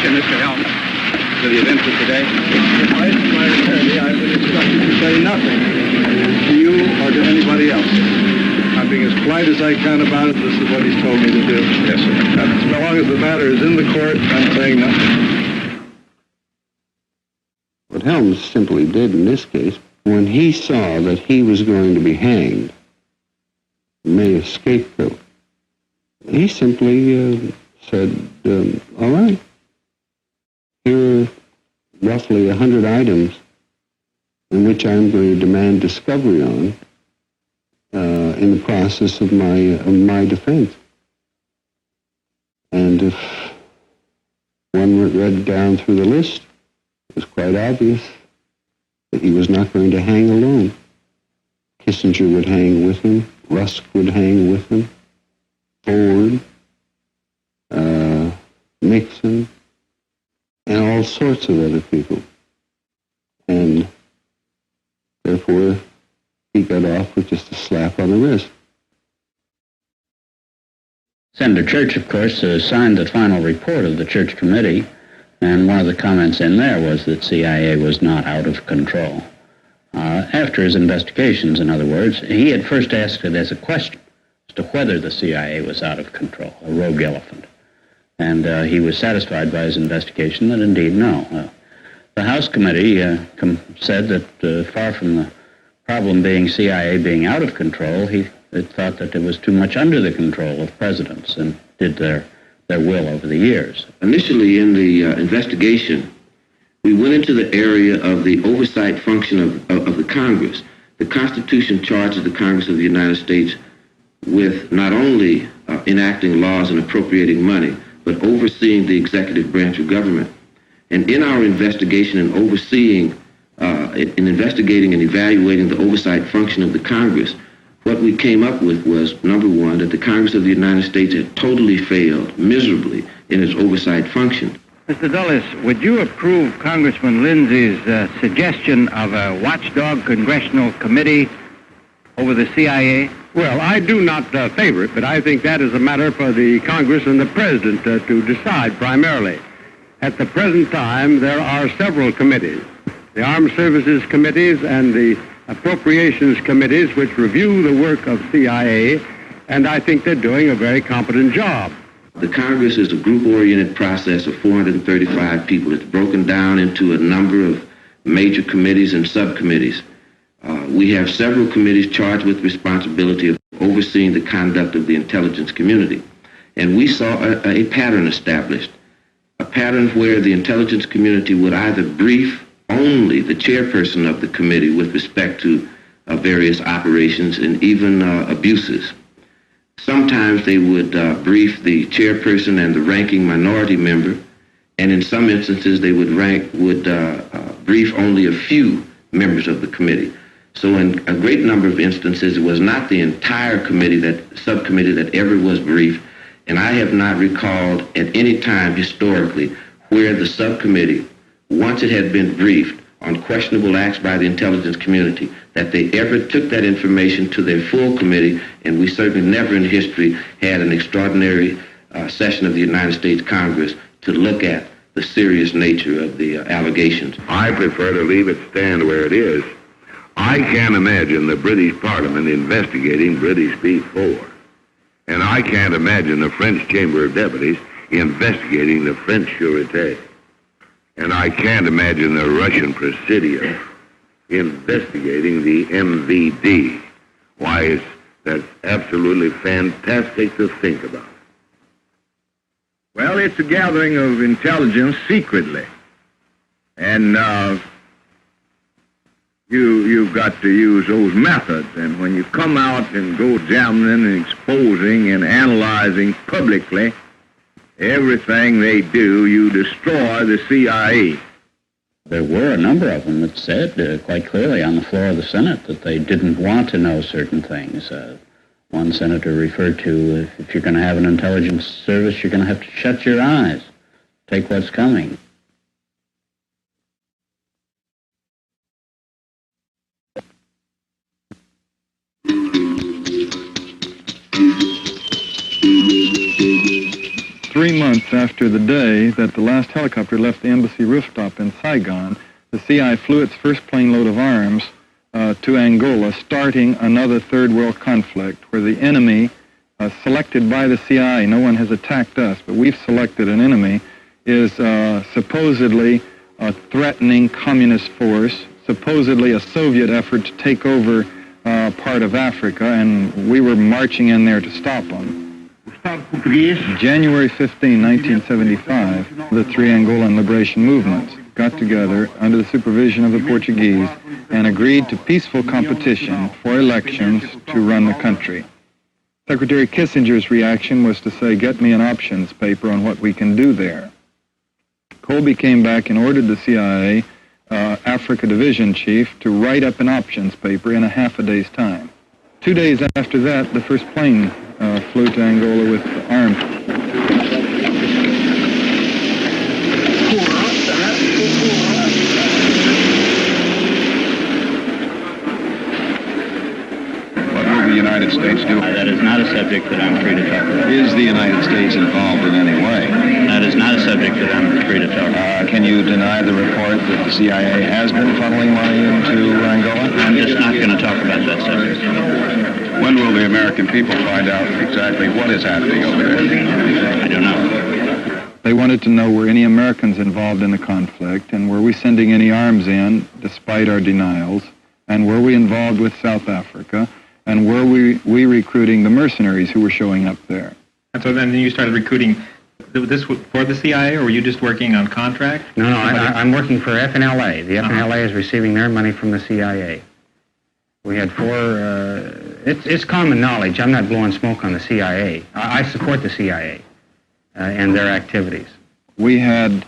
Mr. Helms, to the events of today? If I asked my attorney, I've been instructed to say nothing to you or to anybody else. I'm being as polite as I can about it. This is what he's told me to do. Yes, sir. As long as the matter is in the court, I'm saying nothing. What Helms simply did in this case, when he saw that he was going to be hanged, made a scapegoat, he simply said, all right, here are roughly 100 items in which I'm going to demand discovery on in the process of my defense. And if one read down through the list, it was quite obvious that he was not going to hang alone. Kissinger would hang with him, Rusk would hang with him, Ford, Nixon, and all sorts of other people. And therefore, he got off with just a slap on the wrist. Senator Church, of course, signed the final report of the Church Committee, and one of the comments in there was that CIA was not out of control. After his investigations, in other words, he had first asked it as a question as to whether the CIA was out of control, a rogue elephant. And he was satisfied by his investigation that indeed no. The House Committee said that far from the problem being CIA being out of control, it thought that it was too much under the control of presidents and did their will over the years. Initially in the investigation, we went into the area of the oversight function of the Congress. The Constitution charges the Congress of the United States with not only enacting laws and appropriating money, but overseeing the executive branch of government. And in our investigation and overseeing, in investigating and evaluating the oversight function of the Congress, what we came up with was, number one, that the Congress of the United States had totally failed miserably in its oversight function. Mr. Dulles, would you approve Congressman Lindsey's suggestion of a watchdog congressional committee over the CIA? Well, I do not favor it, but I think that is a matter for the Congress and the President to decide primarily. At the present time, there are several committees, the Armed Services Committees and the Appropriations Committees, which review the work of CIA, and I think they're doing a very competent job. The Congress is a group-oriented process of 435 people. It's broken down into a number of major committees and subcommittees. We have several committees charged with responsibility of overseeing the conduct of the intelligence community. And we saw a pattern established, a pattern where the intelligence community would either brief only the chairperson of the committee with respect to various operations and even abuses. Sometimes they would brief the chairperson and the ranking minority member, and in some instances they would brief only a few members of the committee. So in a great number of instances, it was not the entire subcommittee that ever was briefed, and I have not recalled at any time historically where the subcommittee, once it had been briefed on questionable acts by the intelligence community, that they ever took that information to their full committee, and we certainly never in history had an extraordinary session of the United States Congress to look at the serious nature of the allegations. I prefer to leave it stand where it is. I can't imagine the British Parliament investigating British B-4. And I can't imagine the French Chamber of Deputies investigating the French Sûreté. And I can't imagine the Russian Presidium investigating the MVD. Why, that's absolutely fantastic to think about. Well, it's a gathering of intelligence secretly. And you've got to use those methods. And when you come out and go examining and exposing and analyzing publicly everything they do, you destroy the CIA. There were a number of them that said quite clearly on the floor of the Senate that they didn't want to know certain things. One senator referred to, if you're going to have an intelligence service, you're going to have to shut your eyes, take what's coming. Three months after the day that the last helicopter left the embassy rooftop in Saigon, the CIA flew its first plane load of arms to Angola, starting another third world conflict where the enemy, selected by the CIA, no one has attacked us, but we've selected an enemy, is supposedly a threatening communist force, supposedly a Soviet effort to take over part of Africa, and we were marching in there to stop them. January 15, 1975, the three Angolan liberation movements got together under the supervision of the Portuguese and agreed to peaceful competition for elections to run the country. Secretary Kissinger's reaction was to say, get me an options paper on what we can do there. Colby came back and ordered the CIA Africa Division Chief to write up an options paper in a half a day's time. 2 days after that, the first plane flew to Angola with arms. What will the United States do? That is not a subject that I'm free to talk about. Is the United States involved in any way? That is not a subject that I'm free to talk about. Can you deny the report that the CIA has been funneling money into Angola? I'm just not going to talk about that subject. When will the American people find out exactly what is happening over there? I don't know. They wanted to know were any Americans involved in the conflict, and were we sending any arms in despite our denials, and were we involved with South Africa, and were we recruiting the mercenaries who were showing up there? And so then you started recruiting this for the CIA, or were you just working on contract? No, I'm working for FNLA. The FNLA is receiving their money from the CIA. We had it's common knowledge. I'm not blowing smoke on the CIA. I support the CIA and their activities. We had,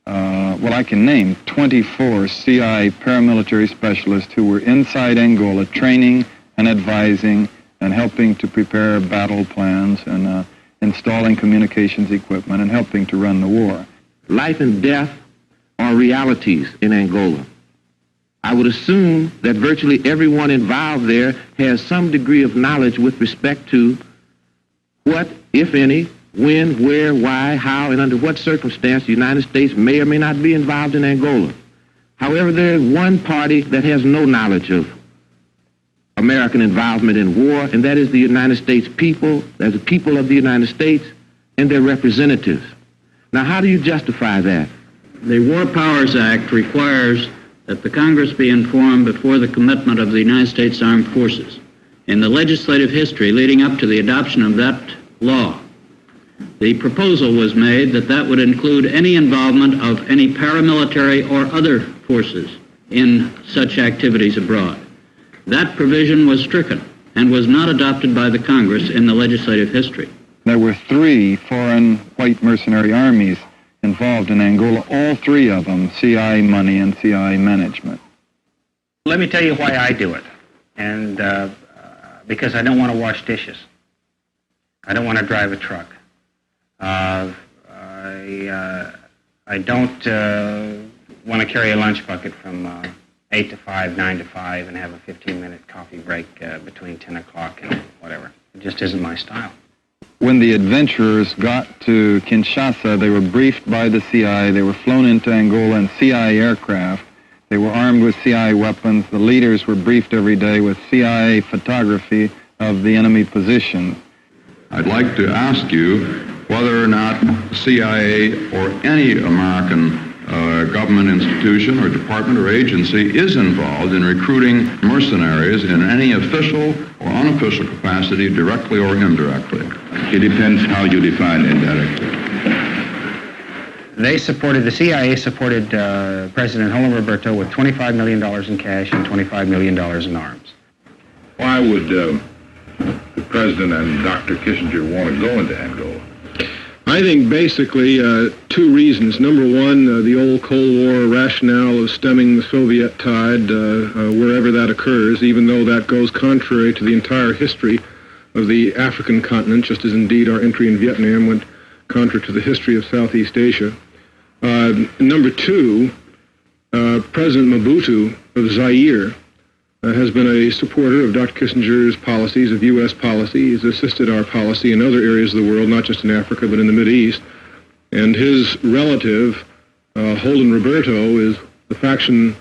I can name 24 CIA paramilitary specialists who were inside Angola training and advising and helping to prepare battle plans and installing communications equipment and helping to run the war. Life and death are realities in Angola. I would assume that virtually everyone involved there has some degree of knowledge with respect to what, if any, when, where, why, how, and under what circumstance the United States may or may not be involved in Angola. However, there is one party that has no knowledge of American involvement in war, and that is the United States people, as the people of the United States and their representatives. Now, how do you justify that? The War Powers Act requires that the Congress be informed before the commitment of the United States Armed Forces. In the legislative history leading up to the adoption of that law, the proposal was made that that would include any involvement of any paramilitary or other forces in such activities abroad. That provision was stricken and was not adopted by the Congress in the legislative history. There were 3 foreign white mercenary armies involved in Angola, all 3 of them CIA money and CIA management. Let me tell you why I do it, and because I don't want to wash dishes. I don't want to drive a truck. I don't want to carry a lunch bucket from 8 to 5, 9 to 5, and have a 15-minute coffee break between 10 o'clock and whatever. It just isn't my style. When the adventurers got to Kinshasa, they were briefed by the CIA. They were flown into Angola in CIA aircraft. They were armed with CIA weapons. The leaders were briefed every day with CIA photography of the enemy positions. I'd like to ask you whether or not the CIA or any American government institution or department or agency is involved in recruiting mercenaries in any official or unofficial capacity, directly or indirectly. It depends how you define indirectly. The CIA supported President Julio Roberto with $25 million in cash and $25 million in arms. Why would the President and Dr. Kissinger want to go into Angola? I think basically 2 reasons. Number one, the old Cold War rationale of stemming the Soviet tide wherever that occurs, even though that goes contrary to the entire history of the African continent, just as indeed our entry in Vietnam went contrary to the history of Southeast Asia. Number 2, President Mobutu of Zaire has been a supporter of Dr. Kissinger's policies, of U.S. policy. He's assisted our policy in other areas of the world, not just in Africa, but in the Mideast. And his relative, Holden Roberto, is the faction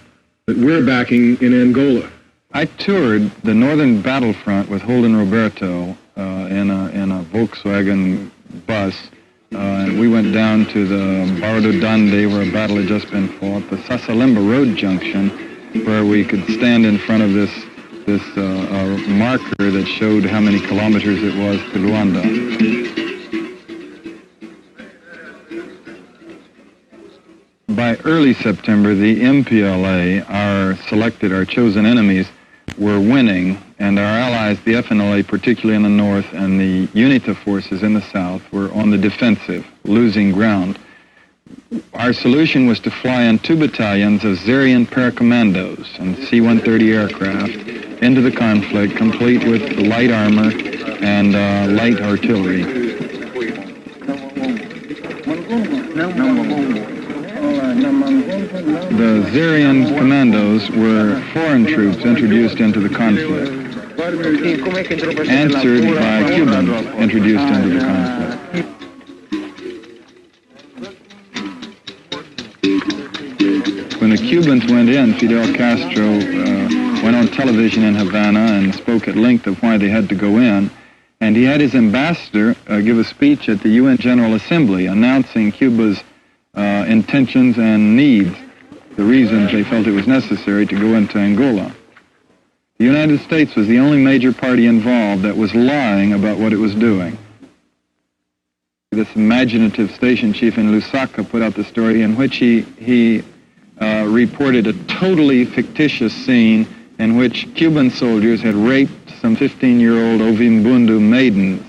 that we're backing in Angola. I toured the northern battlefront with Holden Roberto in a Volkswagen bus. And we went down to the Barra do Dande, where a battle had just been fought, the Sasalimba Road Junction, where we could stand in front of this marker that showed how many kilometers it was to Luanda. By early September, the MPLA, our chosen enemies, were winning, and our allies, the FNLA, particularly in the north, and the UNITA forces in the south, were on the defensive, losing ground. Our solution was to fly in 2 battalions of Zairian paracommandos and C-130 aircraft into the conflict, complete with light armor and light artillery. The Zairian commandos were foreign troops introduced into the conflict, answered by Cubans introduced into the conflict. When the Cubans went in, Fidel Castro went on television in Havana and spoke at length of why they had to go in. And he had his ambassador give a speech at the UN General Assembly announcing Cuba's intentions and needs, the reasons they felt it was necessary to go into Angola. The United States was the only major party involved that was lying about what it was doing. This imaginative station chief in Lusaka put out the story in which he reported a totally fictitious scene in which Cuban soldiers had raped some 15-year-old Ovimbundu maidens.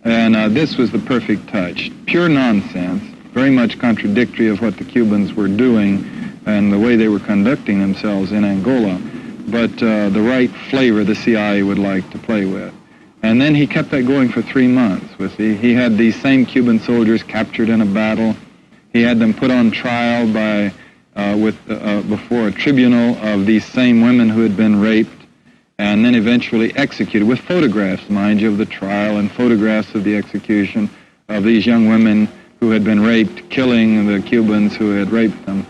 And this was the perfect touch. Pure nonsense, very much contradictory of what the Cubans were doing and the way they were conducting themselves in Angola, but the right flavor the CIA would like to play with. And then he kept that going for 3 months. He had these same Cuban soldiers captured in a battle. He had them put on trial before a tribunal of these same women who had been raped, and then eventually executed, with photographs, mind you, of the trial and photographs of the execution of these young women who had been raped, killing the Cubans who had raped them.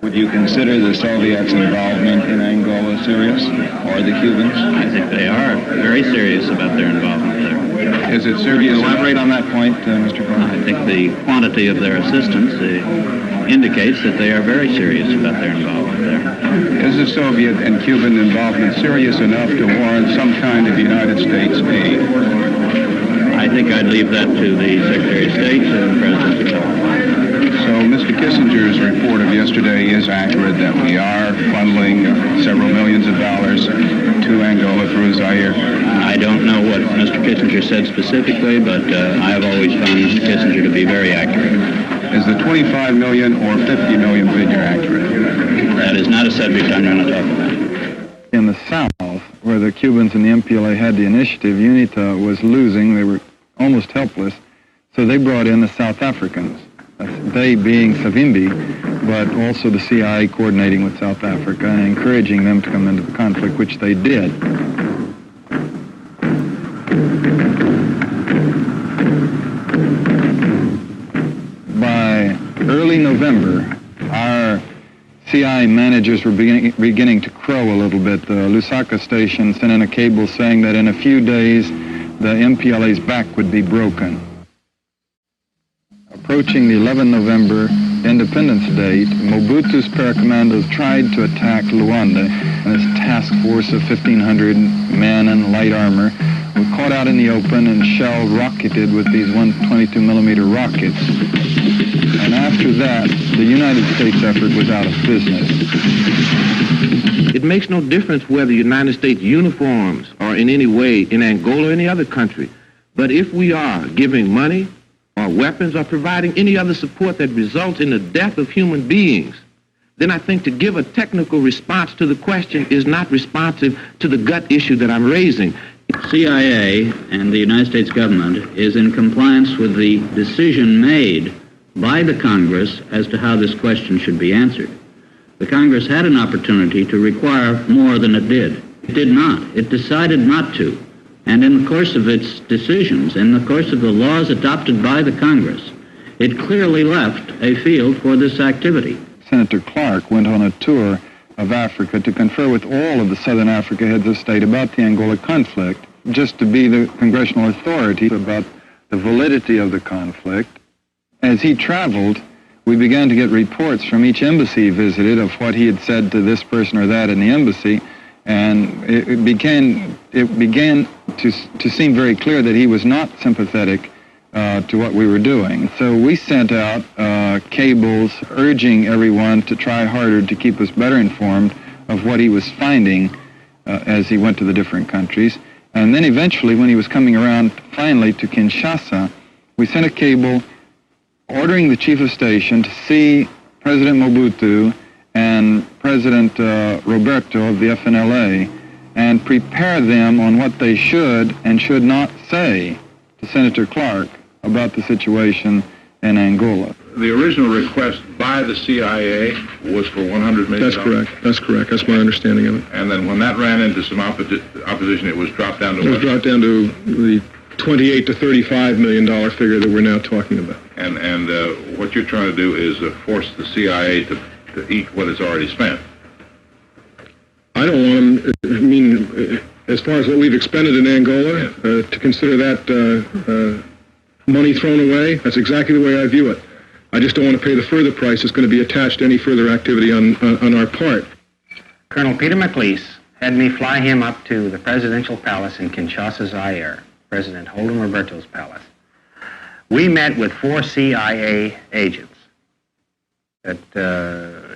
Would you consider the Soviets' involvement in Angola serious, or the Cubans? I think they are very serious about their involvement there. Is it serious? Elaborate on that point, Mr. Cohen. I think the quantity of their assistance indicates that they are very serious about their involvement there. Is the Soviet and Cuban involvement serious enough to warrant some kind of United States aid? I think I'd leave that to the Secretary of State and the President to tell. So Mr. Kissinger's report of yesterday is accurate that we are funneling several millions of dollars to Angola through Zaire? I don't know what Mr. Kissinger said specifically, but I have always found Mr. Kissinger to be very accurate. Is the 25 million or 50 million figure accurate? That is not a subject I'm going to talk about. In the South, where the Cubans and the MPLA had the initiative, UNITA was losing. They were almost helpless. So they brought in the South Africans, they being Savimbi, but also the CIA coordinating with South Africa and encouraging them to come into the conflict, which they did. By early November, our CIA managers were beginning to crow a little bit. The Lusaka station sent in a cable saying that in a few days the MPLA's back would be broken. Approaching the 11 November Independence Date, Mobutu's paracommandos tried to attack Luanda, and his task force of 1,500 men in light armor were caught out in the open and shell rocketed with these 122-millimeter rockets. And after that, the United States effort was out of business. It makes no difference whether United States uniforms are in any way in Angola or any other country. But if we are giving money or weapons or providing any other support that results in the death of human beings, then I think to give a technical response to the question is not responsive to the gut issue that I'm raising. CIA and the United States government is in compliance with the decision made by the Congress as to how this question should be answered. The Congress had an opportunity to require more than it did. It did not. It decided not to. And in the course of its decisions, in the course of the laws adopted by the Congress, it clearly left a field for this activity. Senator Clark went on a tour of Africa to confer with all of the Southern Africa heads of state about the Angola conflict, just to be the congressional authority about the validity of the conflict. As he traveled, we began to get reports from each embassy he visited of what he had said to this person or that in the embassy, and it began to seem very clear that he was not sympathetic to what we were doing. So we sent out cables urging everyone to try harder to keep us better informed of what he was finding as he went to the different countries. And then eventually, when he was coming around finally to Kinshasa, we sent a cable ordering the chief of station to see President Mobutu and President Roberto of the FNLA and prepare them on what they should and should not say to Senator Clark about the situation in Angola. The original request by the CIA was for $100 million. That's correct. That's correct. That's my understanding of it. And then when that ran into some opposition, it was dropped down to It was dropped down to the $28 to $35 million figure that we're now talking about. And what you're trying to do is force the CIA to eat what it's already spent. I don't want them, as far as what we've expended in Angola, to consider that money thrown away. That's exactly the way I view it. I just don't want to pay the further price that's going to be attached to any further activity on our part. Colonel Peter McLeese had me fly him up to the presidential palace in Kinshasa, Zaire, President Holden Roberto's palace. We met with 4 CIA agents that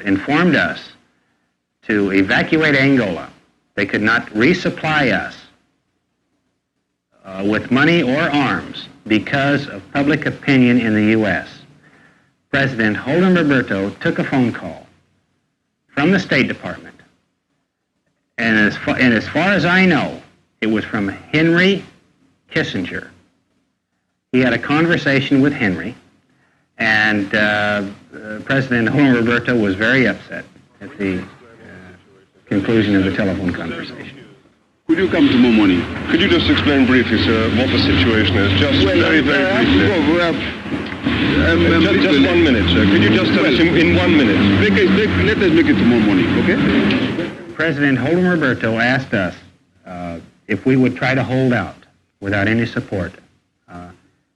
informed us to evacuate Angola. They could not resupply us with money or arms because of public opinion in the U.S. President Holden Roberto took a phone call from the State Department, and as far as I know, it was from Henry Kissinger. He had a conversation with Henry, and President Holden Roberto was very upset at the conclusion of the telephone conversation. Could you come tomorrow morning? Could you just explain briefly, sir, what the situation is? Just very briefly. Just 1 minute, sir. Could you just tell us in 1 minute? Let us make it tomorrow morning, okay? President Holden Roberto asked us if we would try to hold out without any support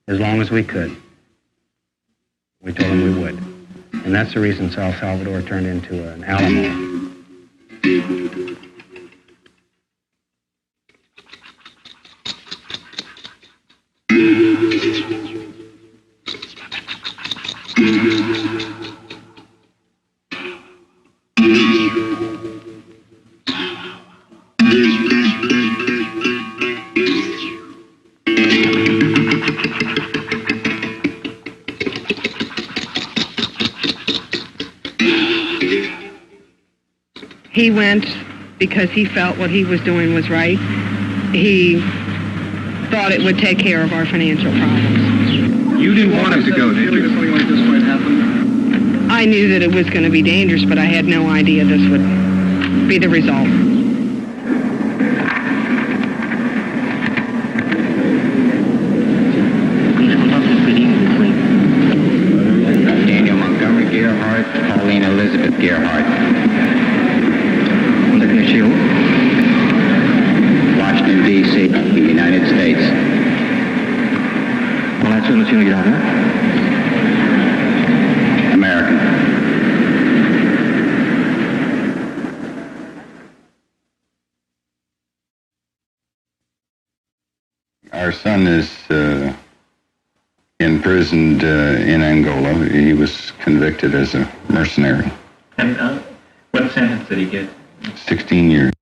as long as we could. We told him we would. And that's the reason El Salvador turned into an Alamo. He went because he felt what he was doing was right. He thought it would take care of our financial problems. You didn't want him to go, did you? Something like this might happen? I knew that it was going to be dangerous, but I had no idea this would be the result. Daniel Montgomery Gerhardt, Pauline Elizabeth Gerhardt. Washington, D.C., the United States. American. Our son is imprisoned in Angola. He was convicted as a mercenary. And what sentence did he get? 16 years.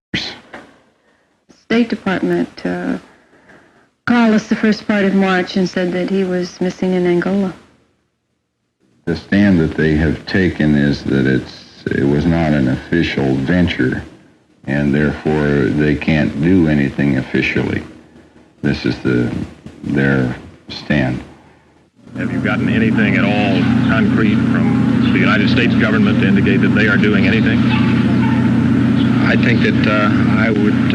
State Department called us the first part of March and said that he was missing in Angola. The stand that they have taken is that it was not an official venture, and therefore they can't do anything officially. This is their stand. Have you gotten anything at all concrete from the United States government to indicate that they are doing anything? I think that I would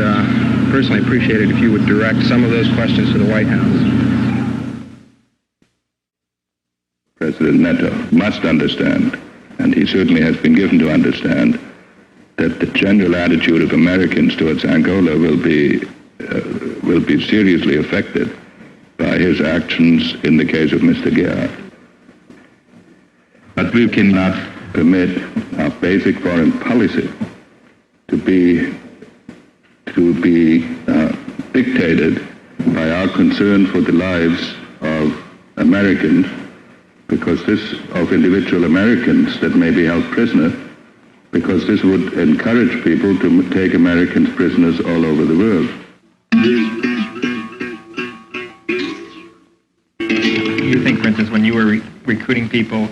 personally appreciate it if you would direct some of those questions to the White House. President Neto must understand, and he certainly has been given to understand, that the general attitude of Americans towards Angola will be seriously affected by his actions in the case of Mr. Gerhardt. But we cannot permit our basic foreign policy to be dictated by our concern for the lives of Americans, because this of individual Americans that may be held prisoner, because this would encourage people to take Americans prisoners all over the world. You think, for instance, when you were recruiting people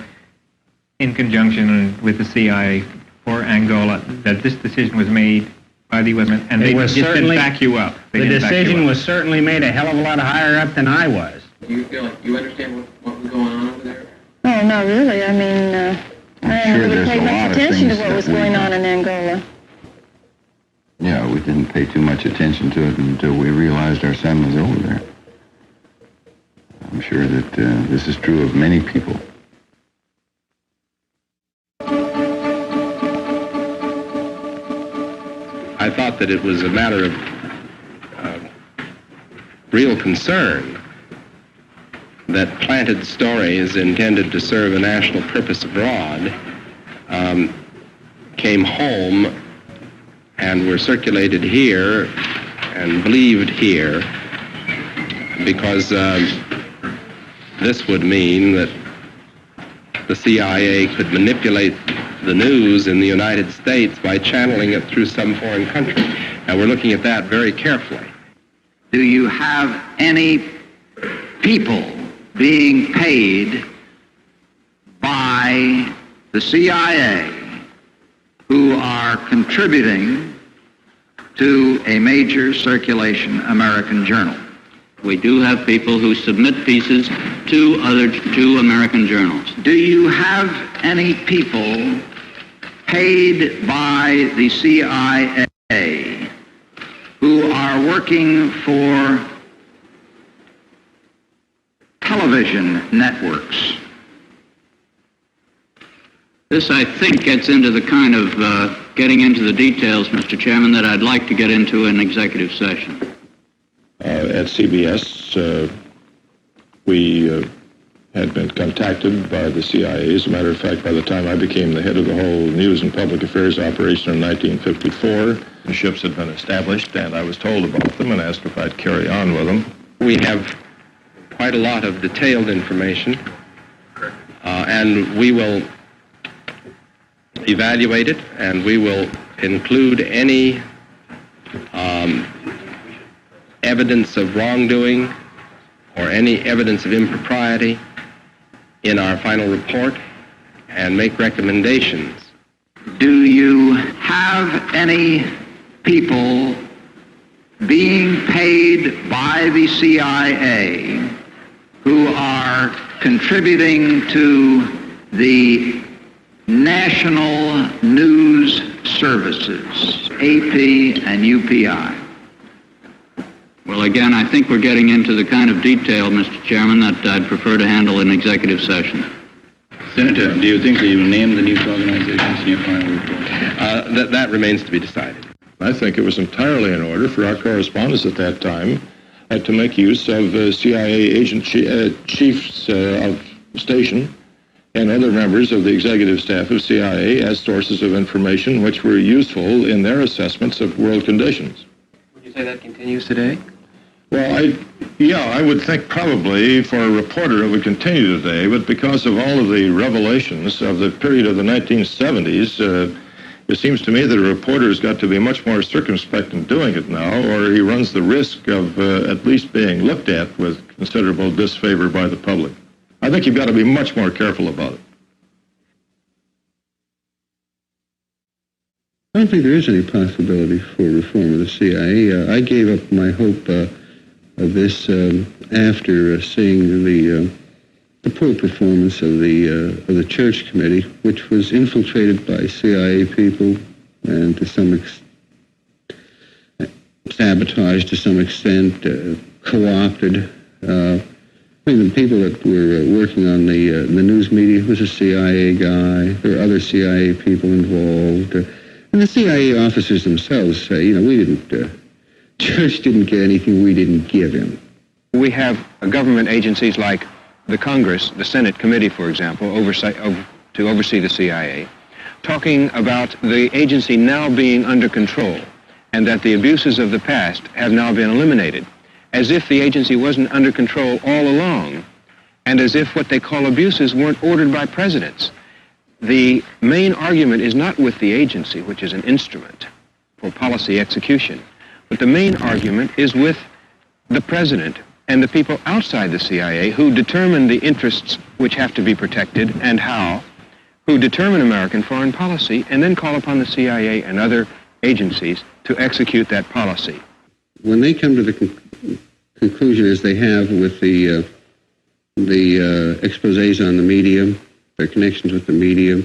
in conjunction with the CIA for Angola, that this decision was made by the U.S. and they just didn't back you up? The decision was certainly made a hell of a lot higher up than I was. Do you feel like you understand what was going on over there? Oh, not really. I mean, I didn't really pay much attention to what was going on in Angola. Yeah, we didn't pay too much attention to it until we realized our son was over there. I'm sure that this is true of many people. I thought that it was a matter of real concern that planted stories intended to serve a national purpose abroad came home and were circulated here and believed here, because this would mean that the CIA could manipulate the news in the United States by channeling it through some foreign country. And we're looking at that very carefully. Do you have any people being paid by the CIA who are contributing to a major circulation American journal? We do have people who submit pieces to American journals. Do you have any people paid by the CIA who are working for television networks? This, I think, gets into the kind of getting into the details, Mr. Chairman, that I'd like to get into in executive session. At CBS, we had been contacted by the CIA. As a matter of fact, by the time I became the head of the whole news and public affairs operation in 1954, the ships had been established, and I was told about them and asked if I'd carry on with them. We have quite a lot of detailed information, and we will evaluate it, and we will include any evidence of wrongdoing or any evidence of impropriety in our final report and make recommendations. Do you have any people being paid by the CIA who are contributing to the national news services, AP and UPI? Well, again, I think we're getting into the kind of detail, Mr. Chairman, that I'd prefer to handle in executive session. Senator, do you think that you named the news organizations in your final report? That remains to be decided. I think it was entirely in order for our correspondents at that time to make use of CIA agent chiefs of station and other members of the executive staff of CIA as sources of information which were useful in their assessments of world conditions. Would you say that continues today? Well, I would think probably for a reporter it would continue today, but because of all of the revelations of the period of the 1970s, it seems to me that a reporter's got to be much more circumspect in doing it now, or he runs the risk of at least being looked at with considerable disfavor by the public. I think you've got to be much more careful about it. I don't think there is any possibility for reform of the CIA. I gave up my hope of this after seeing the poor performance of the Church Committee, which was infiltrated by CIA people and to some extent sabotaged, to some extent co-opted. I mean, the people that were working on the news media was a CIA guy. There were other CIA people involved. And the CIA officers themselves say, Church didn't get anything we didn't give him. We have government agencies like the Congress, the Senate Committee, for example, to oversee the CIA, talking about the agency now being under control and that the abuses of the past have now been eliminated, as if the agency wasn't under control all along, and as if what they call abuses weren't ordered by presidents. The main argument is not with the agency, which is an instrument for policy execution, but the main argument is with the president and the people outside the CIA who determine the interests which have to be protected and how, who determine American foreign policy and then call upon the CIA and other agencies to execute that policy. When they come to the conclusion, as they have with the exposés on the media, their connections with the media,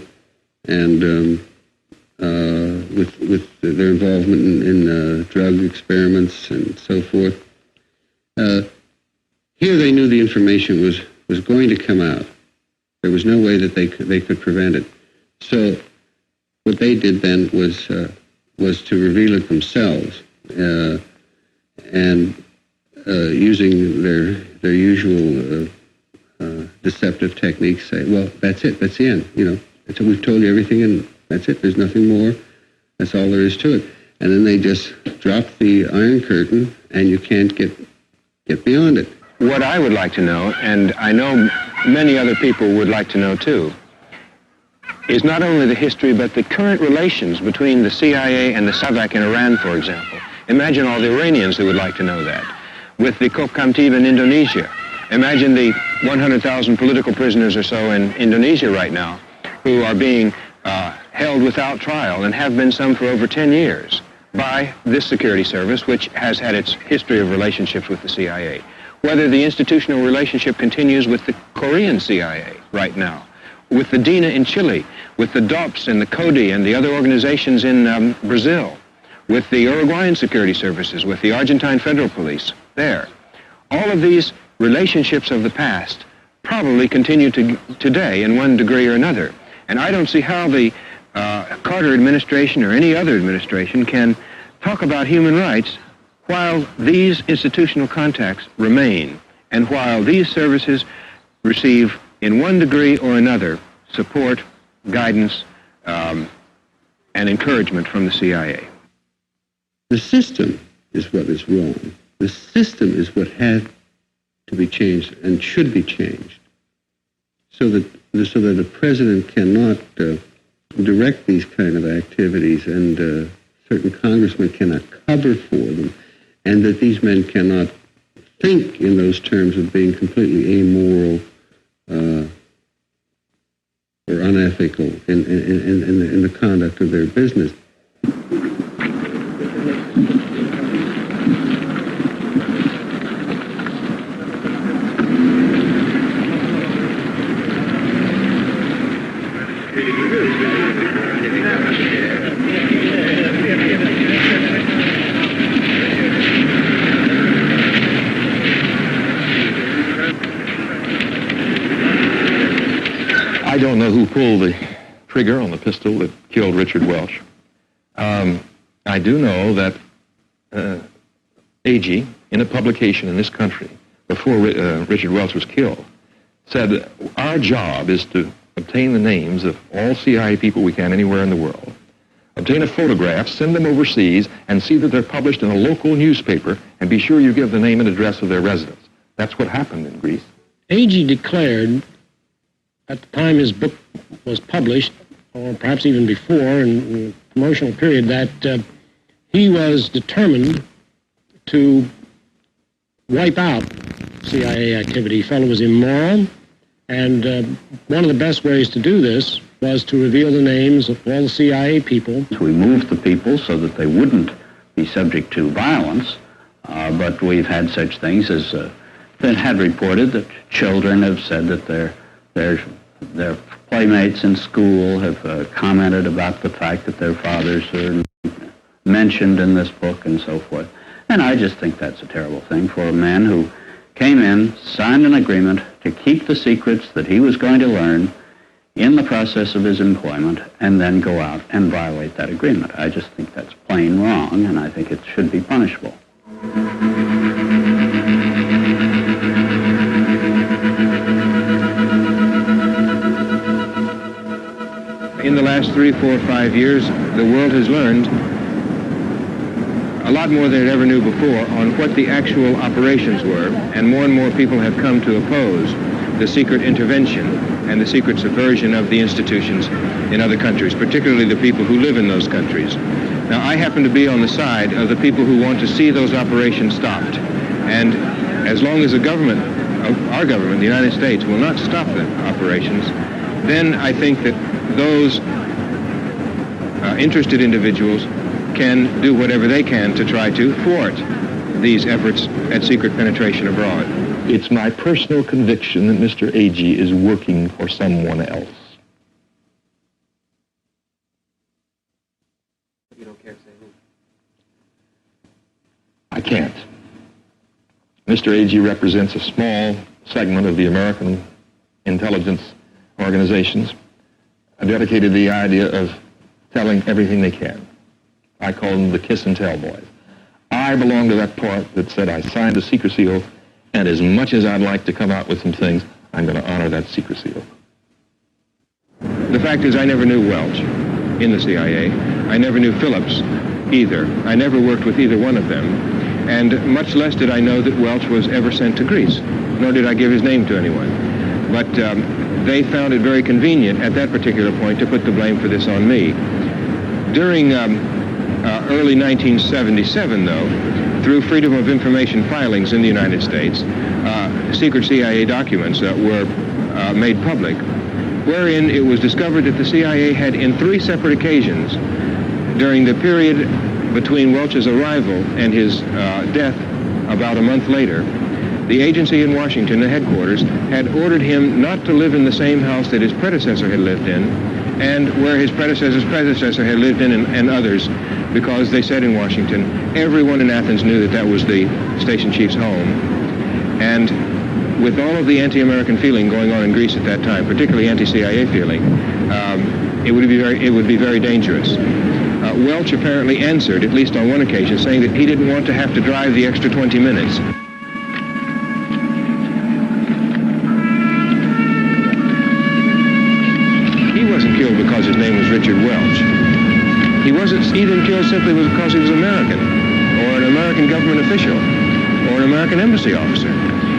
and with their involvement in drug experiments and so forth, here they knew the information was going to come out. There was no way that they could prevent it. So what they did then was to reveal it themselves, and using their usual deceptive techniques, say, well, that's it, that's the end. We've told you everything, and that's it. There's nothing more. That's all there is to it. And then they just drop the Iron Curtain, and you can't get beyond it. What I would like to know, and I know many other people would like to know too, is not only the history, but the current relations between the CIA and the SAVAK in Iran, for example. Imagine all the Iranians who would like to know that. With the Kopkamtiv in Indonesia. Imagine the 100,000 political prisoners or so in Indonesia right now who are being held without trial and have been some for over 10 years by this security service, which has had its history of relationships with the CIA. Whether the institutional relationship continues with the Korean CIA right now, with the DINA in Chile, with the DOPS and the CODI and the other organizations in Brazil, with the Uruguayan security services, with the Argentine Federal Police there. All of these relationships of the past probably continue today in one degree or another. And I don't see how the Carter administration or any other administration can talk about human rights while these institutional contacts remain and while these services receive, in one degree or another, support, guidance, and encouragement from the CIA. The system is what is wrong. The system is what has to be changed and should be changed so that the president cannot direct these kind of activities and certain congressmen cannot cover for them, and that these men cannot think in those terms of being completely amoral or unethical in the conduct of their business. I don't know who pulled the trigger on the pistol that killed Richard Welch. I do know that Agee, in a publication in this country, before Richard Welch was killed, said, our job is to obtain the names of all CIA people we can anywhere in the world, obtain a photograph, send them overseas, and see that they're published in a local newspaper, and be sure you give the name and address of their residence. That's what happened in Greece. Agee declared, at the time his book was published, or perhaps even before, in the promotional period, that he was determined to wipe out CIA activity. He felt it was immoral, and one of the best ways to do this was to reveal the names of all the CIA people. We moved the people so that they wouldn't be subject to violence, but we've had such things as that had reported that children have said that their playmates in school have commented about the fact that their fathers are mentioned in this book and so forth. And I just think that's a terrible thing for a man who came in, signed an agreement to keep the secrets that he was going to learn in the process of his employment and then go out and violate that agreement. I just think that's plain wrong, and I think it should be punishable. In the last 3, 4, 5 years, the world has learned a lot more than it ever knew before on what the actual operations were, and more people have come to oppose the secret intervention and the secret subversion of the institutions in other countries, particularly the people who live in those countries. Now, I happen to be on the side of the people who want to see those operations stopped. And as long as the government, our government, the United States, will not stop the operations, then I think that those interested individuals can do whatever they can to try to thwart these efforts at secret penetration abroad. It's my personal conviction that Mr. Agee is working for someone else. You don't care to say who? I can't. Mr. Agee represents a small segment of the American intelligence organizations dedicated to the idea of telling everything they can. I call them the kiss and tell boys. I belong to that part that said I signed a secrecy oath, and as much as I'd like to come out with some things, I'm going to honor that secrecy oath. The fact is, I never knew Welch in the CIA. I never knew Phillips either. I never worked with either one of them. And much less did I know that Welch was ever sent to Greece, nor did I give his name to anyone. But they found it very convenient at that particular point to put the blame for this on me. During early 1977, though, through Freedom of Information filings in the United States, secret CIA documents were made public, wherein it was discovered that the CIA had, in 3 separate occasions, during the period between Welch's arrival and his death about a month later, the agency in Washington, the headquarters, had ordered him not to live in the same house that his predecessor had lived in, and where his predecessor's predecessor had lived in, and others, because they said in Washington, everyone in Athens knew that that was the station chief's home. And with all of the anti-American feeling going on in Greece at that time, particularly anti-CIA feeling, it would be very dangerous. Welch apparently answered, at least on one occasion, saying that he didn't want to have to drive the extra 20 minutes. He wasn't killed because his name was Richard Welch. He didn't kill simply because he was American, or an American government official, or an American embassy officer.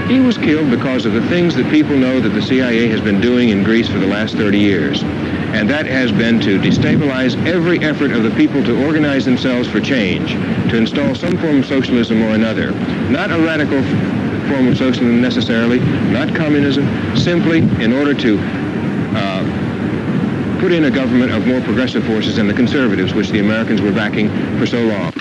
He was killed because of the things that people know that the CIA has been doing in Greece for the last 30 years. And that has been to destabilize every effort of the people to organize themselves for change, to install some form of socialism or another. Not a radical form of socialism necessarily, not communism, simply in order to put in a government of more progressive forces than the conservatives, which the Americans were backing for so long.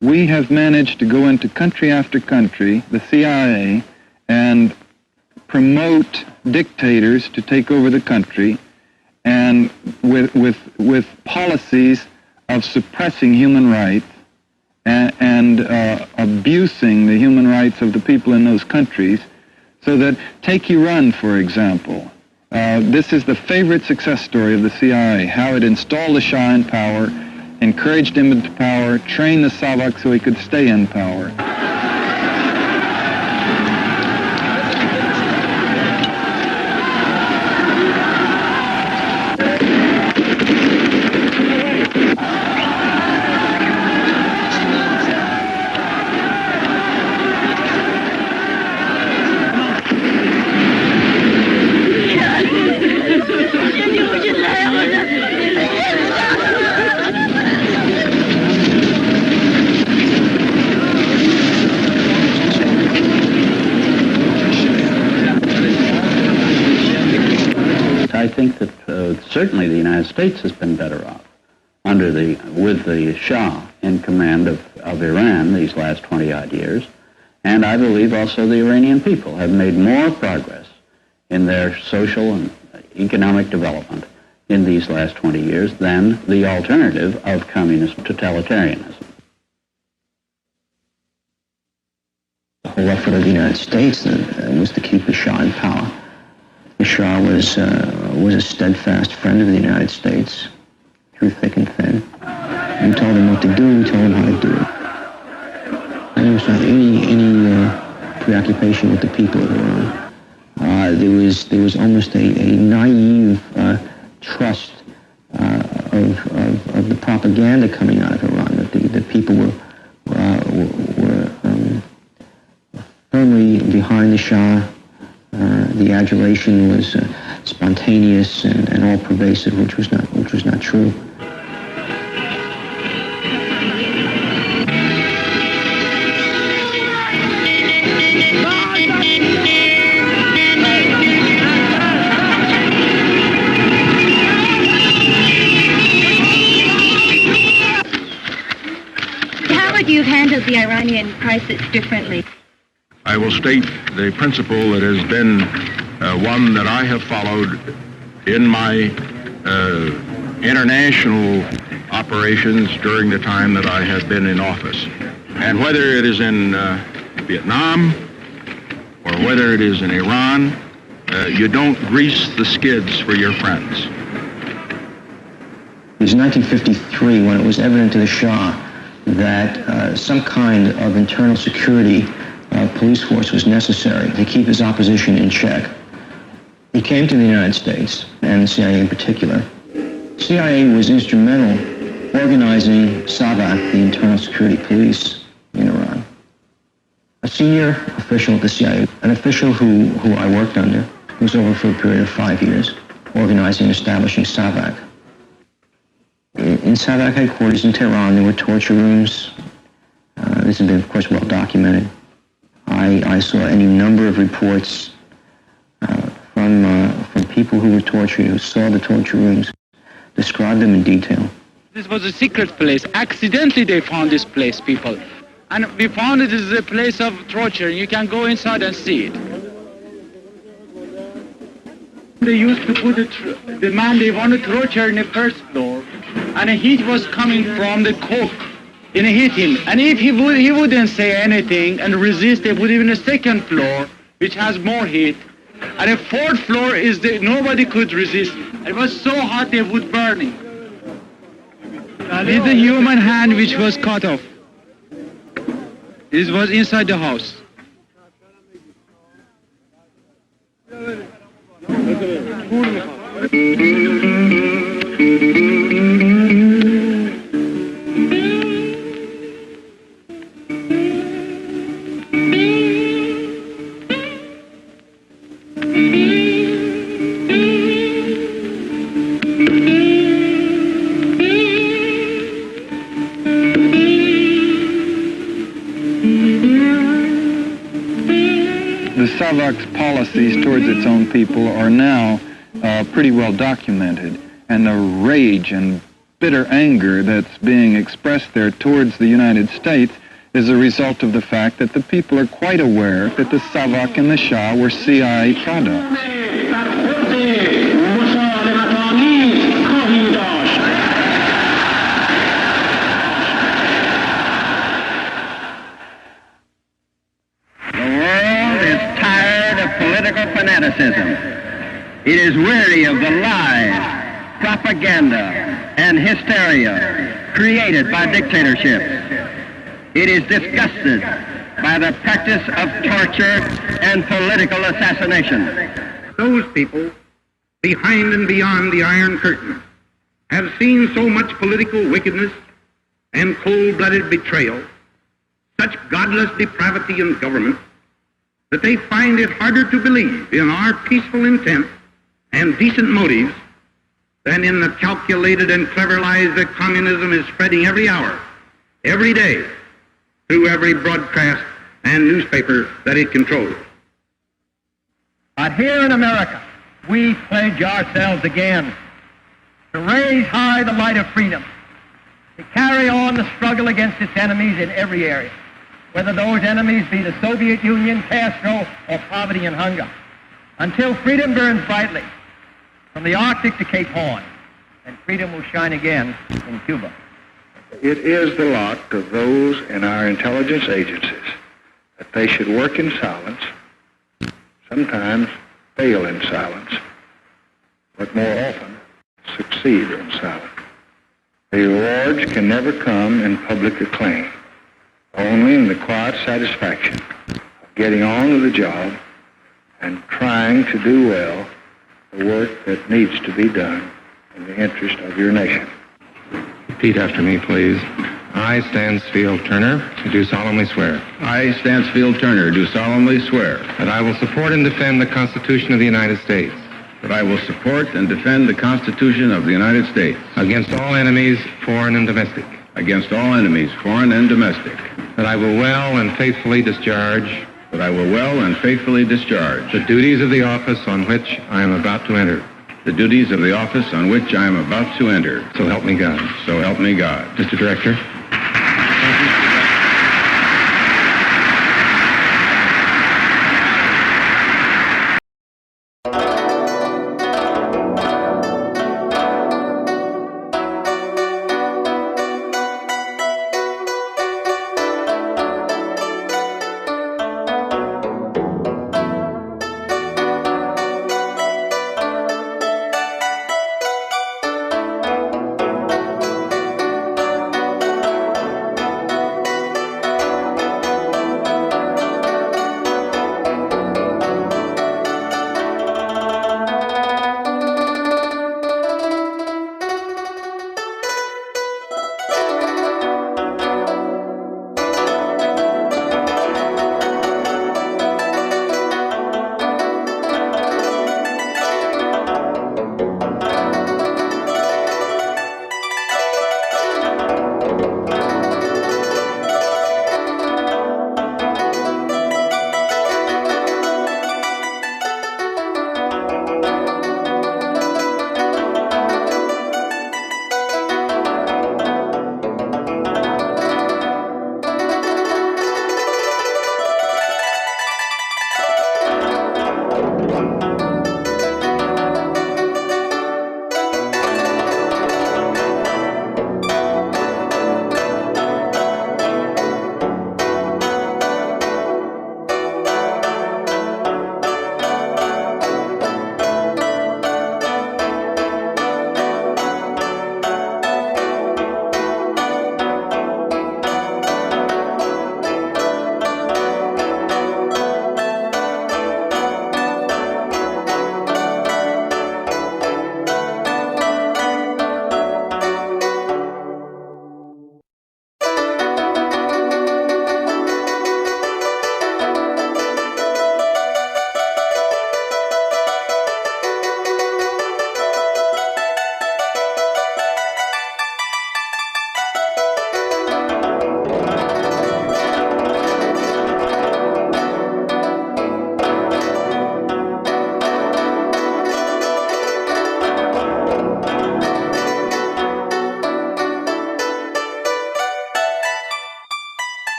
We have managed to go into country after country, the CIA, and promote dictators to take over the country, and with policies of suppressing human rights and abusing the human rights of the people in those countries, so that, take Iran, for example. This is the favorite success story of the CIA, how it installed the Shah in power, encouraged him into power, trained the Savak so he could stay in power. I think that certainly the United States has been better off with the Shah in command of Iran these last 20-odd years. And I believe also the Iranian people have made more progress in their social and economic development in these last 20 years than the alternative of communist totalitarianism. The whole effort of the United States was to keep the Shah in power. The Shah was a steadfast friend of the United States through thick and thin. We told him what to do, we told him how to do it. And there was not any preoccupation with the people of Iran. There was almost a naive trust of the propaganda coming out of Iran, that the people were firmly behind the Shah. The adulation was spontaneous and all pervasive, which was not true. How would you handle the Iranian crisis differently? I will state the principle that has been one that I have followed in my international operations during the time that I have been in office. And whether it is in Vietnam or whether it is in Iran, you don't grease the skids for your friends. It was 1953 when it was evident to the Shah that some kind of internal security police force was necessary to keep his opposition in check. He came to the United States, and the CIA in particular. CIA was instrumental organizing SAVAK, the Internal Security Police in Iran. A senior official at the CIA, an official who I worked under, was over for a period of 5 years, organizing and establishing SAVAK. In SAVAK headquarters in Tehran, there were torture rooms. This has been, of course, well documented. I saw any number of reports from people who were tortured, who saw the torture rooms, described them in detail. This was a secret place. Accidentally they found this place, people. And we found it is a place of torture. You can go inside and see it. They used to put the man they wanted to torture in the first floor. And a heat was coming from the cook. And it hit him. And if he wouldn't say anything and resist, they put him in the second floor, which has more heat. And the fourth floor is nobody could resist. It was so hot they would burn him. It's the human hand which was cut off. It was inside the house. SAVAK's policies towards its own people are now pretty well documented, and the rage and bitter anger that's being expressed there towards the United States is a result of the fact that the people are quite aware that the SAVAK and the Shah were CIA products. Fanaticism. It is weary of the lies, propaganda, and hysteria created by dictatorships. It is disgusted by the practice of torture and political assassination. Those people, behind and beyond the Iron Curtain, have seen so much political wickedness and cold-blooded betrayal, such godless depravity in government, that they find it harder to believe in our peaceful intent and decent motives than in the calculated and clever lies that communism is spreading every hour, every day, through every broadcast and newspaper that it controls. But here in America, we pledge ourselves again to raise high the light of freedom, to carry on the struggle against its enemies in every area, whether those enemies be the Soviet Union, Castro, or poverty and hunger, until freedom burns brightly from the Arctic to Cape Horn, and freedom will shine again in Cuba. It is the lot of those in our intelligence agencies that they should work in silence, sometimes fail in silence, but more often succeed in silence. The rewards can never come in public acclaim, only in the quiet satisfaction of getting on with the job and trying to do well the work that needs to be done in the interest of your nation. Repeat after me, please. I, Stansfield Turner, do solemnly swear. I, Stansfield Turner, do solemnly swear That I will support and defend the Constitution of the United States. that I will support and defend the Constitution of the United States Against all enemies, foreign and domestic. against all enemies, foreign and domestic. That I will well and faithfully discharge That I will well and faithfully discharge the duties of the office on which I am about to enter. the duties of the office on which I am about to enter. So help me God. So help me God. Mr. Director.